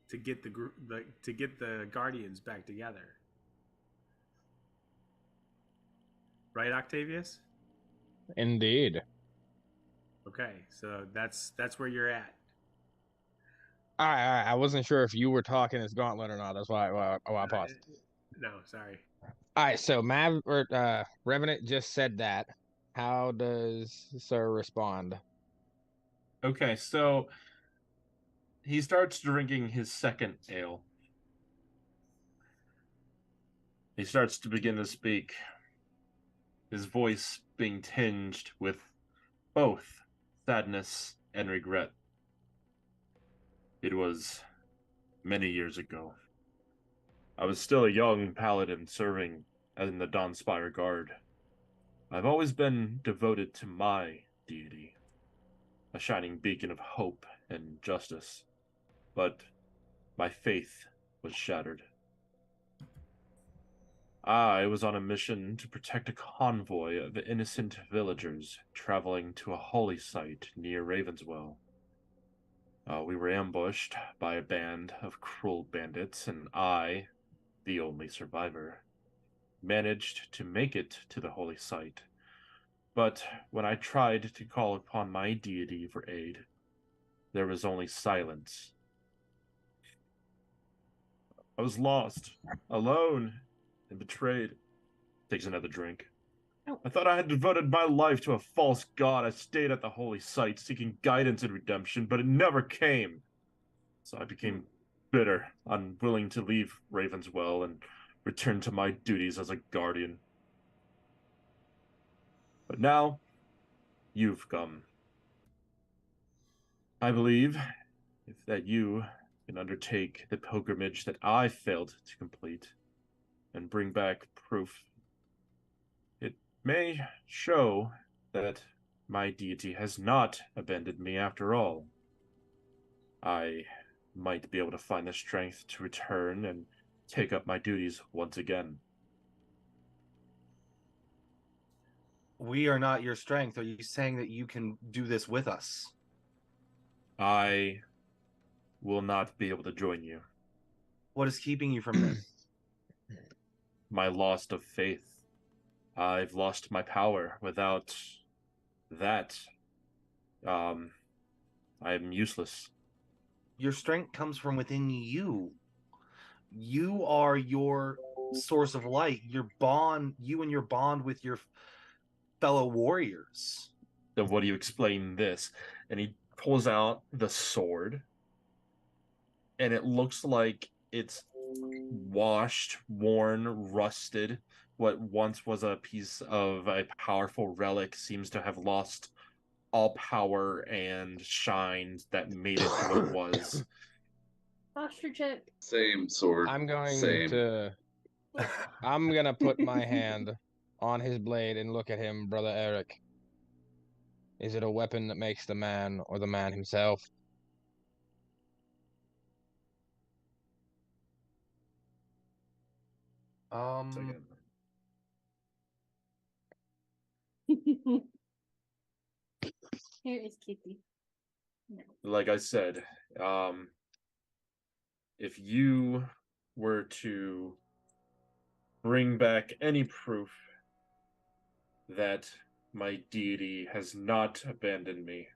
Speaker 8: to get the Guardians back together. Right, Octavius?
Speaker 6: Indeed.
Speaker 8: Okay, so that's where you're at.
Speaker 6: I wasn't sure if you were talking as Gauntlet or not. That's why I paused.
Speaker 8: No, sorry.
Speaker 6: All right, so Revenant just said that. How does Sir respond?
Speaker 1: Okay, so he starts drinking his second ale. He starts to begin to speak, his voice being tinged with both sadness and regret. It was many years ago. I was still a young paladin serving in the Dawnspire Guard. I've always been devoted to my deity, a shining beacon of hope and justice. But my faith was shattered. I was on a mission to protect a convoy of innocent villagers traveling to a holy site near Ravenswell. We were ambushed by a band of cruel bandits, and I, the only survivor, managed to make it to the holy site. But when I tried to call upon my deity for aid, there was only silence. I was lost, alone, and betrayed. Takes another drink.
Speaker 3: Oh.
Speaker 1: I thought I had devoted my life to a false god. I stayed at the holy site seeking guidance and redemption, but it never came. So I became bitter, unwilling to leave Ravenswell and return to my duties as a guardian. But now, you've come. I believe that you can undertake the pilgrimage that I failed to complete and bring back proof. It may show that my deity has not abandoned me after all. I might be able to find the strength to return and take up my duties once again.
Speaker 5: We are not your strength. Are you saying that you can do this with us?
Speaker 1: I will not be able to join you.
Speaker 5: What is keeping you from this?
Speaker 1: My loss of faith. I've lost my power. Without that, I am useless.
Speaker 5: Your strength comes from within you. You are your source of light. Your bond, you and your bond with your fellow warriors.
Speaker 1: Then what do you explain this? And he pulls out the sword, and it looks like it's washed, worn, rusted. What once was a piece of a powerful relic seems to have lost all power and shine that made it what it was.
Speaker 3: Posture check.
Speaker 4: Same sword.
Speaker 6: I'm going
Speaker 4: Same.
Speaker 6: to. I'm gonna put my hand on his blade and look at him, Brother Aric. Is it a weapon that makes the man, or the man himself?
Speaker 3: Here is Kitty. No.
Speaker 1: Like I said, if you were to bring back any proof that my deity has not abandoned me,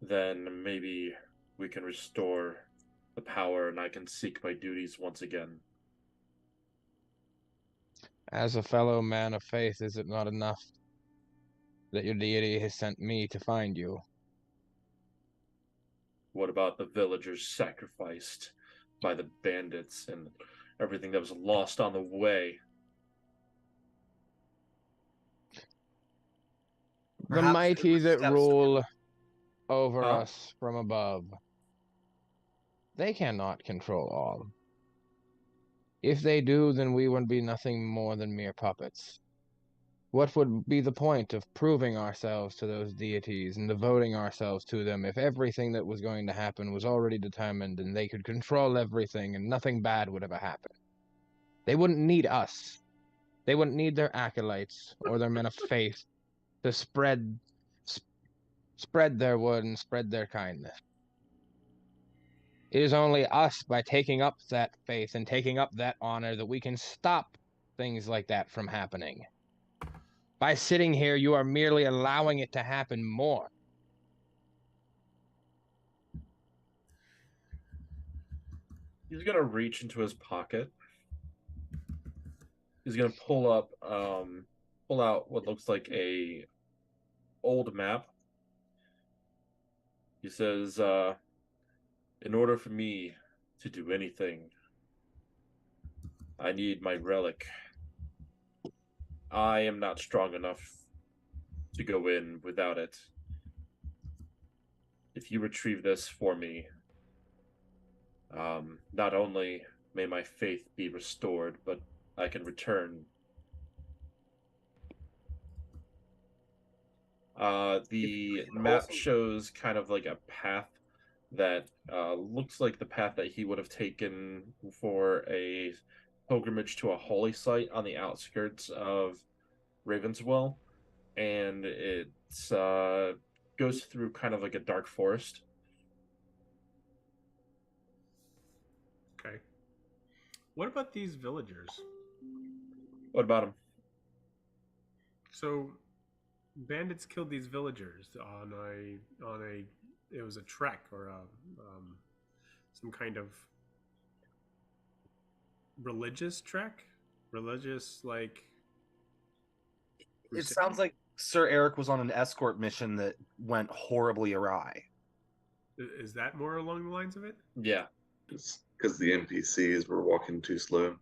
Speaker 1: then maybe we can restore the power and I can seek my duties once again.
Speaker 6: As a fellow man of faith, is it not enough that your deity has sent me to find you?
Speaker 1: What about the villagers sacrificed by the bandits and everything that was lost on the way?
Speaker 6: The
Speaker 5: Perhaps
Speaker 6: mighty
Speaker 5: there were
Speaker 6: that
Speaker 5: steps
Speaker 6: rule over
Speaker 1: Huh?
Speaker 6: us from above. They cannot control all. If they do, then we would be nothing more than mere puppets. What would be the point of proving ourselves to those deities and devoting ourselves to them if everything that was going to happen was already determined and they could control everything and nothing bad would ever happen? They wouldn't need us. They wouldn't need their acolytes or their men of faith to spread their word and spread their kindness. It is only us, by taking up that faith and taking up that honor, that we can stop things like that from happening. By sitting here, you are merely allowing it to happen more.
Speaker 1: He's gonna reach into his pocket. He's gonna pull up pull out what looks like a old map. He says, in order for me to do anything, I need my relic. I am not strong enough to go in without it. If you retrieve this for me, not only may my faith be restored, but I can return. The map shows kind of like a path that looks like the path that he would have taken for a pilgrimage to a holy site on the outskirts of Ravenswell, and it goes through kind of like a dark forest.
Speaker 8: Okay. What about these villagers?
Speaker 1: What about him?
Speaker 8: So, bandits killed these villagers on a it was a trek or some kind of religious trek, religious like.
Speaker 5: It sounds like Sir Aric was on an escort mission that went horribly awry.
Speaker 8: Is that more along the lines of it?
Speaker 1: Yeah.
Speaker 4: Because the NPCs were walking too slow.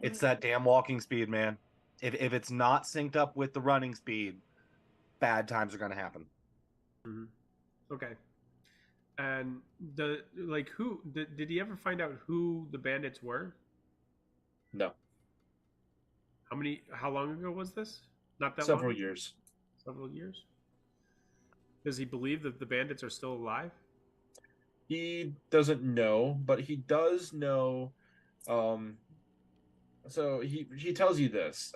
Speaker 5: It's that damn walking speed, man. If it's not synced up with the running speed, bad times are going to happen.
Speaker 8: Mm-hmm. Okay. And did he ever find out who the bandits were?
Speaker 1: No.
Speaker 8: How long ago was this? Not that
Speaker 1: Several
Speaker 8: long?
Speaker 1: years.
Speaker 8: Several years? Does he believe that the bandits are still alive?
Speaker 1: He doesn't know, but he does know. So he tells you this.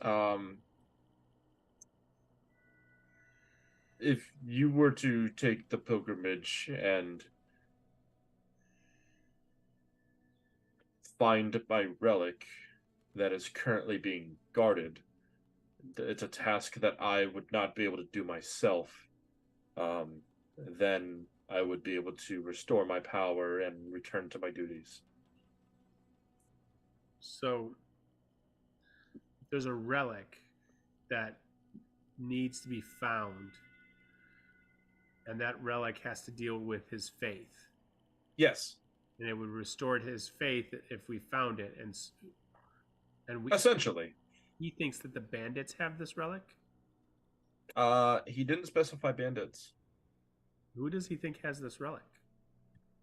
Speaker 1: If you were to take the pilgrimage and find my relic that is currently being guarded, it's a task that I would not be able to do myself. Then I would be able to restore my power and return to my duties.
Speaker 8: So there's a relic that needs to be found, and that relic has to deal with his faith.
Speaker 1: Yes.
Speaker 8: And it would restore his faith if we found it, and we
Speaker 1: essentially.
Speaker 8: He thinks that the bandits have this relic?
Speaker 1: He didn't specify bandits.
Speaker 8: Who does he think has this relic?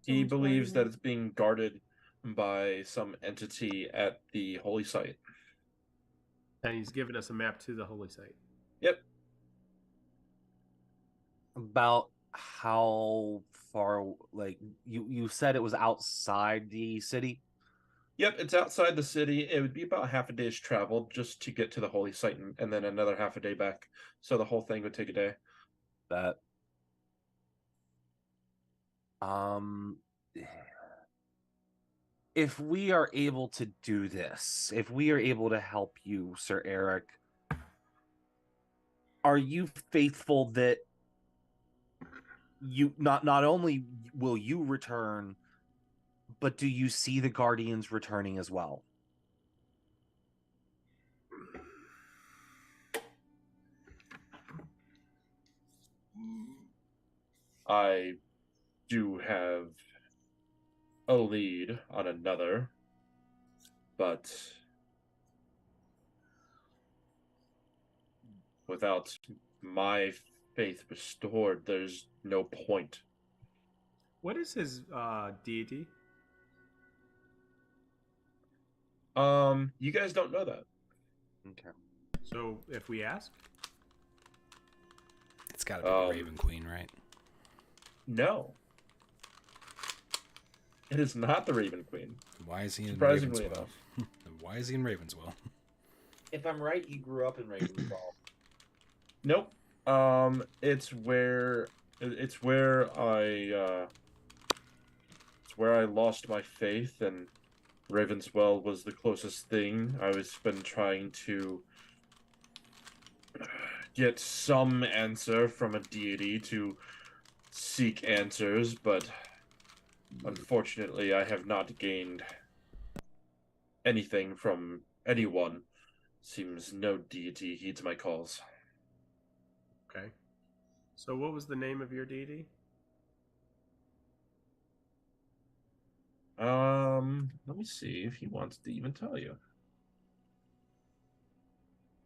Speaker 1: He believes that it's being guarded by some entity at the holy site.
Speaker 8: And he's given us a map to the holy site.
Speaker 1: Yep.
Speaker 5: About how far, like, you said it was outside the city?
Speaker 1: Yep, it's outside the city. It would be about half a day's travel just to get to the holy site, and then another half a day back. So the whole thing would take a day.
Speaker 5: That. If we are able to do this, if we are able to help you, Sir Aric, are you faithful that you not only will you return, but do you see the Guardians returning as well?
Speaker 1: I do have a lead on another, but without my faith restored, there's no point.
Speaker 8: What is his deity?
Speaker 1: You guys don't know that.
Speaker 5: Okay.
Speaker 8: So if we ask?
Speaker 2: It's got to be the Raven Queen, right?
Speaker 1: No. It is not the Raven Queen.
Speaker 2: Why is he in
Speaker 1: Surprisingly
Speaker 2: Ravenswell? Why is he in Ravenswell?
Speaker 5: If I'm right, he grew up in Ravenswell.
Speaker 1: Nope. It's where I lost my faith, and Ravenswell was the closest thing. I was been trying to get some answer from a deity to seek answers, but unfortunately I have not gained anything from anyone. Seems no deity heeds my calls.
Speaker 8: Okay. So what was the name of your deity?
Speaker 1: Let me see if he wants to even tell you.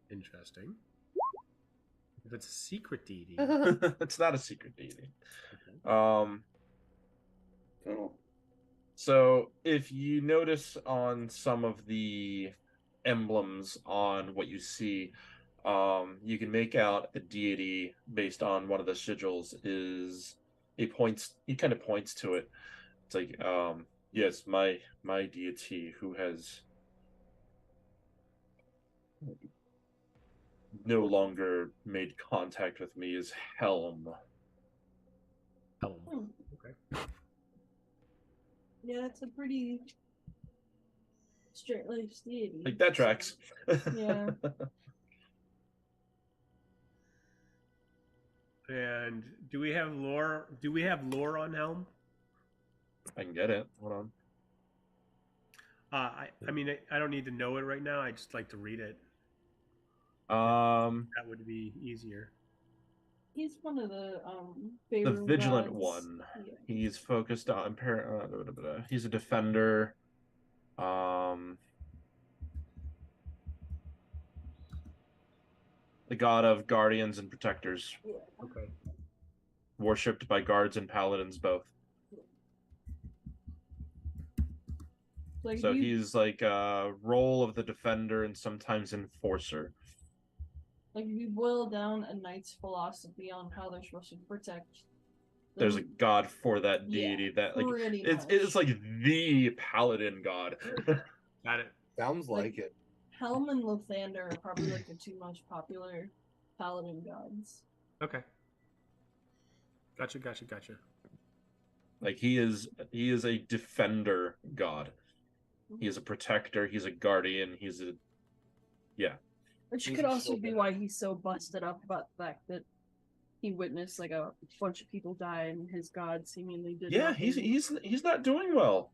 Speaker 8: Interesting. If it's a secret deity.
Speaker 1: It's not a secret deity.
Speaker 8: Okay.
Speaker 4: Oh,
Speaker 1: So if you notice on some of the emblems on what you see, you can make out a deity based on one of the sigils is he kind of points to it. It's like, yes, my deity who has no longer made contact with me is Helm.
Speaker 8: Helm.
Speaker 3: Hmm.
Speaker 8: Okay.
Speaker 3: Yeah, it's a pretty straight-laced deity.
Speaker 1: Like that tracks.
Speaker 3: Yeah.
Speaker 8: And do we have lore? Do we have lore on Helm?
Speaker 1: I can get it. Hold on.
Speaker 8: I mean, I don't need to know it right now. I just like to read it. That would be easier.
Speaker 3: He's one of the
Speaker 1: The
Speaker 3: favorite
Speaker 1: vigilant
Speaker 3: gods.
Speaker 1: one.
Speaker 3: Yeah.
Speaker 1: He's focused on he's a defender. The god of guardians and protectors,
Speaker 3: Yeah.
Speaker 8: Okay.
Speaker 1: worshipped by guards and paladins both.
Speaker 3: Like
Speaker 1: So
Speaker 3: you,
Speaker 1: he's like a role of the defender and sometimes enforcer.
Speaker 3: like if you boil down a knight's philosophy on how they're supposed to protect.
Speaker 1: There's a
Speaker 3: them,
Speaker 1: god for that
Speaker 3: yeah,
Speaker 1: deity that like
Speaker 3: pretty
Speaker 1: it's
Speaker 3: much.
Speaker 1: like the paladin god.
Speaker 8: Got it.
Speaker 5: Sounds like it.
Speaker 3: Helm and Lathander are probably like the two most popular paladin gods.
Speaker 8: Okay. Gotcha.
Speaker 1: Like he is a defender god. He is a protector, he's a guardian, he's a
Speaker 3: Which
Speaker 5: He's
Speaker 3: could
Speaker 5: a
Speaker 3: also be
Speaker 5: shield
Speaker 3: why he's so busted up about the fact that he witnessed like a bunch of people die and his god seemingly did
Speaker 1: yeah,
Speaker 3: nothing.
Speaker 1: he's not doing well.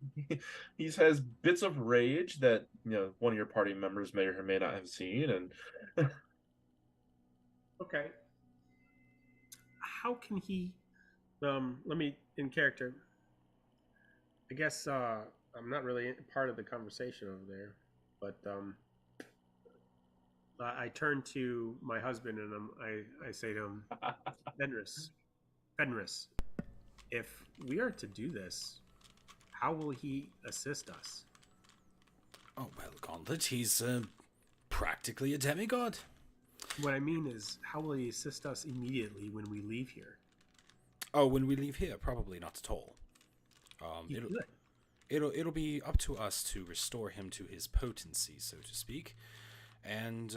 Speaker 1: He has bits of rage that one of your party members may or may not have seen, and
Speaker 8: Okay. How can he? Let me in character. I guess I'm not really part of the conversation over there, but I turn to my husband and I say to him, Fenris, if we are to do this, how will he assist us?
Speaker 2: Oh, well, Gauntlet, he's practically a demigod.
Speaker 8: What I mean is, how will he assist us immediately when we leave here?
Speaker 2: Oh, when we leave here, probably not at all. It'll be up to us to restore him to his potency, so to speak, and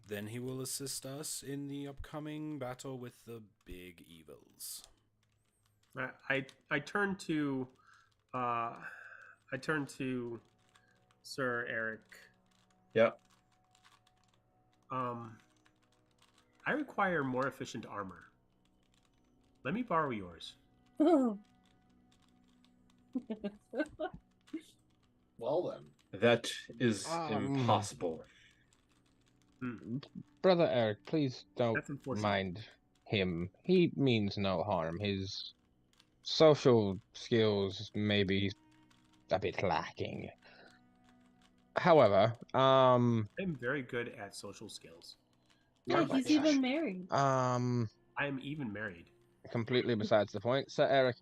Speaker 2: then he will assist us in the upcoming battle with the big evils.
Speaker 8: I turn to Sir Aric.
Speaker 1: Yep.
Speaker 8: I require more efficient armor. Let me borrow yours.
Speaker 5: Well then.
Speaker 1: that is impossible.
Speaker 6: Brother Aric, please don't
Speaker 8: That's unfortunate.
Speaker 6: mind him. He means no harm. His social skills may be a bit lacking. However,
Speaker 8: I'm very good at social skills.
Speaker 3: Yeah, he's even married.
Speaker 8: I am even married.
Speaker 6: completely besides the point. Sir Aric,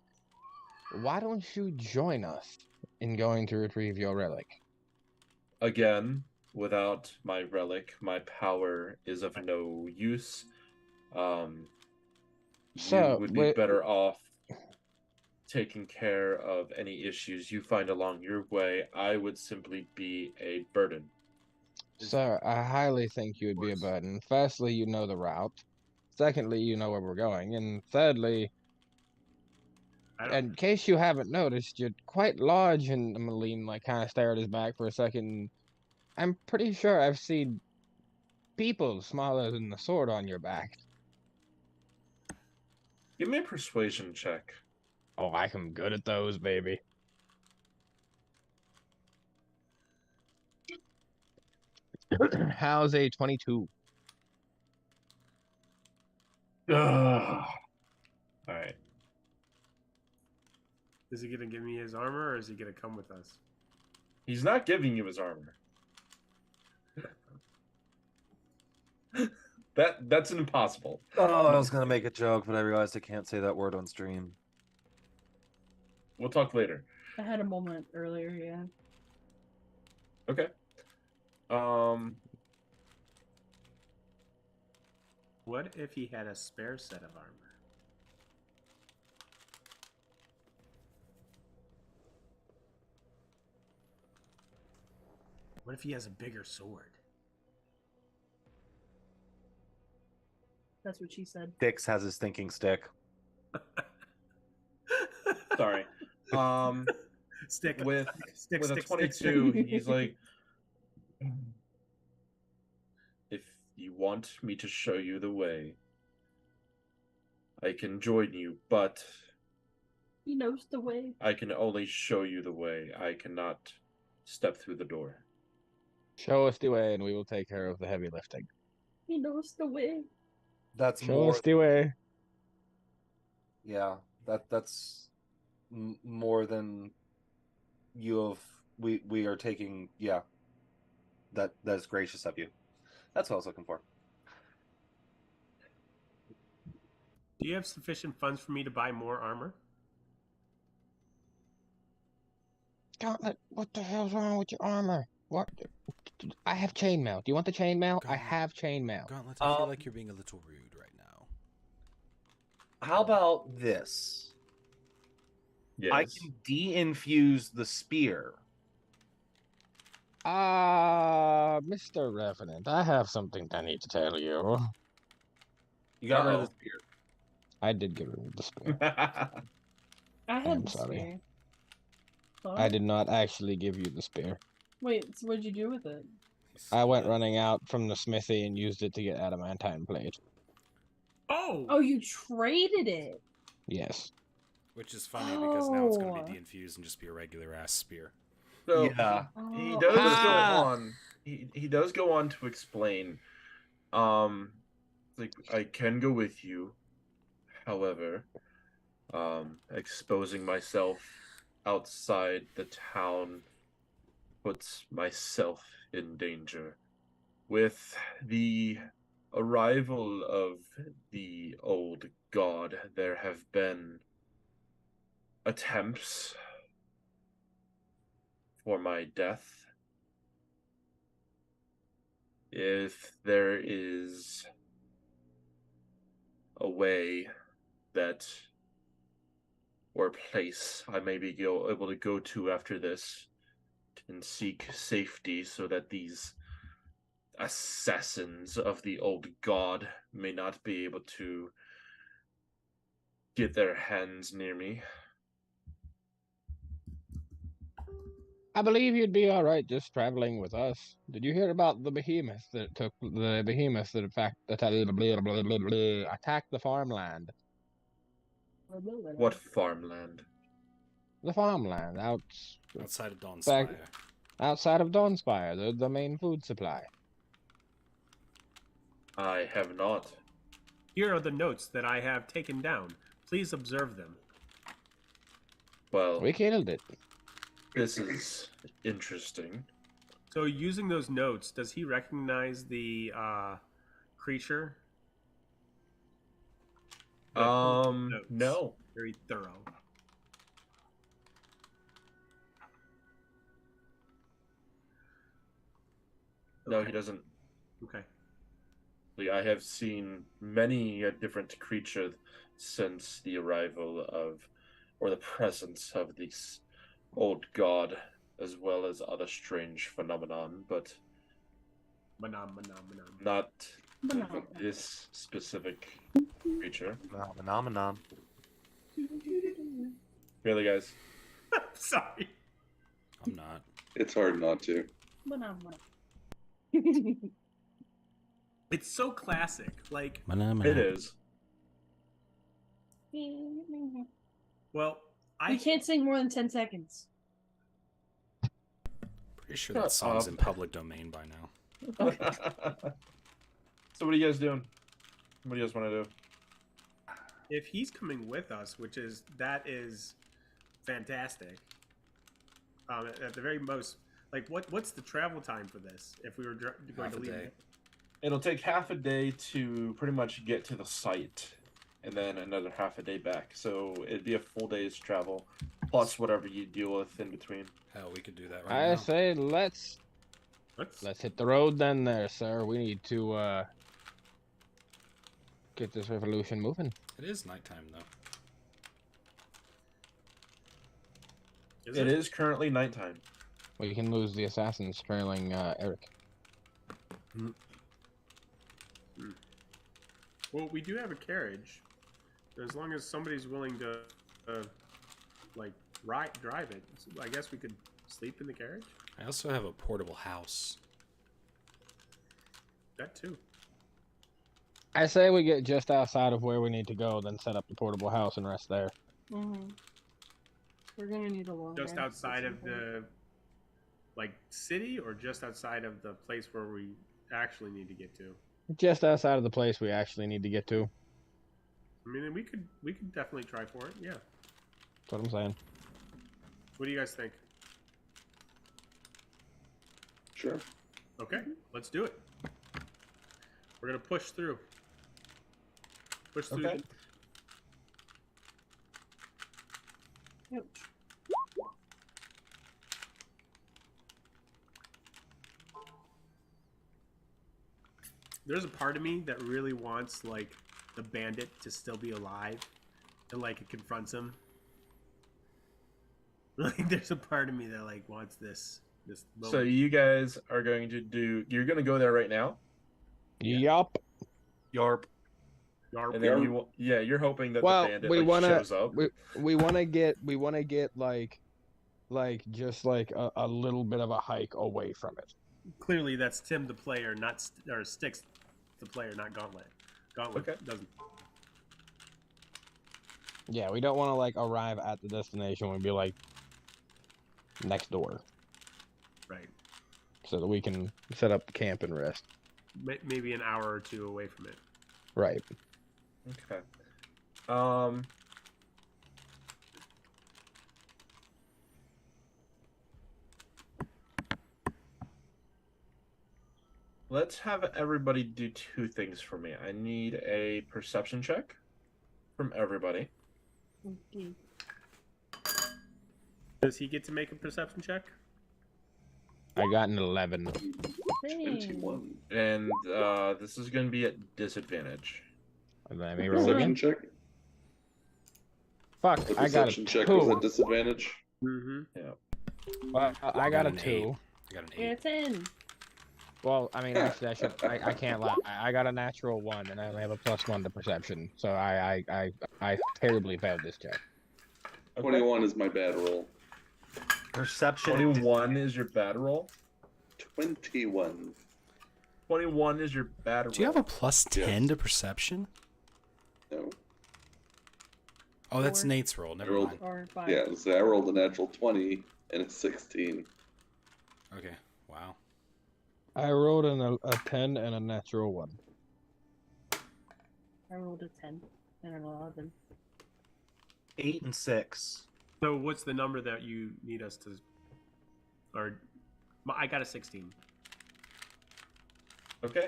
Speaker 6: why don't you join us in going to retrieve your relic?
Speaker 1: Again, without my relic, my power is of no use.
Speaker 6: So,
Speaker 1: you would be better off taking care of any issues you find along your way. I would simply be a burden.
Speaker 6: Sir, I highly think you would be a burden. Firstly, you know the route. Secondly, you know where we're going. And thirdly, in case you haven't noticed, you're quite large. And Maline kind of stare at his back for a second. I'm pretty sure I've seen people smaller than the sword on your back.
Speaker 1: Give me a persuasion check.
Speaker 6: Oh, I'm good at those, baby. How's a 22?
Speaker 1: All right.
Speaker 8: Is he gonna give me his armor, or is he gonna come with us?
Speaker 1: He's not giving you his armor. That's an impossible.
Speaker 5: Oh, I was gonna make a joke, but I realized I can't say that word on stream.
Speaker 1: We'll talk later.
Speaker 3: I had a moment earlier, yeah.
Speaker 1: Okay.
Speaker 8: What if he had a spare set of armor? What if he has a bigger sword?
Speaker 3: That's what she said.
Speaker 5: Dix has his thinking stick.
Speaker 1: Sorry.
Speaker 8: Stick
Speaker 1: With
Speaker 8: stick,
Speaker 1: with a
Speaker 8: stick,
Speaker 1: 22, he's like, if you want me to show you the way, I can join you, but
Speaker 3: He knows the way.
Speaker 1: I can only show you the way. I cannot step through the door.
Speaker 6: Show us the way, and we will take care of the heavy lifting.
Speaker 3: He knows the way.
Speaker 5: That's
Speaker 6: Show
Speaker 5: more.
Speaker 6: us the way.
Speaker 5: Yeah, that's more than you have. We are taking. Yeah, that is gracious of you. That's what I was looking for.
Speaker 8: Do you have sufficient funds for me to buy more armor?
Speaker 6: Gauntlet, what the hell's wrong with your armor? What? I have chainmail. Do you want the chainmail? I
Speaker 2: Gauntlet.
Speaker 6: have chainmail.
Speaker 2: Gauntlet, I feel like you're being a little rude right now.
Speaker 5: How about this?
Speaker 1: Yes.
Speaker 5: I can de-infuse the spear.
Speaker 6: Mr. Revenant, I have something I need to tell you.
Speaker 5: You got rid of the spear.
Speaker 6: I did get rid of the spear.
Speaker 3: I had
Speaker 6: I'm
Speaker 3: the
Speaker 6: sorry.
Speaker 3: spear. Huh?
Speaker 6: I did not actually give you the spear.
Speaker 3: Wait, so what'd you do with it?
Speaker 6: I went running out from the smithy and used it to get adamantine plate.
Speaker 8: Oh!
Speaker 3: Oh, you traded it.
Speaker 6: Yes.
Speaker 2: Which is funny because now it's going to
Speaker 3: Oh.
Speaker 2: be de-infused and just be a regular ass spear.
Speaker 1: So
Speaker 5: Yeah.
Speaker 1: he
Speaker 3: Oh.
Speaker 1: does go
Speaker 6: Ah!
Speaker 1: on. He does go on to explain. Like I can go with you, however, exposing myself outside the town puts myself in danger. With the arrival of the old god, there have been attempts for my death. If there is a way that or a place I may be able to go to after this and seek safety so that these assassins of the old god may not be able to get their hands near me.
Speaker 6: I believe you'd be all right just traveling with us. Did you hear about the behemoth that in fact attacked the farmland?
Speaker 1: What farmland?
Speaker 6: The farmland
Speaker 2: Outside of Dawnspire.
Speaker 6: outside of Dawnspire, the main food supply.
Speaker 1: I have not.
Speaker 8: Here are the notes that I have taken down. Please observe them.
Speaker 1: Well,
Speaker 6: We killed it.
Speaker 1: this is interesting.
Speaker 8: So, using those notes, does he recognize the creature? The notes.
Speaker 1: No.
Speaker 8: Very thorough.
Speaker 1: No,
Speaker 8: Okay.
Speaker 1: he doesn't.
Speaker 8: Okay.
Speaker 1: I have seen many a different creature since the arrival of, or the presence of this old god, as well as other strange phenomenon, but not this specific creature.
Speaker 5: Phenomenon.
Speaker 1: Really, guys?
Speaker 8: Sorry.
Speaker 2: I'm not.
Speaker 4: It's hard not to.
Speaker 8: It's so classic. Like,
Speaker 1: It is.
Speaker 8: well,
Speaker 3: You can't sing more than 10 seconds.
Speaker 2: Pretty sure
Speaker 1: Shut
Speaker 2: that song's
Speaker 1: up.
Speaker 2: in public domain by now.
Speaker 1: So what are you guys doing? What do you guys want to do?
Speaker 8: If he's coming with us, that is fantastic. At the very most, like what's the travel time for this? If we were going
Speaker 2: Half
Speaker 8: to
Speaker 2: a
Speaker 8: leave,
Speaker 2: day.
Speaker 1: It'll take half a day to pretty much get to the site, and then another half a day back. So it'd be a full day's travel, plus whatever you deal with in between.
Speaker 2: Hell, we could do that right
Speaker 6: I
Speaker 2: now.
Speaker 6: say let's hit the road then, there, sir. We need to get this revolution moving.
Speaker 2: It is nighttime though.
Speaker 1: It is currently nighttime.
Speaker 6: We can lose the assassins trailing Aric.
Speaker 8: well, we do have a carriage. As long as somebody's willing to, like, drive it, I guess we could sleep in the carriage.
Speaker 2: I also have a portable house.
Speaker 8: That too.
Speaker 6: I say we get just outside of where we need to go, then set up the portable house and rest there.
Speaker 3: Mm-hmm. We're gonna need a long
Speaker 8: Just
Speaker 3: rest at
Speaker 8: outside
Speaker 3: some
Speaker 8: of
Speaker 3: point.
Speaker 8: the, like, city, or just outside of the place where we actually need to get to.
Speaker 6: Just outside of the place we actually need to get to.
Speaker 8: I mean, we could definitely try for it. Yeah.
Speaker 6: That's what I'm saying.
Speaker 8: What do you guys think?
Speaker 4: Sure.
Speaker 8: Okay, let's do it. We're gonna push through. Push through.
Speaker 1: Okay.
Speaker 3: Yep.
Speaker 8: There's a part of me that really wants, like, the bandit to still be alive, and, like, it confronts him. Like, there's a part of me that, like, wants this moment.
Speaker 1: So you guys are going to do. You're going to go there right now,
Speaker 6: Yup.
Speaker 5: Yarp.
Speaker 8: Yarp.
Speaker 1: and then you're hoping that
Speaker 6: Well,
Speaker 1: the bandit
Speaker 6: we
Speaker 1: like,
Speaker 6: wanna
Speaker 1: shows up.
Speaker 6: we wanna get like just like a little bit of a hike away from it.
Speaker 8: Clearly, that's Tim the player, not or Sticks the player, not Gauntlet. Gauntlet
Speaker 1: Okay.
Speaker 8: doesn't.
Speaker 6: Yeah, we don't want to like arrive at the destination and be like next door,
Speaker 8: Right.
Speaker 6: so that we can set up camp and rest.
Speaker 8: Maybe an hour or two away from it.
Speaker 6: Right.
Speaker 1: Okay. Let's have everybody do two things for me. I need a perception check from everybody.
Speaker 3: Okay.
Speaker 8: Does he get to make a perception check?
Speaker 6: I got an 11.
Speaker 4: 21.
Speaker 1: And this is going to be at disadvantage.
Speaker 6: Let me roll again.
Speaker 4: Perception check.
Speaker 6: Fuck,
Speaker 4: The
Speaker 6: I got a
Speaker 4: perception check was
Speaker 6: 2.
Speaker 4: at disadvantage.
Speaker 8: Mm-hmm.
Speaker 6: Well, I got a
Speaker 2: an
Speaker 6: 2.
Speaker 2: 8. I got an 8.
Speaker 3: It's in.
Speaker 6: Well, I mean, actually, I can't lie. I got a natural 1, and I only have a +1 to perception, so I terribly failed this check.
Speaker 1: Okay.
Speaker 4: 21 is my bad roll.
Speaker 5: Perception.
Speaker 1: 21 is your bad roll.
Speaker 4: 21.
Speaker 1: 21 is your bad roll.
Speaker 2: Do you have a +10
Speaker 4: Yes.
Speaker 2: to perception?
Speaker 4: No.
Speaker 2: Oh, that's
Speaker 3: 4.
Speaker 2: Nate's roll. Never
Speaker 4: rolled-
Speaker 2: mind.
Speaker 3: Or 5.
Speaker 4: Yeah, so I rolled a natural 20 and it's 16.
Speaker 2: Okay. Wow.
Speaker 6: I rolled a 10 and a natural 1.
Speaker 3: I rolled a 10 and an 11.
Speaker 5: 8 and 6.
Speaker 8: So what's the number that you need us to? Or I got a 16.
Speaker 1: Okay.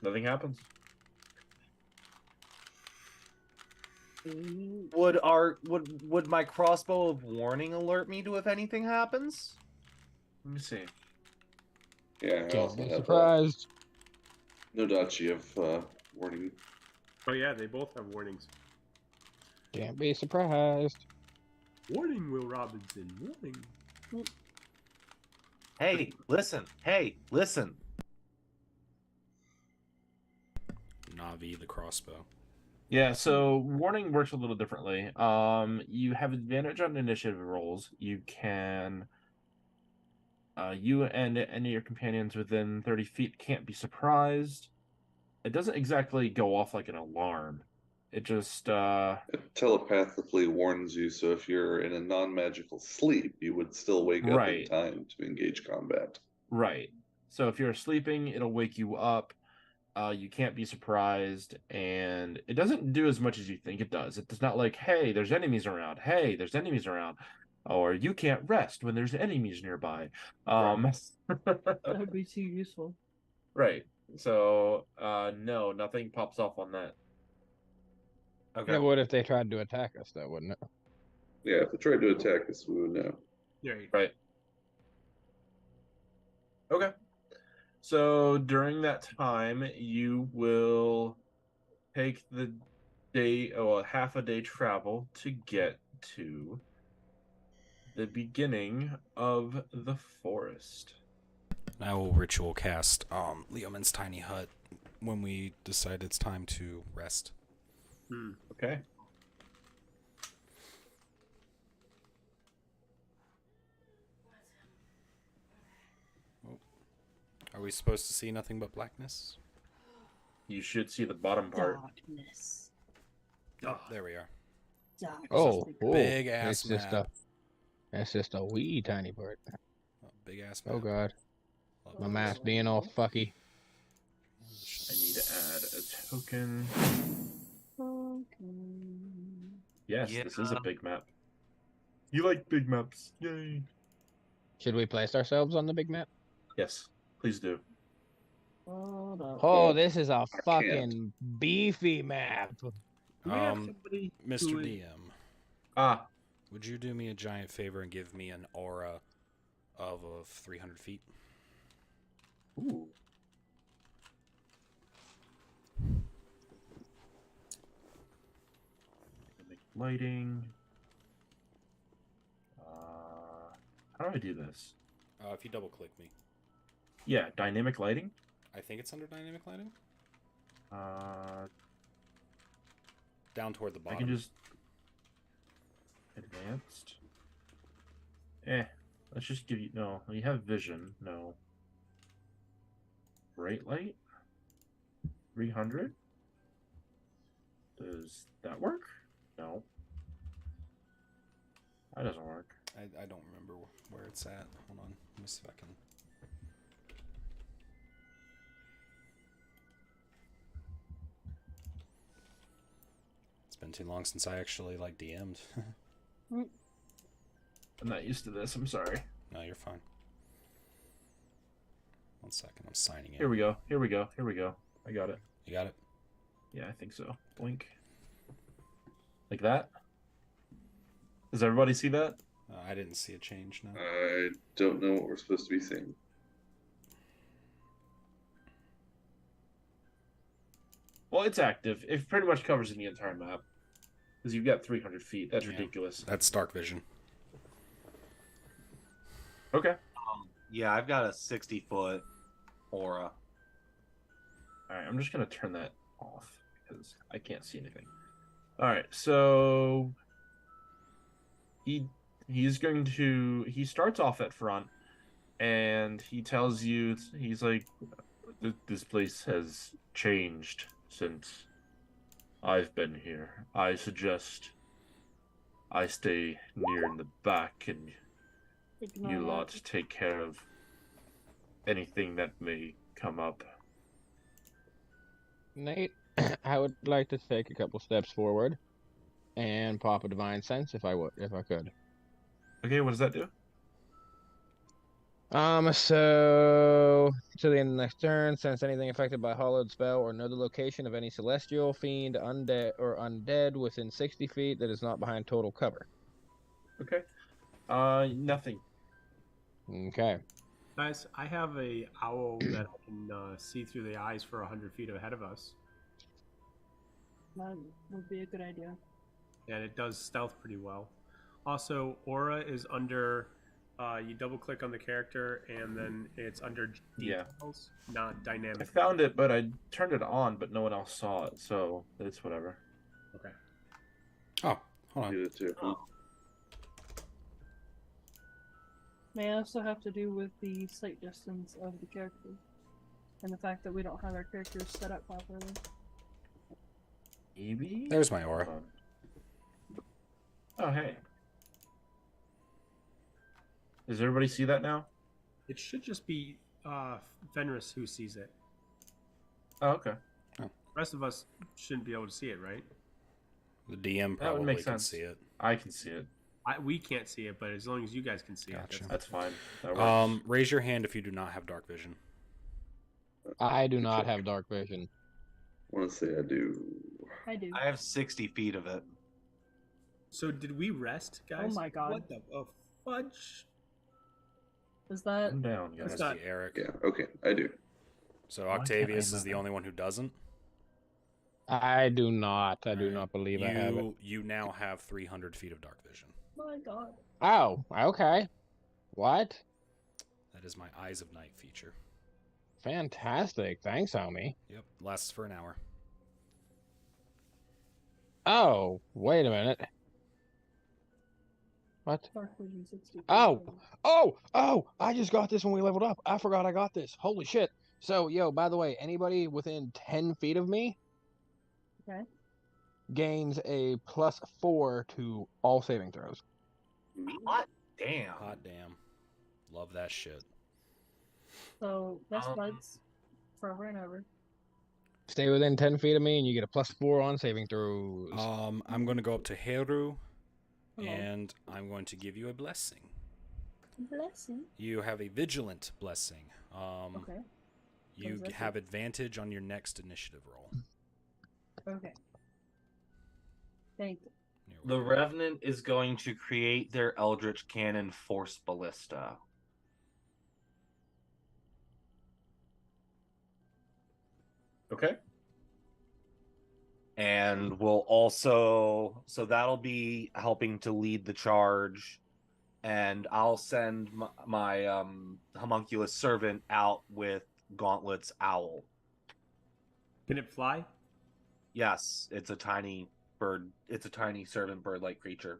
Speaker 1: Nothing happens.
Speaker 5: Would my crossbow of warning alert me to if anything happens?
Speaker 1: Let me see.
Speaker 4: Yeah, I
Speaker 6: Can't
Speaker 4: also
Speaker 6: be
Speaker 4: have
Speaker 6: surprised.
Speaker 4: no doubt you have warning.
Speaker 8: Oh yeah, they both have warnings.
Speaker 6: Can't be surprised.
Speaker 8: Warning, Will Robinson. Warning.
Speaker 5: Hey, listen. Hey, listen.
Speaker 2: Navi the crossbow.
Speaker 1: Yeah, so warning works a little differently. You have advantage on initiative rolls. You can you and any of your companions within 30 feet can't be surprised. It doesn't exactly go off like an alarm. It just
Speaker 4: It telepathically warns you, so if you're in a non-magical sleep, you would still wake up in
Speaker 1: Right.
Speaker 4: time to engage combat.
Speaker 1: right. So if you're sleeping, it'll wake you up. You can't be surprised, and it doesn't do as much as you think it does. It's not like, hey, there's enemies around. Hey, there's enemies around. Or you can't rest when there's enemies nearby.
Speaker 3: That would be too useful.
Speaker 1: Right. So, no, nothing pops off on that.
Speaker 5: Okay.
Speaker 6: Yeah, what if they tried to attack us, though, wouldn't it?
Speaker 4: Yeah, if they tried to attack us, we would know.
Speaker 1: Right. Okay. So during that time, you will take the day, half a day travel to get to the beginning of the forest.
Speaker 2: I will ritual cast Leoman's tiny hut when we decide it's time to rest.
Speaker 1: Okay.
Speaker 2: Are we supposed to see nothing but blackness?
Speaker 1: You should see the bottom part.
Speaker 3: Darkness.
Speaker 2: There we are.
Speaker 3: Darkness.
Speaker 6: Oh,
Speaker 2: Big ass
Speaker 6: it's just
Speaker 2: map.
Speaker 6: that's just a wee tiny part.
Speaker 2: Big ass map.
Speaker 6: Oh god,
Speaker 2: Love
Speaker 6: my
Speaker 2: it.
Speaker 6: map's being all fucky.
Speaker 1: I need to add a token. Yes, this is a big map. You like big maps. Yay.
Speaker 6: Should we place ourselves on the big map?
Speaker 1: Yes, please do.
Speaker 3: Hold up.
Speaker 6: Oh, this is a
Speaker 4: can't.
Speaker 6: fucking beefy map.
Speaker 2: Mr. DM,
Speaker 1: Ah,
Speaker 2: would you do me a giant favor and give me an aura of 300 feet?
Speaker 1: ooh. Lighting. How do I do this?
Speaker 2: If you double click me.
Speaker 1: Yeah, dynamic lighting.
Speaker 2: I think it's under dynamic lighting.
Speaker 1: Uh,
Speaker 2: Down toward the
Speaker 1: I
Speaker 2: bottom.
Speaker 1: can just advanced. Let's just give you no. You have vision. No. Bright light. 300. Does that work? No. That doesn't work.
Speaker 2: I don't remember where it's at. Hold on. Let me see if I can. It's been too long since I actually DM'd.
Speaker 1: I'm not used to this. I'm sorry.
Speaker 2: No, you're fine. 1 second. I'm signing in.
Speaker 1: Here we go. Here we go. Here we go. I got it.
Speaker 2: You got it?
Speaker 1: Yeah, I think so. Blink. Like that? Does everybody see that?
Speaker 2: I didn't see a change, no.
Speaker 4: I don't know what we're supposed to be seeing.
Speaker 1: Well, it's active. It pretty much covers the entire map. Because you've got 300 feet. That's
Speaker 2: Yeah.
Speaker 1: ridiculous.
Speaker 2: That's dark vision.
Speaker 1: Okay.
Speaker 5: Yeah, I've got a 60-foot aura.
Speaker 1: Alright, I'm just going to turn that off. Because I can't see anything. Alright, so... He starts off at front. And he tells you... He's like... This place has changed since I've been here. I suggest I stay near in the back and you lot take care of anything that may come up.
Speaker 6: Nate, I would like to take a couple steps forward and pop a divine sense if I could.
Speaker 1: Okay, what does that do?
Speaker 6: So to the end of the next turn, sense anything affected by hollowed spell or know the location of any celestial, fiend, undead within 60 feet that is not behind total cover.
Speaker 1: Okay. Nothing.
Speaker 6: Okay.
Speaker 8: Guys, I have a owl that I can see through the eyes for 100 feet ahead of us,
Speaker 3: That would be a good idea.
Speaker 8: and it does stealth pretty well. Also, aura is under. You double click on the character, and then it's under
Speaker 1: Yeah.
Speaker 8: details, not
Speaker 1: I
Speaker 8: dynamic.
Speaker 1: found it, but I turned it on, but no one else saw it, so it's whatever.
Speaker 8: Okay.
Speaker 2: Oh, hold on.
Speaker 4: Do it too.
Speaker 3: May also have to do with the sight distance of the character. And the fact that we don't have our characters set up properly.
Speaker 1: Maybe.
Speaker 2: There's my aura.
Speaker 1: Oh, hey. Does everybody see that now?
Speaker 8: It should just be Fenris who sees it.
Speaker 1: Oh, okay.
Speaker 8: The rest of us shouldn't be able to see it, right?
Speaker 2: The DM
Speaker 1: That would
Speaker 2: probably
Speaker 1: make
Speaker 2: can
Speaker 1: sense.
Speaker 2: see it.
Speaker 1: I can see it.
Speaker 8: We can't see it, but as long as you guys can see
Speaker 2: Gotcha.
Speaker 8: it.
Speaker 1: That's fine. That works.
Speaker 2: Raise your hand if you do not have dark vision.
Speaker 6: I do not have dark vision.
Speaker 4: I want to say I do.
Speaker 3: I do.
Speaker 5: I have 60 feet of it.
Speaker 8: So did we rest, guys?
Speaker 3: Oh my god.
Speaker 8: What the fudge?
Speaker 3: Is that
Speaker 1: Calm down,
Speaker 2: That's
Speaker 1: guys.
Speaker 8: not-
Speaker 2: the Aric.
Speaker 4: Yeah, okay, I do.
Speaker 2: So
Speaker 1: Why can't
Speaker 2: Octavius
Speaker 1: I
Speaker 2: is the
Speaker 1: not?
Speaker 2: only one who doesn't.
Speaker 6: I do not. I do
Speaker 2: Alright.
Speaker 6: not believe I have it.
Speaker 2: You now have 300 feet of dark vision.
Speaker 3: my god?
Speaker 6: Oh, okay. What?
Speaker 2: That is my Eyes of Night feature.
Speaker 6: Fantastic. Thanks, homie.
Speaker 2: Yep, lasts for an hour.
Speaker 6: Oh, wait a minute. What?
Speaker 3: Dark vision 60.
Speaker 6: Oh, I just got this when we leveled up. I forgot I got this. Holy shit. So, yo, by the way, anybody within 10 feet of me
Speaker 3: Okay.
Speaker 6: gains a +4 to all saving throws.
Speaker 5: Hot damn.
Speaker 2: Hot damn. Love that shit.
Speaker 3: So best
Speaker 5: Um,
Speaker 3: buds forever and ever.
Speaker 6: Stay within 10 feet of me and you get a +4 on saving throws.
Speaker 2: I'm going to go up to Heru,
Speaker 3: Hello.
Speaker 2: and I'm going to give you a blessing.
Speaker 3: Blessing.
Speaker 2: You have a Vigilant blessing.
Speaker 3: Okay.
Speaker 2: You
Speaker 3: does that
Speaker 2: have advantage on your next initiative roll.
Speaker 3: Okay. Thank you.
Speaker 2: You're
Speaker 5: The
Speaker 2: welcome.
Speaker 5: Revenant is going to create their Eldritch Cannon Force Ballista.
Speaker 1: Okay.
Speaker 5: And will also, so that'll be helping to lead the charge. And I'll send my homunculus servant out with Gauntlet's owl.
Speaker 8: Can it fly?
Speaker 5: Yes, it's a tiny bird. It's a tiny servant bird-like creature.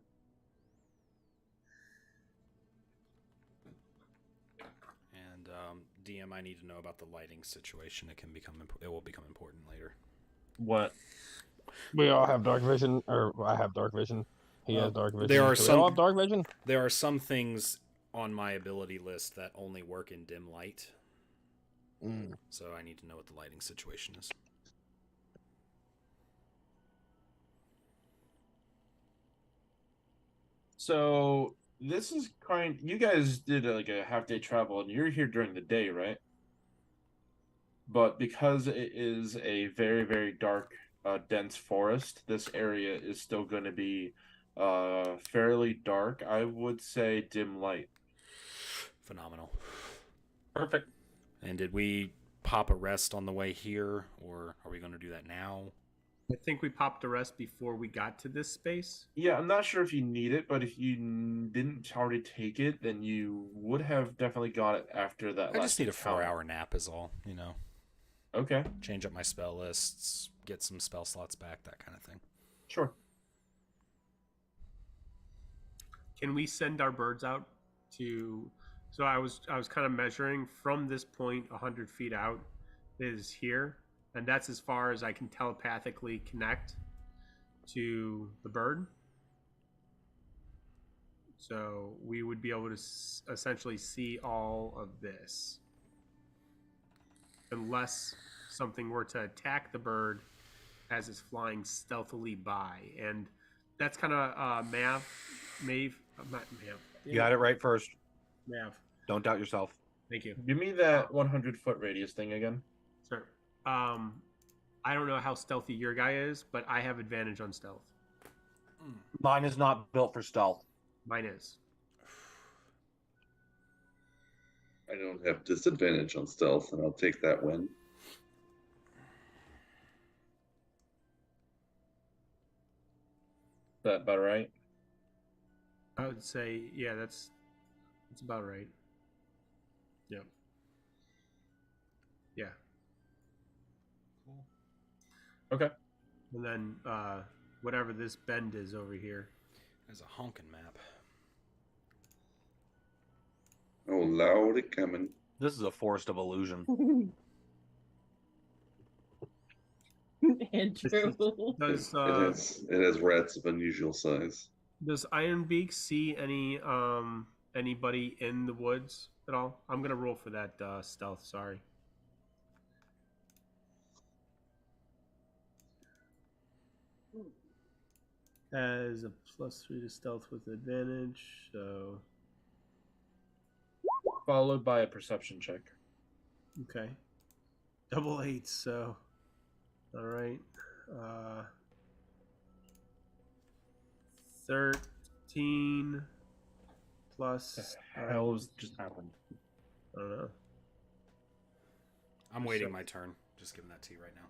Speaker 2: And DM, I need to know about the lighting situation. It will become important later.
Speaker 1: What?
Speaker 6: We all have dark vision, or I have dark vision. He has dark vision.
Speaker 2: there are
Speaker 6: Do we
Speaker 2: some-
Speaker 6: all have dark vision?
Speaker 2: There are some things on my ability list that only work in dim light, so I need to know what the lighting situation is.
Speaker 1: So this is you guys did like a half-day travel, and you're here during the day, right? But because it is a very, very dark, dense forest, this area is still going to be fairly dark. I would say dim light.
Speaker 2: Phenomenal.
Speaker 5: Perfect.
Speaker 2: And did we pop a rest on the way here, or are we going to do that now?
Speaker 8: I think we popped a rest before we got to this space.
Speaker 1: Yeah, I'm not sure if you need it, but if you didn't already take it, then you would have definitely got it after that.
Speaker 2: I just need a
Speaker 1: encounter.
Speaker 2: 4-hour nap is all, you know.
Speaker 1: Okay,
Speaker 2: Change up my spell lists, get some spell slots back, that kind of thing.
Speaker 1: sure.
Speaker 8: Can we send our birds out to? So I was kind of measuring from this point 100 feet out is here, and that's as far as I can telepathically connect to the bird. So we would be able to essentially see all of this, unless something were to attack the bird as it's flying stealthily by, and that's kind of not Mav.
Speaker 5: You got it right first.
Speaker 8: Mav.
Speaker 5: Don't doubt yourself.
Speaker 8: Thank you.
Speaker 1: Give me that 100-foot radius thing again.
Speaker 8: Sure. I don't know how stealthy your guy is, but I have advantage on stealth.
Speaker 5: Mine is not built for stealth.
Speaker 8: Mine is.
Speaker 4: I don't have disadvantage on stealth, and I'll take that win.
Speaker 1: Is that about right?
Speaker 8: I would say, yeah, that's about right. Yep. Yeah.
Speaker 1: Okay.
Speaker 8: And then whatever this bend is over here.
Speaker 2: There's a honking map.
Speaker 4: Oh, lordy coming.
Speaker 5: This is a forest of illusion.
Speaker 3: Andrew.
Speaker 8: Does
Speaker 4: It has rats of unusual size.
Speaker 8: does Ironbeak see anybody in the woods at all? I'm gonna roll for that stealth. Sorry. Has a +3 to stealth with advantage, so
Speaker 1: Followed by a perception check.
Speaker 8: okay. Double eights, so all right. 13 plus.
Speaker 1: The hell's just happened?
Speaker 8: I don't know.
Speaker 2: I'm waiting my turn. Just giving that to you right now.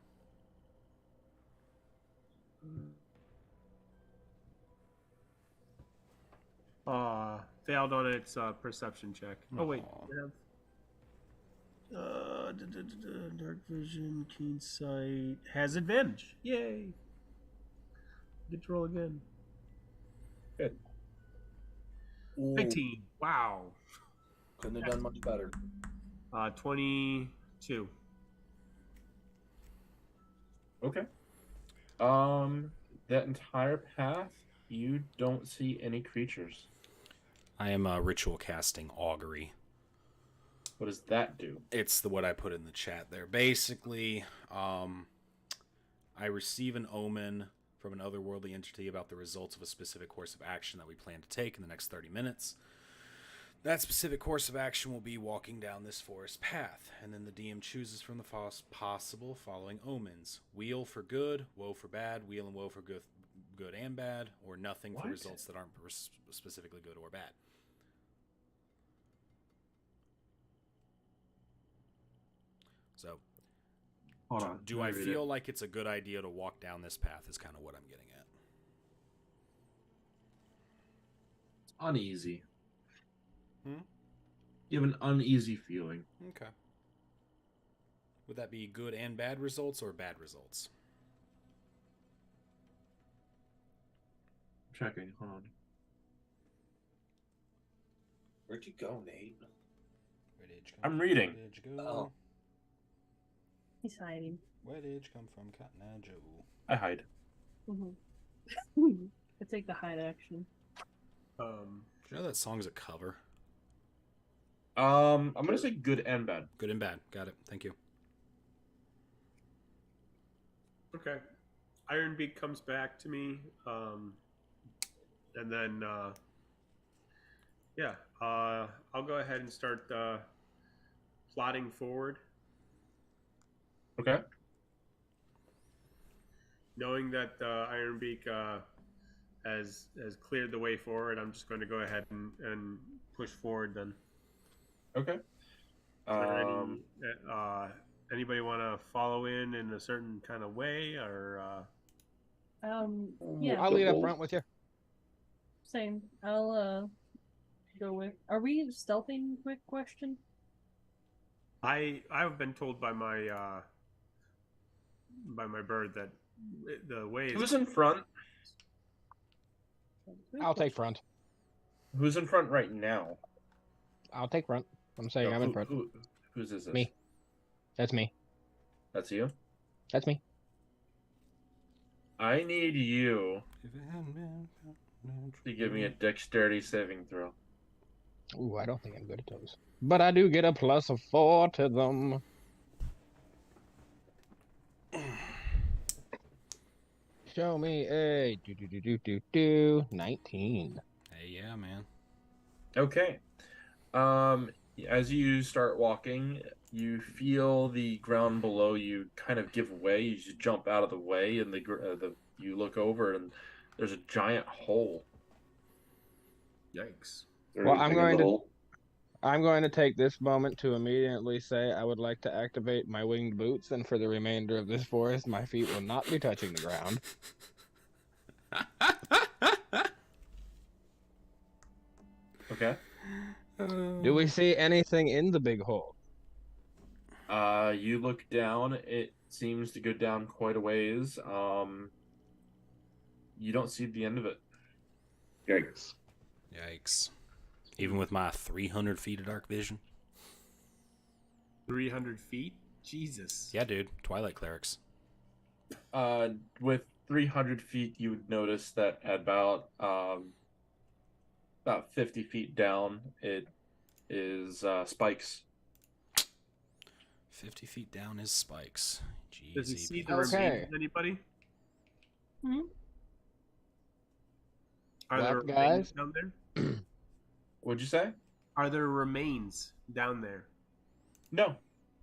Speaker 8: Failed on its perception check. Oh wait,
Speaker 2: Aw.
Speaker 8: we have dark vision, keen sight, has advantage. Yay! Get to roll again.
Speaker 1: Good.
Speaker 8: 19. Wow.
Speaker 9: Couldn't have done much better.
Speaker 8: 22.
Speaker 1: Okay. That entire path, you don't see any creatures.
Speaker 2: I am ritual casting augury.
Speaker 1: What does that do?
Speaker 2: It's what I put in the chat there. Basically, I receive an omen from an otherworldly entity about the results of a specific course of action that we plan to take in the next 30 minutes. That specific course of action will be walking down this forest path, and then the DM chooses from the possible following omens: wheel for good, woe for bad, wheel and woe for good and bad, or nothing for results that aren't specifically good or bad. So,
Speaker 1: Hold on.
Speaker 2: do I feel like it's a good idea to walk down this path is kind of what I'm getting at.
Speaker 1: It's uneasy.
Speaker 2: Hmm?
Speaker 1: You have an uneasy feeling.
Speaker 2: Okay. Would that be good and bad results or bad results?
Speaker 1: Checking. Hold on.
Speaker 9: Where'd you go, Nate?
Speaker 2: Where did you
Speaker 1: I'm
Speaker 2: from?
Speaker 1: reading.
Speaker 2: Where did you go?
Speaker 9: Oh.
Speaker 3: He's hiding.
Speaker 2: Where did you come from, Cotton Eye Joe?
Speaker 1: I hide.
Speaker 3: I take the hide action.
Speaker 2: Do you know that song's a cover?
Speaker 1: I'm gonna say good and bad.
Speaker 2: Good and bad. Got it. Thank you.
Speaker 8: Okay. Ironbeak comes back to me, and then I'll go ahead and start plotting forward,
Speaker 1: Okay.
Speaker 8: knowing that Ironbeak has cleared the way forward. I'm just going to go ahead and push forward then.
Speaker 1: Okay.
Speaker 8: Is there anybody want to follow in a certain kind of way, or
Speaker 3: Yeah,
Speaker 6: I'll lead up front with you.
Speaker 3: same. I'll go with. Are we stealthing? Quick question.
Speaker 8: I've been told by my bird that the way is
Speaker 1: Who's in front?
Speaker 6: I'll take front.
Speaker 1: Who's in front right now?
Speaker 6: I'll take front. I'm saying
Speaker 1: No,
Speaker 6: I'm in front.
Speaker 1: Whose is this?
Speaker 6: Me. That's me.
Speaker 1: That's you?
Speaker 6: That's me.
Speaker 1: I need you to give me a dexterity saving throw.
Speaker 6: Ooh, I don't think I'm good at those. But I do get a +4 to them. Show me a 19.
Speaker 2: Hey, yeah, man.
Speaker 1: Okay. As you start walking, you feel the ground below you kind of give way. You just jump out of the way, and you look over, and there's a giant hole.
Speaker 8: yikes.
Speaker 4: Is there
Speaker 6: Well,
Speaker 4: anything in the hole?
Speaker 6: I'm going to take this moment to immediately say I would like to activate my winged boots, and for the remainder of this forest, my feet will not be touching the ground.
Speaker 1: Okay.
Speaker 6: Do we see anything in the big hole?
Speaker 1: You look down. It seems to go down quite a ways. You don't see the end of it.
Speaker 4: Yikes.
Speaker 2: Yikes. Even with my 300 feet of dark vision?
Speaker 8: 300 feet? Jesus.
Speaker 2: Yeah, dude. Twilight clerics.
Speaker 1: With 300 feet, you would notice that at about 50 feet down, it is spikes.
Speaker 2: 50 feet down is spikes.
Speaker 8: Does he
Speaker 2: Jeezy
Speaker 8: see the
Speaker 2: peasy.
Speaker 8: remains of anybody?
Speaker 3: Hmm?
Speaker 8: Are there
Speaker 6: Black
Speaker 8: remains
Speaker 6: guys?
Speaker 8: down there?
Speaker 1: What'd you say?
Speaker 8: Are there remains down there?
Speaker 1: No.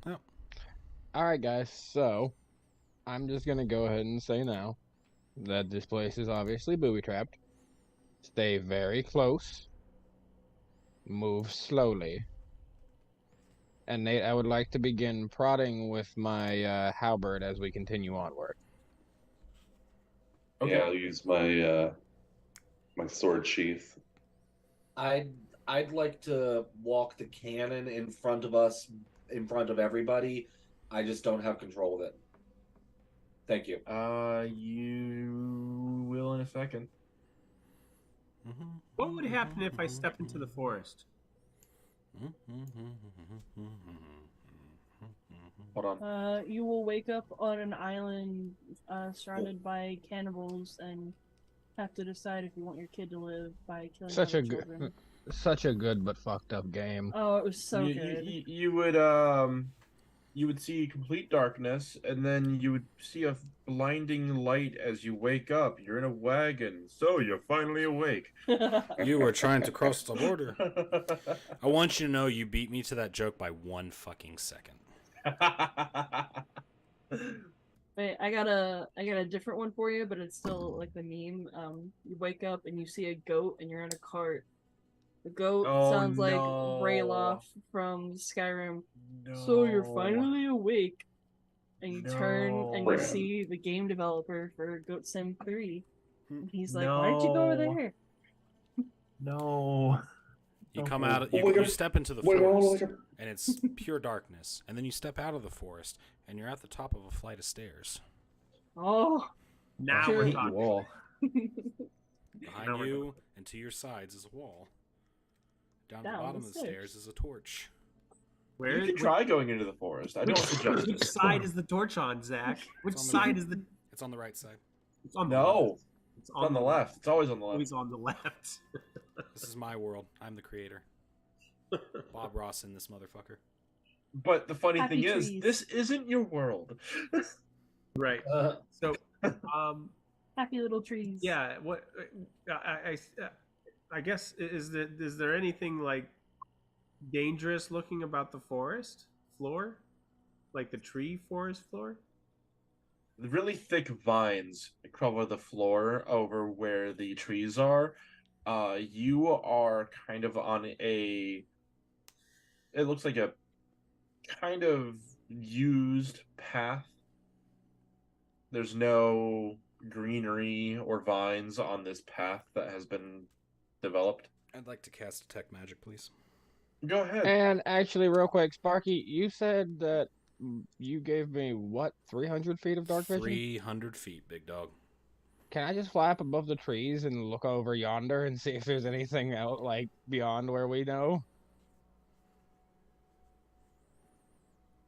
Speaker 6: All right, guys. So, I'm just gonna go ahead and say now that this place is obviously booby trapped. Stay very close. Move slowly. And Nate, I would like to begin prodding with my halberd as we continue onward.
Speaker 1: Okay.
Speaker 4: Yeah, I'll use my my sword sheath.
Speaker 9: I'd like to walk the cannon in front of us, in front of everybody. I just don't have control of it. Thank you.
Speaker 1: You will in a second.
Speaker 8: What would happen if I step into the forest?
Speaker 1: Hold on.
Speaker 3: You will wake up on an island surrounded by cannibals and have to decide if you want your kid to live by killing
Speaker 6: Such
Speaker 3: other
Speaker 6: a good,
Speaker 3: children.
Speaker 6: such a good but fucked up game.
Speaker 3: Oh, it was so
Speaker 1: you,
Speaker 3: good.
Speaker 1: you would see complete darkness, and then you would see a blinding light as you wake up. You're in a wagon, so you're finally awake.
Speaker 2: You were trying to cross the border. I want you to know you beat me to that joke by 1 fucking second.
Speaker 3: Wait, I got a different one for you, but it's still like the meme. You wake up and you see a goat and you're in a cart. The goat sounds like Rayloff from Skyrim. So you're finally awake, and you turn and you see the game developer for Goat Sim 3. And he's like, "Why did you go over there?"
Speaker 1: No.
Speaker 2: You come out, you step into the forest, and it's pure darkness. And then you step out of the forest, and you're at the top of a flight of stairs.
Speaker 3: Oh.
Speaker 8: Now
Speaker 3: Sure.
Speaker 8: we're talking.
Speaker 1: Wall.
Speaker 2: Behind you and to your sides is a wall. Down the bottom of the stairs is a torch.
Speaker 8: Where
Speaker 1: You can try going into the forest. I don't suggest
Speaker 8: Which
Speaker 1: it.
Speaker 8: side is the torch on, Zach? Which side is the?
Speaker 2: It's on the right side.
Speaker 8: It's on the
Speaker 1: No.
Speaker 8: left.
Speaker 1: It's on the left. It's always on the left.
Speaker 8: Always on the left.
Speaker 2: This is my world. I'm the creator. Bob Ross in this motherfucker.
Speaker 1: But the funny
Speaker 3: Happy
Speaker 1: thing is,
Speaker 3: trees.
Speaker 1: this isn't your world.
Speaker 8: Right. So,
Speaker 3: Happy little trees.
Speaker 8: yeah. What? I guess is there anything like dangerous looking about the forest floor, like the tree forest floor?
Speaker 1: The really thick vines cover the floor over where the trees are. You are kind of on a. It looks like a kind of used path. There's no greenery or vines on this path that has been developed.
Speaker 2: I'd like to cast Detect Magic, please.
Speaker 1: Go ahead.
Speaker 6: And actually, real quick, Sparky, you said that you gave me what 300 feet of dark vision?
Speaker 2: 300 feet, big dog.
Speaker 6: Can I just fly up above the trees and look over yonder and see if there's anything out like beyond where we know?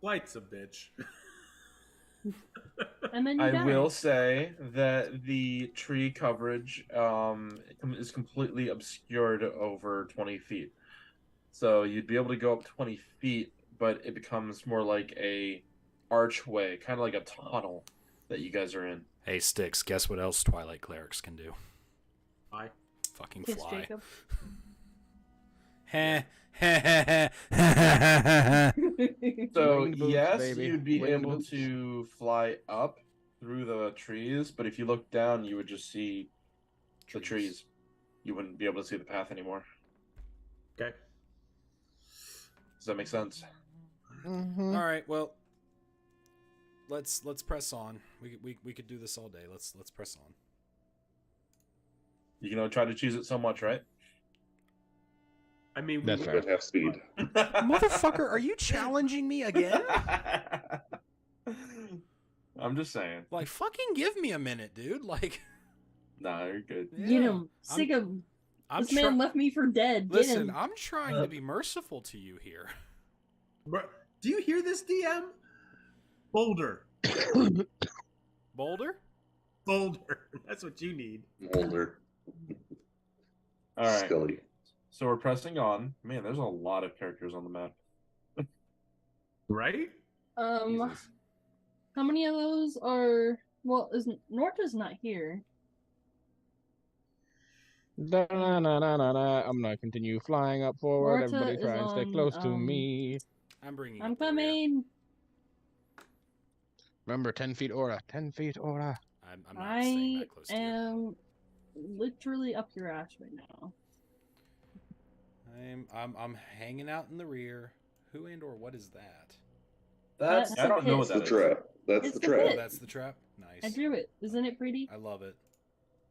Speaker 8: Light's a bitch.
Speaker 3: And then you
Speaker 1: I
Speaker 3: die.
Speaker 1: will say that the tree coverage is completely obscured over 20 feet. So you'd be able to go up 20 feet, but it becomes more like a archway, kind of like a tunnel that you guys are in.
Speaker 2: Hey, Sticks, guess what else Twilight Clerics can do?
Speaker 8: Fly.
Speaker 2: Fucking
Speaker 3: Kiss
Speaker 2: fly.
Speaker 3: Jacob.
Speaker 2: Heh.
Speaker 1: So
Speaker 6: Winged boots,
Speaker 1: yes,
Speaker 6: baby.
Speaker 1: you'd be
Speaker 6: Winged
Speaker 1: able
Speaker 6: boots.
Speaker 1: to fly up through the trees, but if you look down, you would just see the trees. You wouldn't be able to see the path anymore.
Speaker 8: Okay.
Speaker 1: Does that make sense?
Speaker 6: Mm-hmm.
Speaker 2: All right, well, let's press on. We could do this all day. Let's press on.
Speaker 1: You can only try to choose it so much, right?
Speaker 8: I mean,
Speaker 6: That's
Speaker 8: we
Speaker 6: fair.
Speaker 8: would
Speaker 4: But half speed.
Speaker 2: Motherfucker, are you challenging me again?
Speaker 1: I'm just saying.
Speaker 2: Like, fucking give me a minute, dude. Like,
Speaker 1: Nah, you're good.
Speaker 3: Get
Speaker 2: yeah.
Speaker 3: him. Sick of.
Speaker 2: I'm
Speaker 3: This man left me for dead. Get
Speaker 2: Listen,
Speaker 3: him.
Speaker 2: I'm trying to be merciful to you here.
Speaker 8: Bro, do you hear this, DM? Boulder.
Speaker 2: Boulder?
Speaker 8: Boulder. That's what you need.
Speaker 4: Older.
Speaker 1: All right.
Speaker 4: Scully.
Speaker 1: So we're pressing on. Man, there's a lot of characters on the map.
Speaker 8: Right?
Speaker 1: Jesus.
Speaker 3: How many of those are? Well, isn't Norta's not here?
Speaker 6: I'm gonna continue flying up forward.
Speaker 3: Norta
Speaker 6: Everybody
Speaker 3: is
Speaker 6: try and stay
Speaker 3: on,
Speaker 6: close to me.
Speaker 2: I'm bringing.
Speaker 3: I'm
Speaker 2: up the rear.
Speaker 3: coming.
Speaker 6: Remember, 10 feet aura. 10 feet aura.
Speaker 2: I'm not staying that close to you.
Speaker 3: am literally up your ass right now.
Speaker 2: I'm hanging out in the rear. Who and or what is that?
Speaker 9: That's
Speaker 1: I don't know
Speaker 3: It's
Speaker 1: what
Speaker 4: That's
Speaker 1: that
Speaker 4: the
Speaker 1: is.
Speaker 4: trap. That's
Speaker 3: It's
Speaker 4: the
Speaker 3: the
Speaker 4: trap.
Speaker 2: Oh,
Speaker 3: pit.
Speaker 2: that's the trap.
Speaker 3: I
Speaker 2: Nice.
Speaker 3: drew it. Isn't it pretty?
Speaker 2: I love it.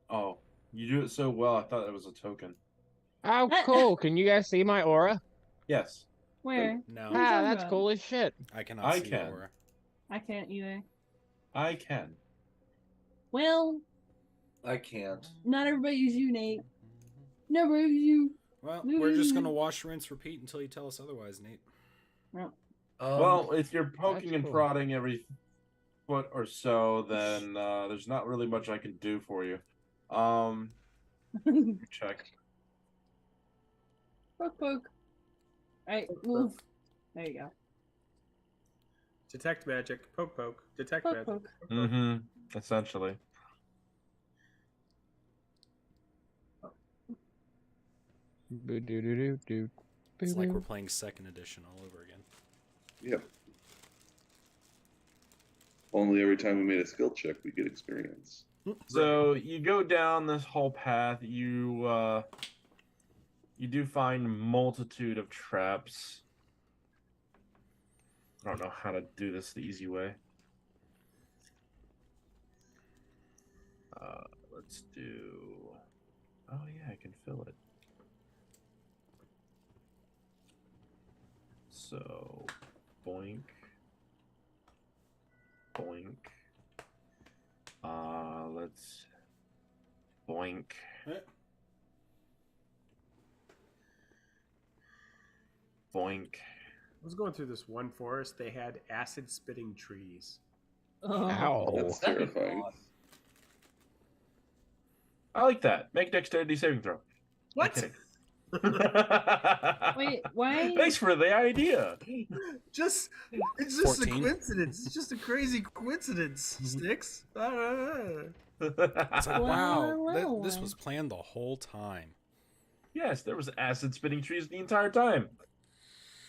Speaker 1: Oh, you do it so well. I thought it was a token.
Speaker 6: Oh, cool. Can you guys see my aura?
Speaker 1: Yes,
Speaker 3: Where?
Speaker 2: No,
Speaker 3: What are you
Speaker 6: Ah,
Speaker 3: talking
Speaker 6: that's
Speaker 3: about?
Speaker 6: cool as shit.
Speaker 2: I cannot
Speaker 1: I
Speaker 2: see
Speaker 1: can.
Speaker 2: Aura.
Speaker 3: I can't either.
Speaker 1: I can.
Speaker 3: Well,
Speaker 9: I can't.
Speaker 3: not everybody's you, Nate. Nobody's you.
Speaker 2: Well, we're just gonna wash, rinse, repeat until you tell us otherwise, Nate.
Speaker 1: Well, if you're poking
Speaker 6: that's
Speaker 1: and
Speaker 6: cool.
Speaker 1: prodding every foot or so, then there's not really much I can do for you. Check.
Speaker 3: Poke, poke. Alright, move. There you go.
Speaker 8: Detect magic. Poke, poke. Detect
Speaker 3: Poke,
Speaker 8: magic.
Speaker 3: poke.
Speaker 1: Mm-hmm. Essentially.
Speaker 6: Boo-doo-doo-doo-doo.
Speaker 2: It's like we're
Speaker 6: Boo-doo.
Speaker 2: playing second edition all over again.
Speaker 4: Yep. Only every time we made a skill check, we get experience.
Speaker 1: So you go down this whole path. You do find multitude of traps. I don't know how to do this the easy way. Let's do. Oh yeah, I can fill it. So, boink, boink. Let's boink. Boink.
Speaker 8: I was going through this one forest. They had acid spitting trees.
Speaker 3: Oh.
Speaker 6: Ow.
Speaker 4: That's terrifying.
Speaker 1: I like that. Make dexterity saving throw.
Speaker 8: What?
Speaker 1: Kidding.
Speaker 3: Wait, why?
Speaker 1: Thanks for the idea.
Speaker 8: It's just
Speaker 2: 14.
Speaker 8: a coincidence. It's just a crazy coincidence, Sticks.
Speaker 2: It's like, wow, this was planned the whole time.
Speaker 1: Yes, there was acid spitting trees the entire time.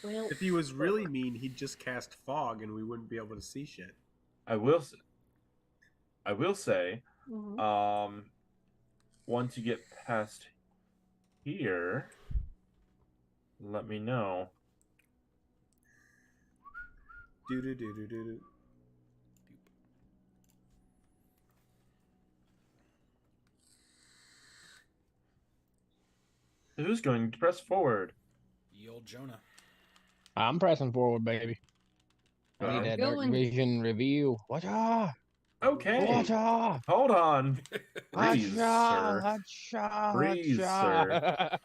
Speaker 3: Well,
Speaker 8: If he was really mean, he'd just cast fog and we wouldn't be able to see shit.
Speaker 1: I will say,
Speaker 3: mhm.
Speaker 1: once you get past here, let me know.
Speaker 8: Do do do do do do.
Speaker 1: Who's going to press forward?
Speaker 2: Ye old Jonah.
Speaker 6: I'm pressing forward, baby. I need that dark
Speaker 3: Going.
Speaker 6: vision reveal. Watch out!
Speaker 1: Okay.
Speaker 6: Watch out!
Speaker 1: Hold on. Breathe, sir.
Speaker 6: Watch out!
Speaker 1: Breathe, sir.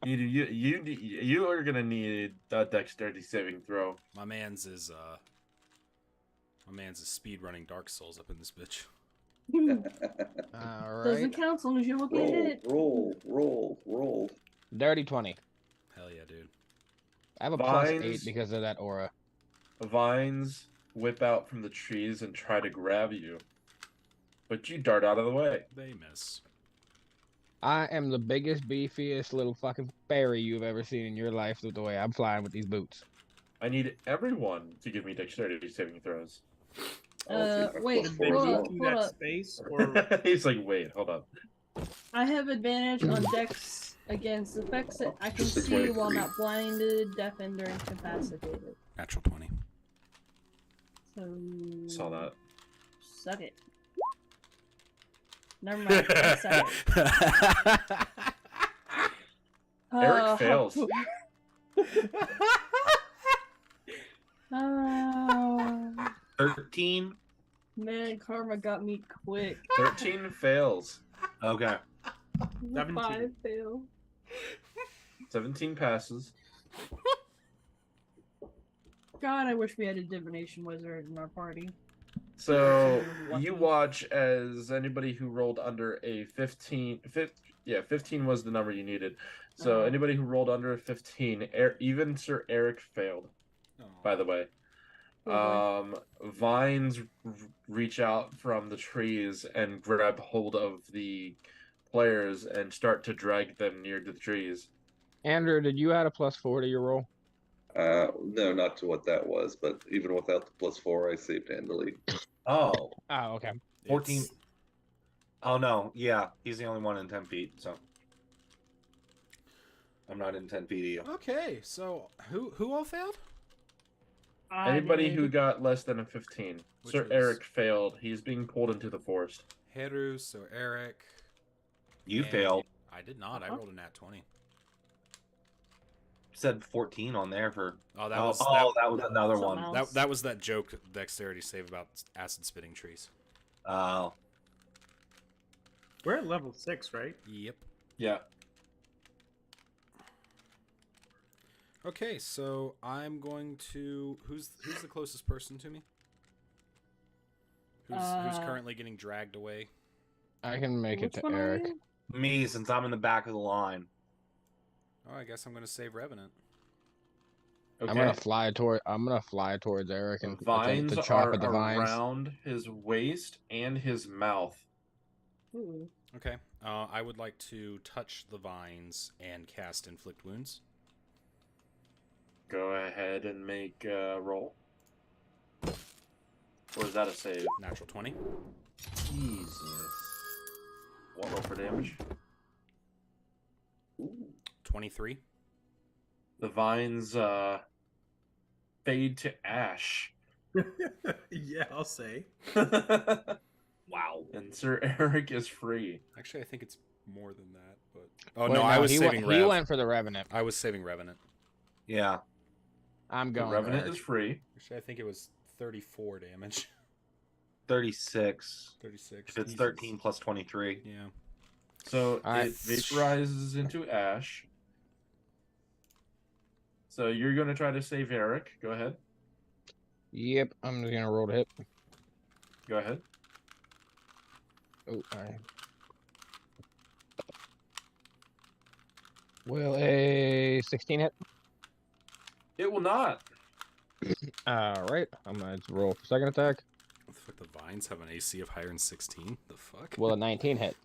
Speaker 1: You are gonna need a dexterity saving throw.
Speaker 2: My man's is speed running Dark Souls up in this bitch.
Speaker 6: All
Speaker 3: Doesn't
Speaker 6: right.
Speaker 3: count as long as you don't get hit.
Speaker 4: Roll.
Speaker 6: Dirty 20.
Speaker 2: Hell yeah, dude.
Speaker 6: I have a
Speaker 1: Vines.
Speaker 6: +8 because of that aura.
Speaker 1: Vines whip out from the trees and try to grab you, but you dart out of the way.
Speaker 2: They miss.
Speaker 6: I am the biggest, beefiest little fucking fairy you've ever seen in your life with the way I'm flying with these boots.
Speaker 1: I need everyone to give me dexterity saving throws.
Speaker 3: Wait,
Speaker 8: Did they
Speaker 3: hold
Speaker 8: move
Speaker 3: up,
Speaker 8: through
Speaker 3: hold
Speaker 8: that
Speaker 3: up.
Speaker 8: space? Or
Speaker 1: He's like, wait, hold up.
Speaker 3: I have advantage on dex against effects that I can
Speaker 4: Just a
Speaker 3: see while
Speaker 4: 23.
Speaker 3: not blinded, deafened, or incapacitated.
Speaker 2: Natural 20.
Speaker 3: So
Speaker 1: Saw that.
Speaker 3: suck it. Never mind. I suck it.
Speaker 1: Aric fails.
Speaker 3: Oh,
Speaker 5: 13.
Speaker 3: man, karma got me quick.
Speaker 1: 13 fails.
Speaker 5: Okay.
Speaker 8: 17.
Speaker 3: 5 fail.
Speaker 1: 17 passes.
Speaker 3: God, I wish we had a divination wizard in our party.
Speaker 1: So you watch as anybody who rolled under a 15, 15 was the number you needed. So anybody who rolled under a 15, even Sir Aric failed. By the way, vines reach out from the trees and grab hold of the players and start to drag them near the trees.
Speaker 6: Andrew, did you add a +4 to your roll?
Speaker 4: No, not to what that was, but even without the +4, I saved handily.
Speaker 5: Oh,
Speaker 6: Oh, okay.
Speaker 5: 14.
Speaker 2: It's-
Speaker 5: Oh no, yeah, he's the only one in 10 feet, so I'm not in 10 feet of you.
Speaker 2: Okay, so who all failed?
Speaker 1: Anybody who got less than a 15.
Speaker 2: Which
Speaker 1: Sir
Speaker 2: was-
Speaker 1: Aric failed. He's being pulled into the forest.
Speaker 2: Heru, so Aric.
Speaker 5: You
Speaker 2: and-
Speaker 5: failed.
Speaker 2: I did not. I rolled a nat 20.
Speaker 5: Said 14 on there for.
Speaker 2: Oh, that
Speaker 5: Oh,
Speaker 2: was
Speaker 5: that was another
Speaker 3: Something
Speaker 5: one.
Speaker 3: else.
Speaker 2: that was that joke dexterity save about acid spitting trees.
Speaker 5: Oh,
Speaker 8: We're at level 6, right?
Speaker 2: Yep.
Speaker 1: Yeah.
Speaker 2: Okay, so I'm going to who's the closest person to me? Who's currently getting dragged away?
Speaker 6: I can make it
Speaker 3: Which
Speaker 6: to
Speaker 3: one are
Speaker 6: Aric.
Speaker 3: you?
Speaker 5: me, since I'm in the back of the line.
Speaker 2: Oh, I guess I'm going to save Revenant.
Speaker 1: Okay.
Speaker 6: I'm gonna fly towards Aric and
Speaker 1: The vines
Speaker 6: to chop
Speaker 1: are
Speaker 6: at the vines.
Speaker 1: around his waist and his mouth.
Speaker 3: Ooh.
Speaker 2: Okay. I would like to touch the vines and cast Inflict Wounds.
Speaker 1: Go ahead and make a roll. Or is that a save?
Speaker 2: Natural 20.
Speaker 1: Jesus. What roll for damage?
Speaker 2: 23.
Speaker 1: The vines fade to ash.
Speaker 8: Yeah, I'll say.
Speaker 1: Wow. And Sir Aric is free.
Speaker 2: Actually, I think it's more than that, but oh
Speaker 6: Wait,
Speaker 2: no, I was
Speaker 6: he
Speaker 2: saving
Speaker 6: went, he
Speaker 2: Rev.
Speaker 6: went for the Revenant.
Speaker 2: I was saving Revenant.
Speaker 5: Yeah.
Speaker 6: I'm
Speaker 1: The
Speaker 6: going.
Speaker 1: Revenant
Speaker 6: Aric.
Speaker 1: is free.
Speaker 2: Actually, I think it was 34 damage.
Speaker 5: 36.
Speaker 2: 36.
Speaker 5: If it's 13 plus 23.
Speaker 2: Yeah.
Speaker 1: So
Speaker 6: Alright.
Speaker 1: it vaporizes into ash. So you're going to try to save Aric. Go ahead.
Speaker 6: Yep, I'm just gonna roll to hit.
Speaker 1: Go ahead.
Speaker 6: Oh, I will a 16 hit.
Speaker 1: It will not.
Speaker 6: All right, I'm gonna roll for second attack.
Speaker 2: What the fuck? The vines have an AC of higher than 16. The fuck?
Speaker 6: Will a 19 hit?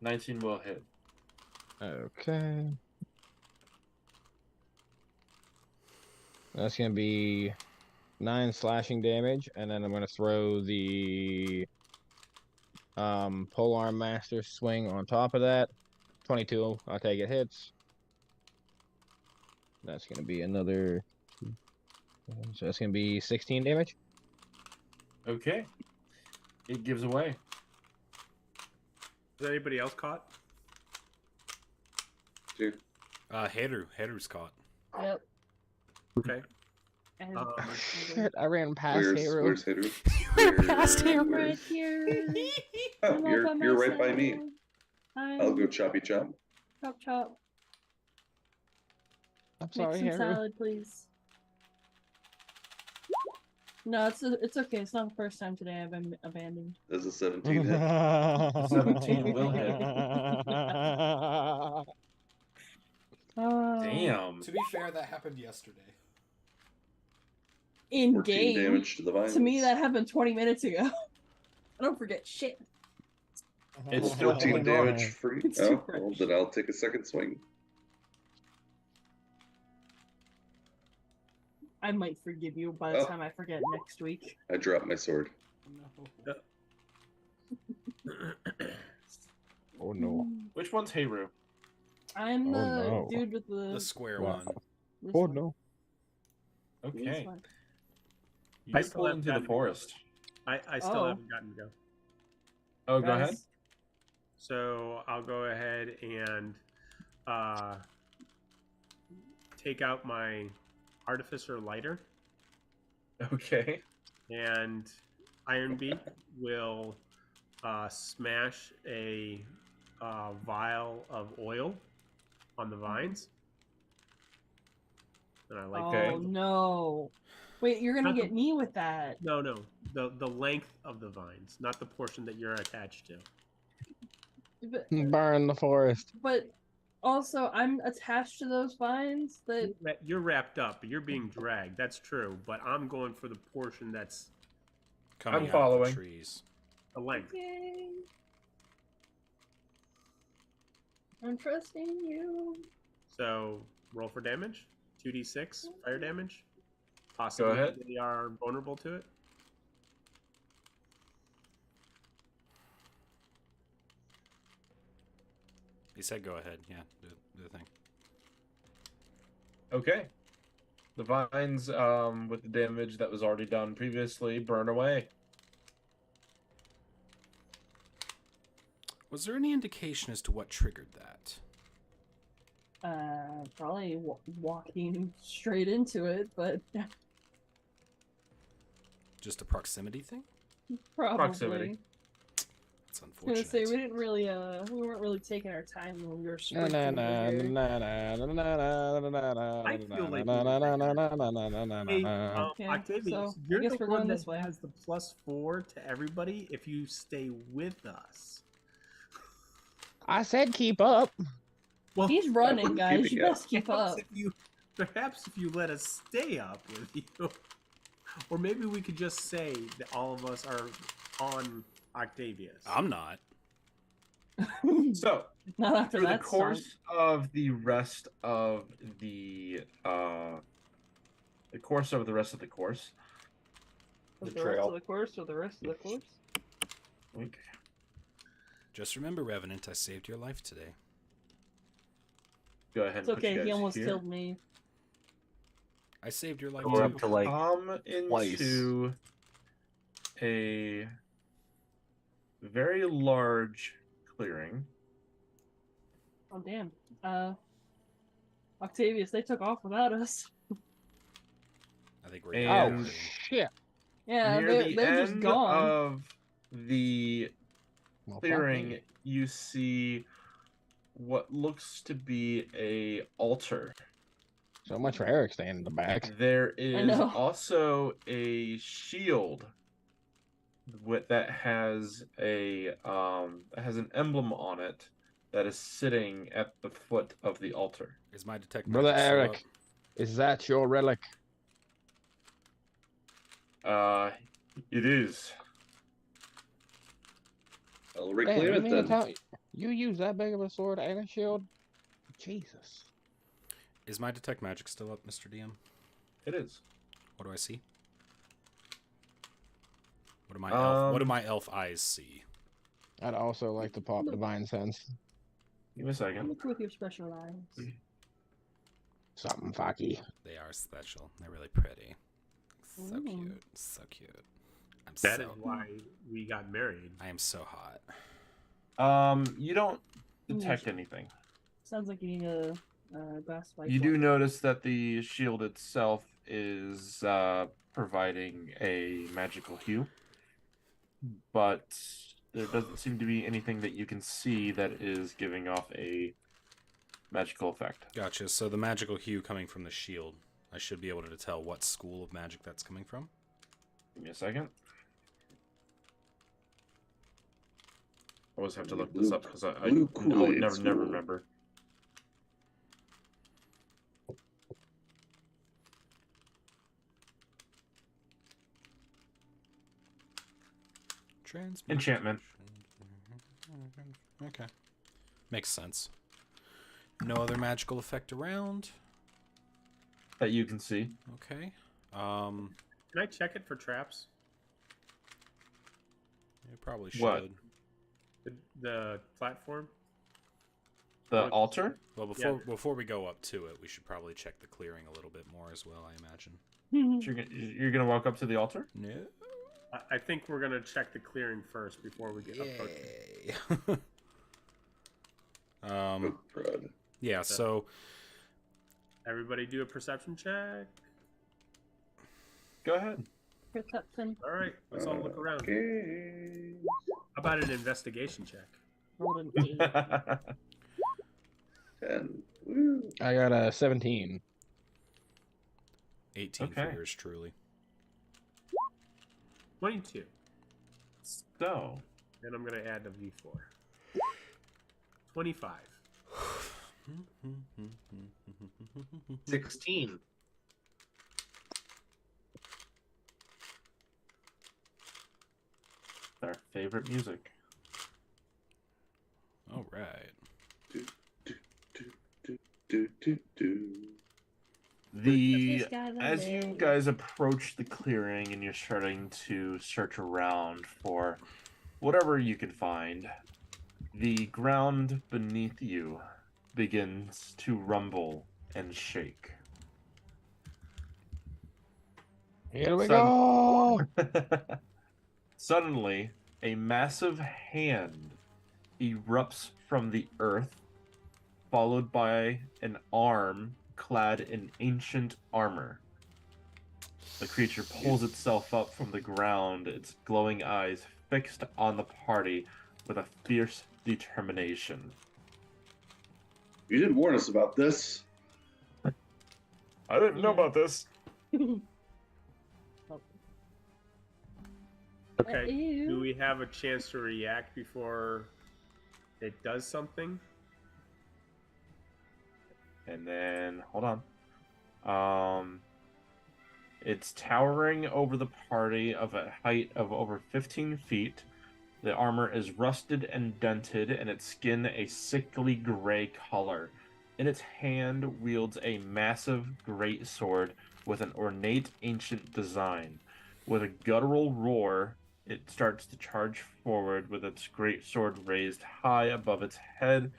Speaker 1: 19 will hit.
Speaker 6: Okay. That's gonna be 9 slashing damage, and then I'm gonna throw the polearm master swing on top of that. 22. I'll take it hits. That's gonna be another. So that's gonna be 16 damage.
Speaker 1: Okay. It gives away.
Speaker 8: Is anybody else caught?
Speaker 4: Dude,
Speaker 2: Heru's caught.
Speaker 3: Yep.
Speaker 8: Okay.
Speaker 3: And
Speaker 8: Um,
Speaker 6: Shit, I ran past Hero.
Speaker 4: where's Hero?
Speaker 2: past Hero.
Speaker 3: right here.
Speaker 4: Oh,
Speaker 3: I'm all
Speaker 4: you're right by me.
Speaker 3: myself.
Speaker 4: I'll go choppy chop.
Speaker 3: Chop chop.
Speaker 6: I'm
Speaker 3: Make
Speaker 6: sorry,
Speaker 3: some
Speaker 6: Hero.
Speaker 3: salad, please. No, it's okay. It's not the first time today I've been abandoned.
Speaker 4: There's a 17 hit.
Speaker 1: 17 will hit.
Speaker 3: Oh.
Speaker 1: Damn.
Speaker 2: To be fair, that happened yesterday.
Speaker 3: In
Speaker 4: 14
Speaker 3: game.
Speaker 4: damage to the vines.
Speaker 3: To me, that happened 20 minutes ago. I don't forget shit.
Speaker 1: It's still
Speaker 4: 14 damage free.
Speaker 3: It's
Speaker 4: Oh,
Speaker 3: too
Speaker 4: well,
Speaker 3: fresh.
Speaker 4: then I'll take a second swing.
Speaker 3: I might forgive you by the
Speaker 4: Oh.
Speaker 3: time I forget next week.
Speaker 4: I dropped my sword.
Speaker 2: No.
Speaker 6: Oh no.
Speaker 1: Which one's Heru?
Speaker 3: I'm
Speaker 6: Oh,
Speaker 3: the
Speaker 6: no.
Speaker 3: dude with the.
Speaker 2: The square
Speaker 6: Wow.
Speaker 2: one.
Speaker 3: this
Speaker 6: Oh
Speaker 3: one.
Speaker 6: no.
Speaker 3: This
Speaker 1: Okay.
Speaker 3: one.
Speaker 1: You
Speaker 8: I
Speaker 1: get
Speaker 8: still
Speaker 1: pulled
Speaker 8: have
Speaker 1: into the
Speaker 8: gotten-
Speaker 1: forest.
Speaker 8: I still
Speaker 3: Oh.
Speaker 8: haven't gotten to go.
Speaker 1: Oh, go ahead.
Speaker 3: Guys,
Speaker 8: So I'll go ahead and take out my artificer lighter,
Speaker 1: Okay.
Speaker 8: and Iron Beak will smash a vial of oil on the vines. And I like
Speaker 1: Okay.
Speaker 3: Oh no. Wait, you're gonna
Speaker 8: Not the-
Speaker 3: get me with that.
Speaker 8: No, the length of the vines, not the portion that you're attached to.
Speaker 6: Burn the forest.
Speaker 3: But also, I'm attached to those vines that.
Speaker 8: You're wrapped up, but you're being dragged. That's true, but I'm going for the portion that's
Speaker 2: Coming
Speaker 1: I'm
Speaker 2: out
Speaker 1: following.
Speaker 2: of the trees.
Speaker 8: the length.
Speaker 3: Okay. I'm trusting you.
Speaker 8: So roll for damage. 2d6 fire damage. Possibly
Speaker 1: ahead.
Speaker 8: they are vulnerable to it.
Speaker 2: He said go ahead. Yeah, do the thing.
Speaker 1: Okay. The vines, with the damage that was already done previously, burn away.
Speaker 2: Was there any indication as to what triggered that?
Speaker 3: Probably walking straight into it, but
Speaker 2: Just a proximity thing?
Speaker 3: probably.
Speaker 1: Proximity.
Speaker 2: That's
Speaker 3: I was gonna
Speaker 2: unfortunate.
Speaker 3: say we didn't really, we weren't really taking our time when we were
Speaker 6: Na
Speaker 3: sprinting.
Speaker 6: na na
Speaker 3: over here.
Speaker 6: na na na na na na na
Speaker 8: I feel like
Speaker 6: na na na na na na na na
Speaker 8: Hey,
Speaker 6: na.
Speaker 3: Okay,
Speaker 8: Octavius,
Speaker 3: so I
Speaker 8: you're
Speaker 3: guess
Speaker 8: the
Speaker 3: we're
Speaker 8: one
Speaker 3: going
Speaker 8: that
Speaker 3: this way.
Speaker 8: has the +4 to everybody if you stay with us.
Speaker 6: I said keep up.
Speaker 8: Well,
Speaker 3: He's running, guys.
Speaker 4: keeping
Speaker 3: You
Speaker 4: up.
Speaker 3: best keep up.
Speaker 8: Perhaps if you let us stay up with you, or maybe we could just say that all of us are on Octavius.
Speaker 2: I'm not.
Speaker 1: So,
Speaker 3: Not after
Speaker 1: through the
Speaker 3: that
Speaker 1: course of the rest of the course,
Speaker 3: The rest of the course, or the rest of the course?
Speaker 1: okay.
Speaker 2: Just remember, Revenant, I saved your life today.
Speaker 1: Go ahead.
Speaker 3: It's
Speaker 1: and put you
Speaker 3: okay. He
Speaker 1: guys
Speaker 3: almost
Speaker 1: here.
Speaker 3: killed me.
Speaker 2: I saved your life
Speaker 5: We're
Speaker 2: too.
Speaker 5: up to like
Speaker 1: Come
Speaker 5: twice.
Speaker 1: into a very large clearing.
Speaker 3: Oh damn. Octavius, they took off without us.
Speaker 2: I think we're
Speaker 1: And-
Speaker 6: Oh shit.
Speaker 3: Yeah,
Speaker 1: Near the
Speaker 3: they're
Speaker 1: end
Speaker 3: just gone.
Speaker 1: of the
Speaker 6: Well, fuck
Speaker 1: clearing,
Speaker 6: me.
Speaker 1: you see what looks to be a altar.
Speaker 6: So much for Eric staying in the back.
Speaker 1: There is
Speaker 3: know.
Speaker 1: also a shield that has an emblem on it that is sitting at the foot of the altar.
Speaker 2: Is my detect
Speaker 6: Brother
Speaker 2: magic still
Speaker 6: Eric,
Speaker 2: up?
Speaker 6: is that your relic?
Speaker 1: It is.
Speaker 4: I'll
Speaker 6: Damn,
Speaker 4: reclaim
Speaker 6: you
Speaker 4: it
Speaker 6: mean to
Speaker 4: then.
Speaker 6: tell you use that big of a sword and a shield? Jesus.
Speaker 2: Is my detect magic still up, Mr. DM?
Speaker 1: It is.
Speaker 2: What do I see? What do my elf eyes see?
Speaker 6: I'd also like to pop Divine Sense.
Speaker 1: Give me a second.
Speaker 3: Look with your special eyes.
Speaker 6: Something fucky.
Speaker 2: They are special. They're really pretty. So
Speaker 3: Ooh.
Speaker 2: cute. So cute.
Speaker 8: That is why we got married.
Speaker 2: I am so hot.
Speaker 1: You don't detect
Speaker 3: Ooh.
Speaker 1: anything.
Speaker 3: Sounds like you need a glass light.
Speaker 1: You do notice that the shield itself is providing a magical hue, but there doesn't seem to be anything that you can see that is giving off a magical effect.
Speaker 2: Gotcha. So the magical hue coming from the shield, I should be able to tell what school of magic that's coming from.
Speaker 1: Give me a second. I always have to look this up because I
Speaker 4: Blue
Speaker 1: would
Speaker 4: Kool-Aid
Speaker 1: never
Speaker 4: school.
Speaker 1: remember. Enchantment.
Speaker 2: Okay. Makes sense. No other magical effect around.
Speaker 1: That you can see.
Speaker 2: Okay.
Speaker 8: Can I check it for traps?
Speaker 2: You probably should.
Speaker 1: What?
Speaker 8: The platform?
Speaker 1: The
Speaker 8: What?
Speaker 1: altar?
Speaker 2: Well, before we go up to it, we should probably check the clearing a little bit more as well, I imagine.
Speaker 1: You're gonna walk up to the altar?
Speaker 2: No.
Speaker 8: I think we're gonna check the clearing first before we get approach it.
Speaker 2: Yay.
Speaker 4: Crud.
Speaker 2: Yeah, so
Speaker 8: Everybody do a perception check.
Speaker 1: Go ahead.
Speaker 3: Perception.
Speaker 8: All right, let's all look around.
Speaker 4: Okay.
Speaker 8: How about an investigation check?
Speaker 3: Rolled an 8.
Speaker 4: 10. Woo.
Speaker 6: I got a 17.
Speaker 2: 18
Speaker 1: Okay.
Speaker 2: for yours truly.
Speaker 8: 22.
Speaker 1: So,
Speaker 8: And I'm going to add a V4. 25.
Speaker 5: 16.
Speaker 1: our favorite music.
Speaker 2: All right.
Speaker 4: Do, do, do, do, do, do, do.
Speaker 1: As you guys approach the clearing and you're starting to search around for whatever you can find, the ground beneath you begins to rumble and shake.
Speaker 6: Here we go.
Speaker 1: Suddenly, a massive hand erupts from the earth, followed by an arm clad in ancient armor. The creature pulls itself up from the ground, its glowing eyes fixed on the party with a fierce determination.
Speaker 4: You didn't warn us about this.
Speaker 1: I didn't know about this.
Speaker 8: Okay.
Speaker 3: Ew.
Speaker 8: Do we have a chance to react before it does something?
Speaker 1: And then, hold on. It's towering over the party of a height of over 15 feet. The armor is rusted and dented, and its skin a sickly gray color. In its hand wields a massive great sword with an ornate ancient design. With a guttural roar, it starts to charge forward with its great sword raised high above its head.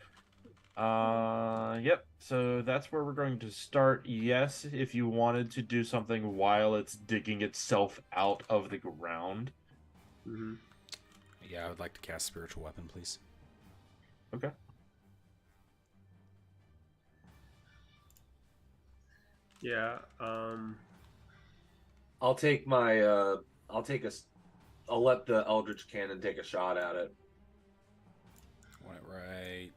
Speaker 1: Yep, so that's where we're going to start. Yes, if you wanted to do something while it's digging itself out of the ground.
Speaker 8: Mm-hmm.
Speaker 2: Yeah, I would like to cast Spiritual Weapon, please.
Speaker 1: Okay.
Speaker 8: Yeah.
Speaker 9: I'll take my. I'll let the Eldritch Cannon take a shot at it.
Speaker 2: Want it right,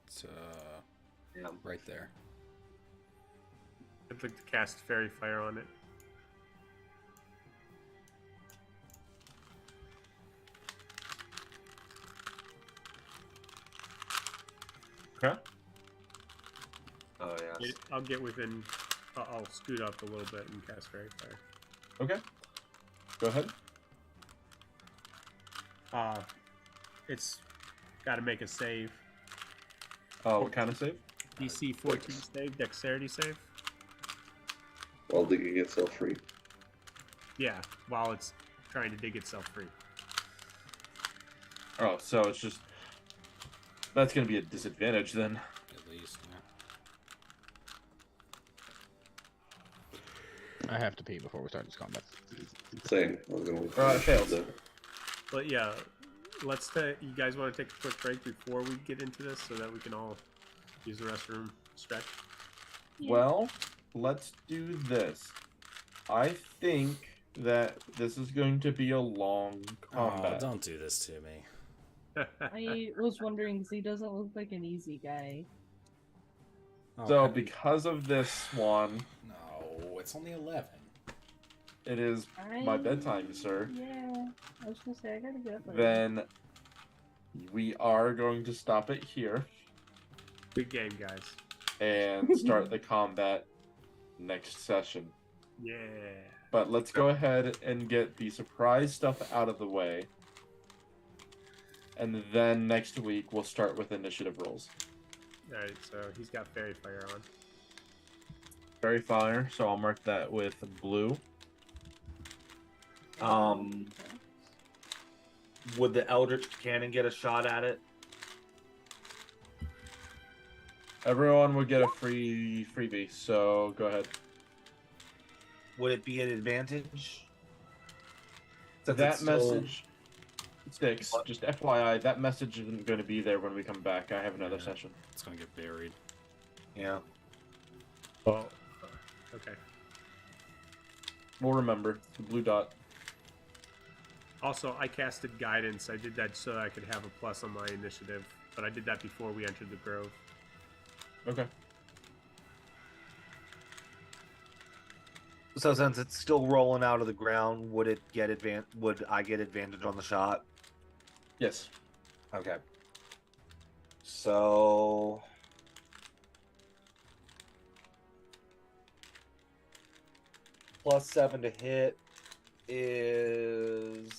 Speaker 9: Yeah.
Speaker 2: right there.
Speaker 8: I'd like to cast Fairy Fire on it.
Speaker 1: Okay.
Speaker 9: Oh yes.
Speaker 8: I'll get within. I'll scoot up a little bit and cast Fairy Fire.
Speaker 1: Okay. Go ahead.
Speaker 8: It's got to make a save.
Speaker 1: What kind of save?
Speaker 8: DC 14 save, Dexterity save.
Speaker 4: While digging itself free.
Speaker 8: Yeah, while it's trying to dig itself free.
Speaker 1: Oh, so it's just... That's going to be a disadvantage then.
Speaker 2: At least,
Speaker 6: I have to pee before we start this combat.
Speaker 4: Same. I was gonna wait
Speaker 1: Alright, fails.
Speaker 8: But yeah, you guys want to take a quick break before we get into this so that we can all use the restroom stretch?
Speaker 3: Yeah.
Speaker 1: Well, let's do this. I think that this is going to be a long combat.
Speaker 2: Oh, don't do this to me.
Speaker 3: I was wondering because he doesn't look like an easy guy.
Speaker 1: So,
Speaker 2: Okay.
Speaker 1: because of this one,
Speaker 2: No, it's only 11.
Speaker 1: it is my bedtime, sir.
Speaker 3: Yeah, I was gonna say I gotta get up. later.
Speaker 1: Then we are going to stop it here
Speaker 8: Good game, guys.
Speaker 1: and start the combat next session.
Speaker 8: Yeah.
Speaker 1: But let's go ahead and get the surprise stuff out of the way. And then next week we'll start with initiative rolls.
Speaker 8: Alright, so he's got Fairy Fire on.
Speaker 1: Fairy Fire, so I'll mark that with blue.
Speaker 9: Would the Eldritch Cannon get a shot at it?
Speaker 1: Everyone would get a freebie, so go ahead.
Speaker 9: Would it be an advantage? Since
Speaker 1: That
Speaker 9: it's still-
Speaker 1: message sticks. Just FYI, that message isn't going to be there when we come back. I have another session.
Speaker 2: It's gonna get buried.
Speaker 9: Yeah.
Speaker 8: Oh. Okay.
Speaker 1: We'll remember the blue dot.
Speaker 8: Also, I casted Guidance. I did that so I could have a plus on my initiative, but I did that before we entered the grove.
Speaker 1: Okay.
Speaker 5: So since it's still rolling out of the ground, would it get Would I get advantage on the shot?
Speaker 1: Yes.
Speaker 5: Okay. So +7 to hit is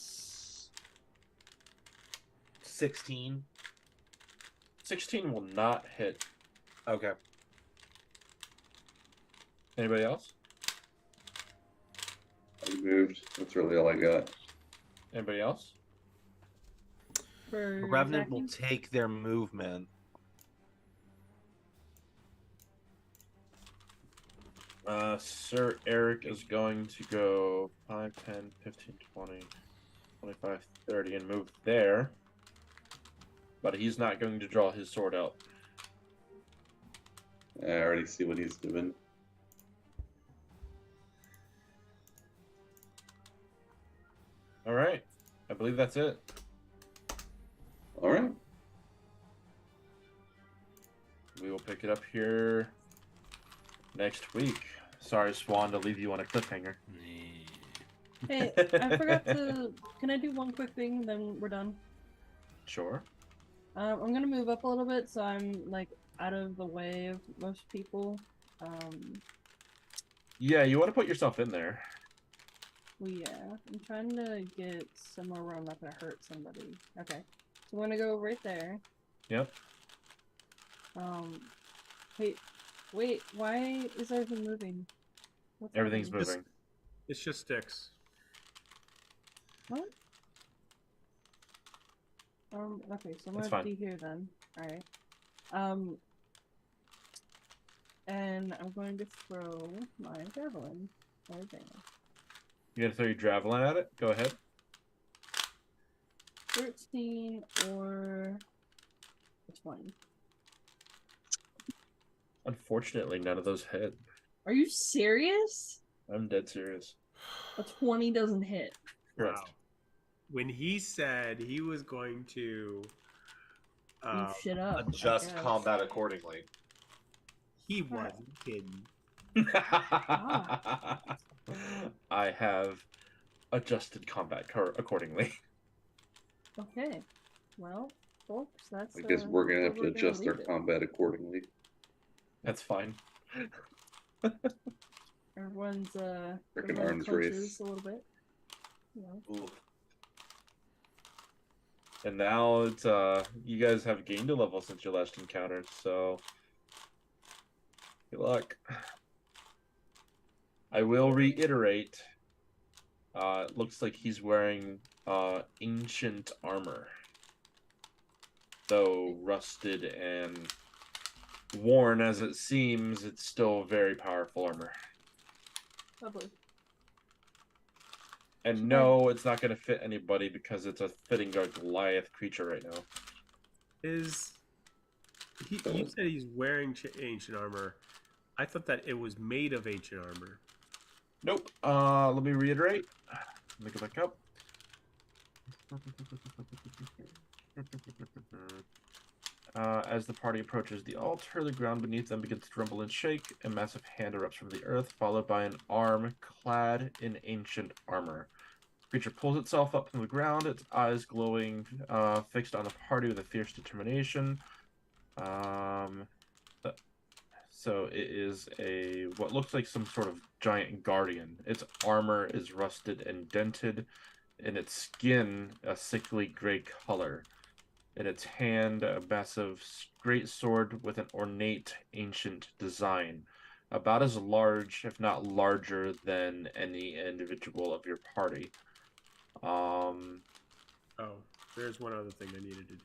Speaker 5: 16.
Speaker 1: 16 will not hit.
Speaker 5: Okay.
Speaker 1: Anybody else?
Speaker 4: I moved. That's really all I got.
Speaker 1: Anybody else?
Speaker 3: For
Speaker 5: Revenant will
Speaker 3: attacking?
Speaker 5: take their movement.
Speaker 1: Sir Aric is going to go 5, 10, 15, 20, 25, 30 and move there. But he's not going to draw his sword out.
Speaker 4: I already see what he's doing.
Speaker 1: All right. I believe that's it.
Speaker 4: All right.
Speaker 1: We will pick it up here next week. Sorry, Swan, to leave you on a cliffhanger.
Speaker 3: Hey, I forgot to. Can I do one quick thing, then we're done?
Speaker 1: Sure.
Speaker 3: I'm gonna move up a little bit so I'm like out of the way of most people.
Speaker 1: Yeah, you want to put yourself in there.
Speaker 3: Well, yeah, I'm trying to get somewhere where I'm not gonna hurt somebody. Okay, so I'm gonna go right there.
Speaker 1: Yep.
Speaker 3: Wait, why is everything moving? What's
Speaker 1: Everything's
Speaker 3: happening?
Speaker 1: moving.
Speaker 8: It's just sticks.
Speaker 3: What? Okay, so I'm
Speaker 1: That's
Speaker 3: gonna
Speaker 1: fine.
Speaker 3: be here then. Alright. And I'm going to throw my javelin right there.
Speaker 1: You gonna throw your javelin at it? Go ahead.
Speaker 3: 13 or 20.
Speaker 1: Unfortunately, none of those hit.
Speaker 3: Are you serious?
Speaker 1: I'm dead serious.
Speaker 3: A 20 doesn't hit.
Speaker 1: Correct.
Speaker 8: Wow. When he said he was going to
Speaker 3: Beef shit up. I
Speaker 5: Adjust
Speaker 3: guess.
Speaker 5: combat accordingly.
Speaker 8: he wasn't kidding.
Speaker 1: I have adjusted combat accordingly.
Speaker 3: Okay. Well, folks, that's.
Speaker 4: I guess we're gonna have
Speaker 3: where
Speaker 4: to
Speaker 3: we're
Speaker 4: adjust our
Speaker 3: leave it.
Speaker 4: combat accordingly.
Speaker 1: That's fine.
Speaker 3: Everyone's
Speaker 4: Frickin'
Speaker 3: everyone
Speaker 4: arms
Speaker 3: clenches
Speaker 4: race.
Speaker 3: a little bit. You know.
Speaker 5: Ooh.
Speaker 1: And now it's you guys have gained a level since your last encounter, so good luck. I will reiterate, it looks like he's wearing ancient armor. Though rusted and worn as it seems, it's still very powerful armor.
Speaker 3: Lovely.
Speaker 1: And no, it's not going to fit anybody because it's a fitting Goliath creature right now.
Speaker 8: You said he's wearing ancient armor. I thought that it was made of ancient armor.
Speaker 1: Nope. Let me reiterate. Let me go back up. As the party approaches the altar, the ground beneath them begins to rumble and shake. A massive hand erupts from the earth, followed by an arm clad in ancient armor. The creature pulls itself up from the ground, its eyes glowing, fixed on the party with a fierce determination. So it is what looks like some sort of giant guardian. Its armor is rusted and dented, and its skin a sickly gray color. In its hand, a massive great sword with an ornate ancient design, about as large, if not larger, than any individual of your party.
Speaker 8: Oh, there's one other thing I needed to do.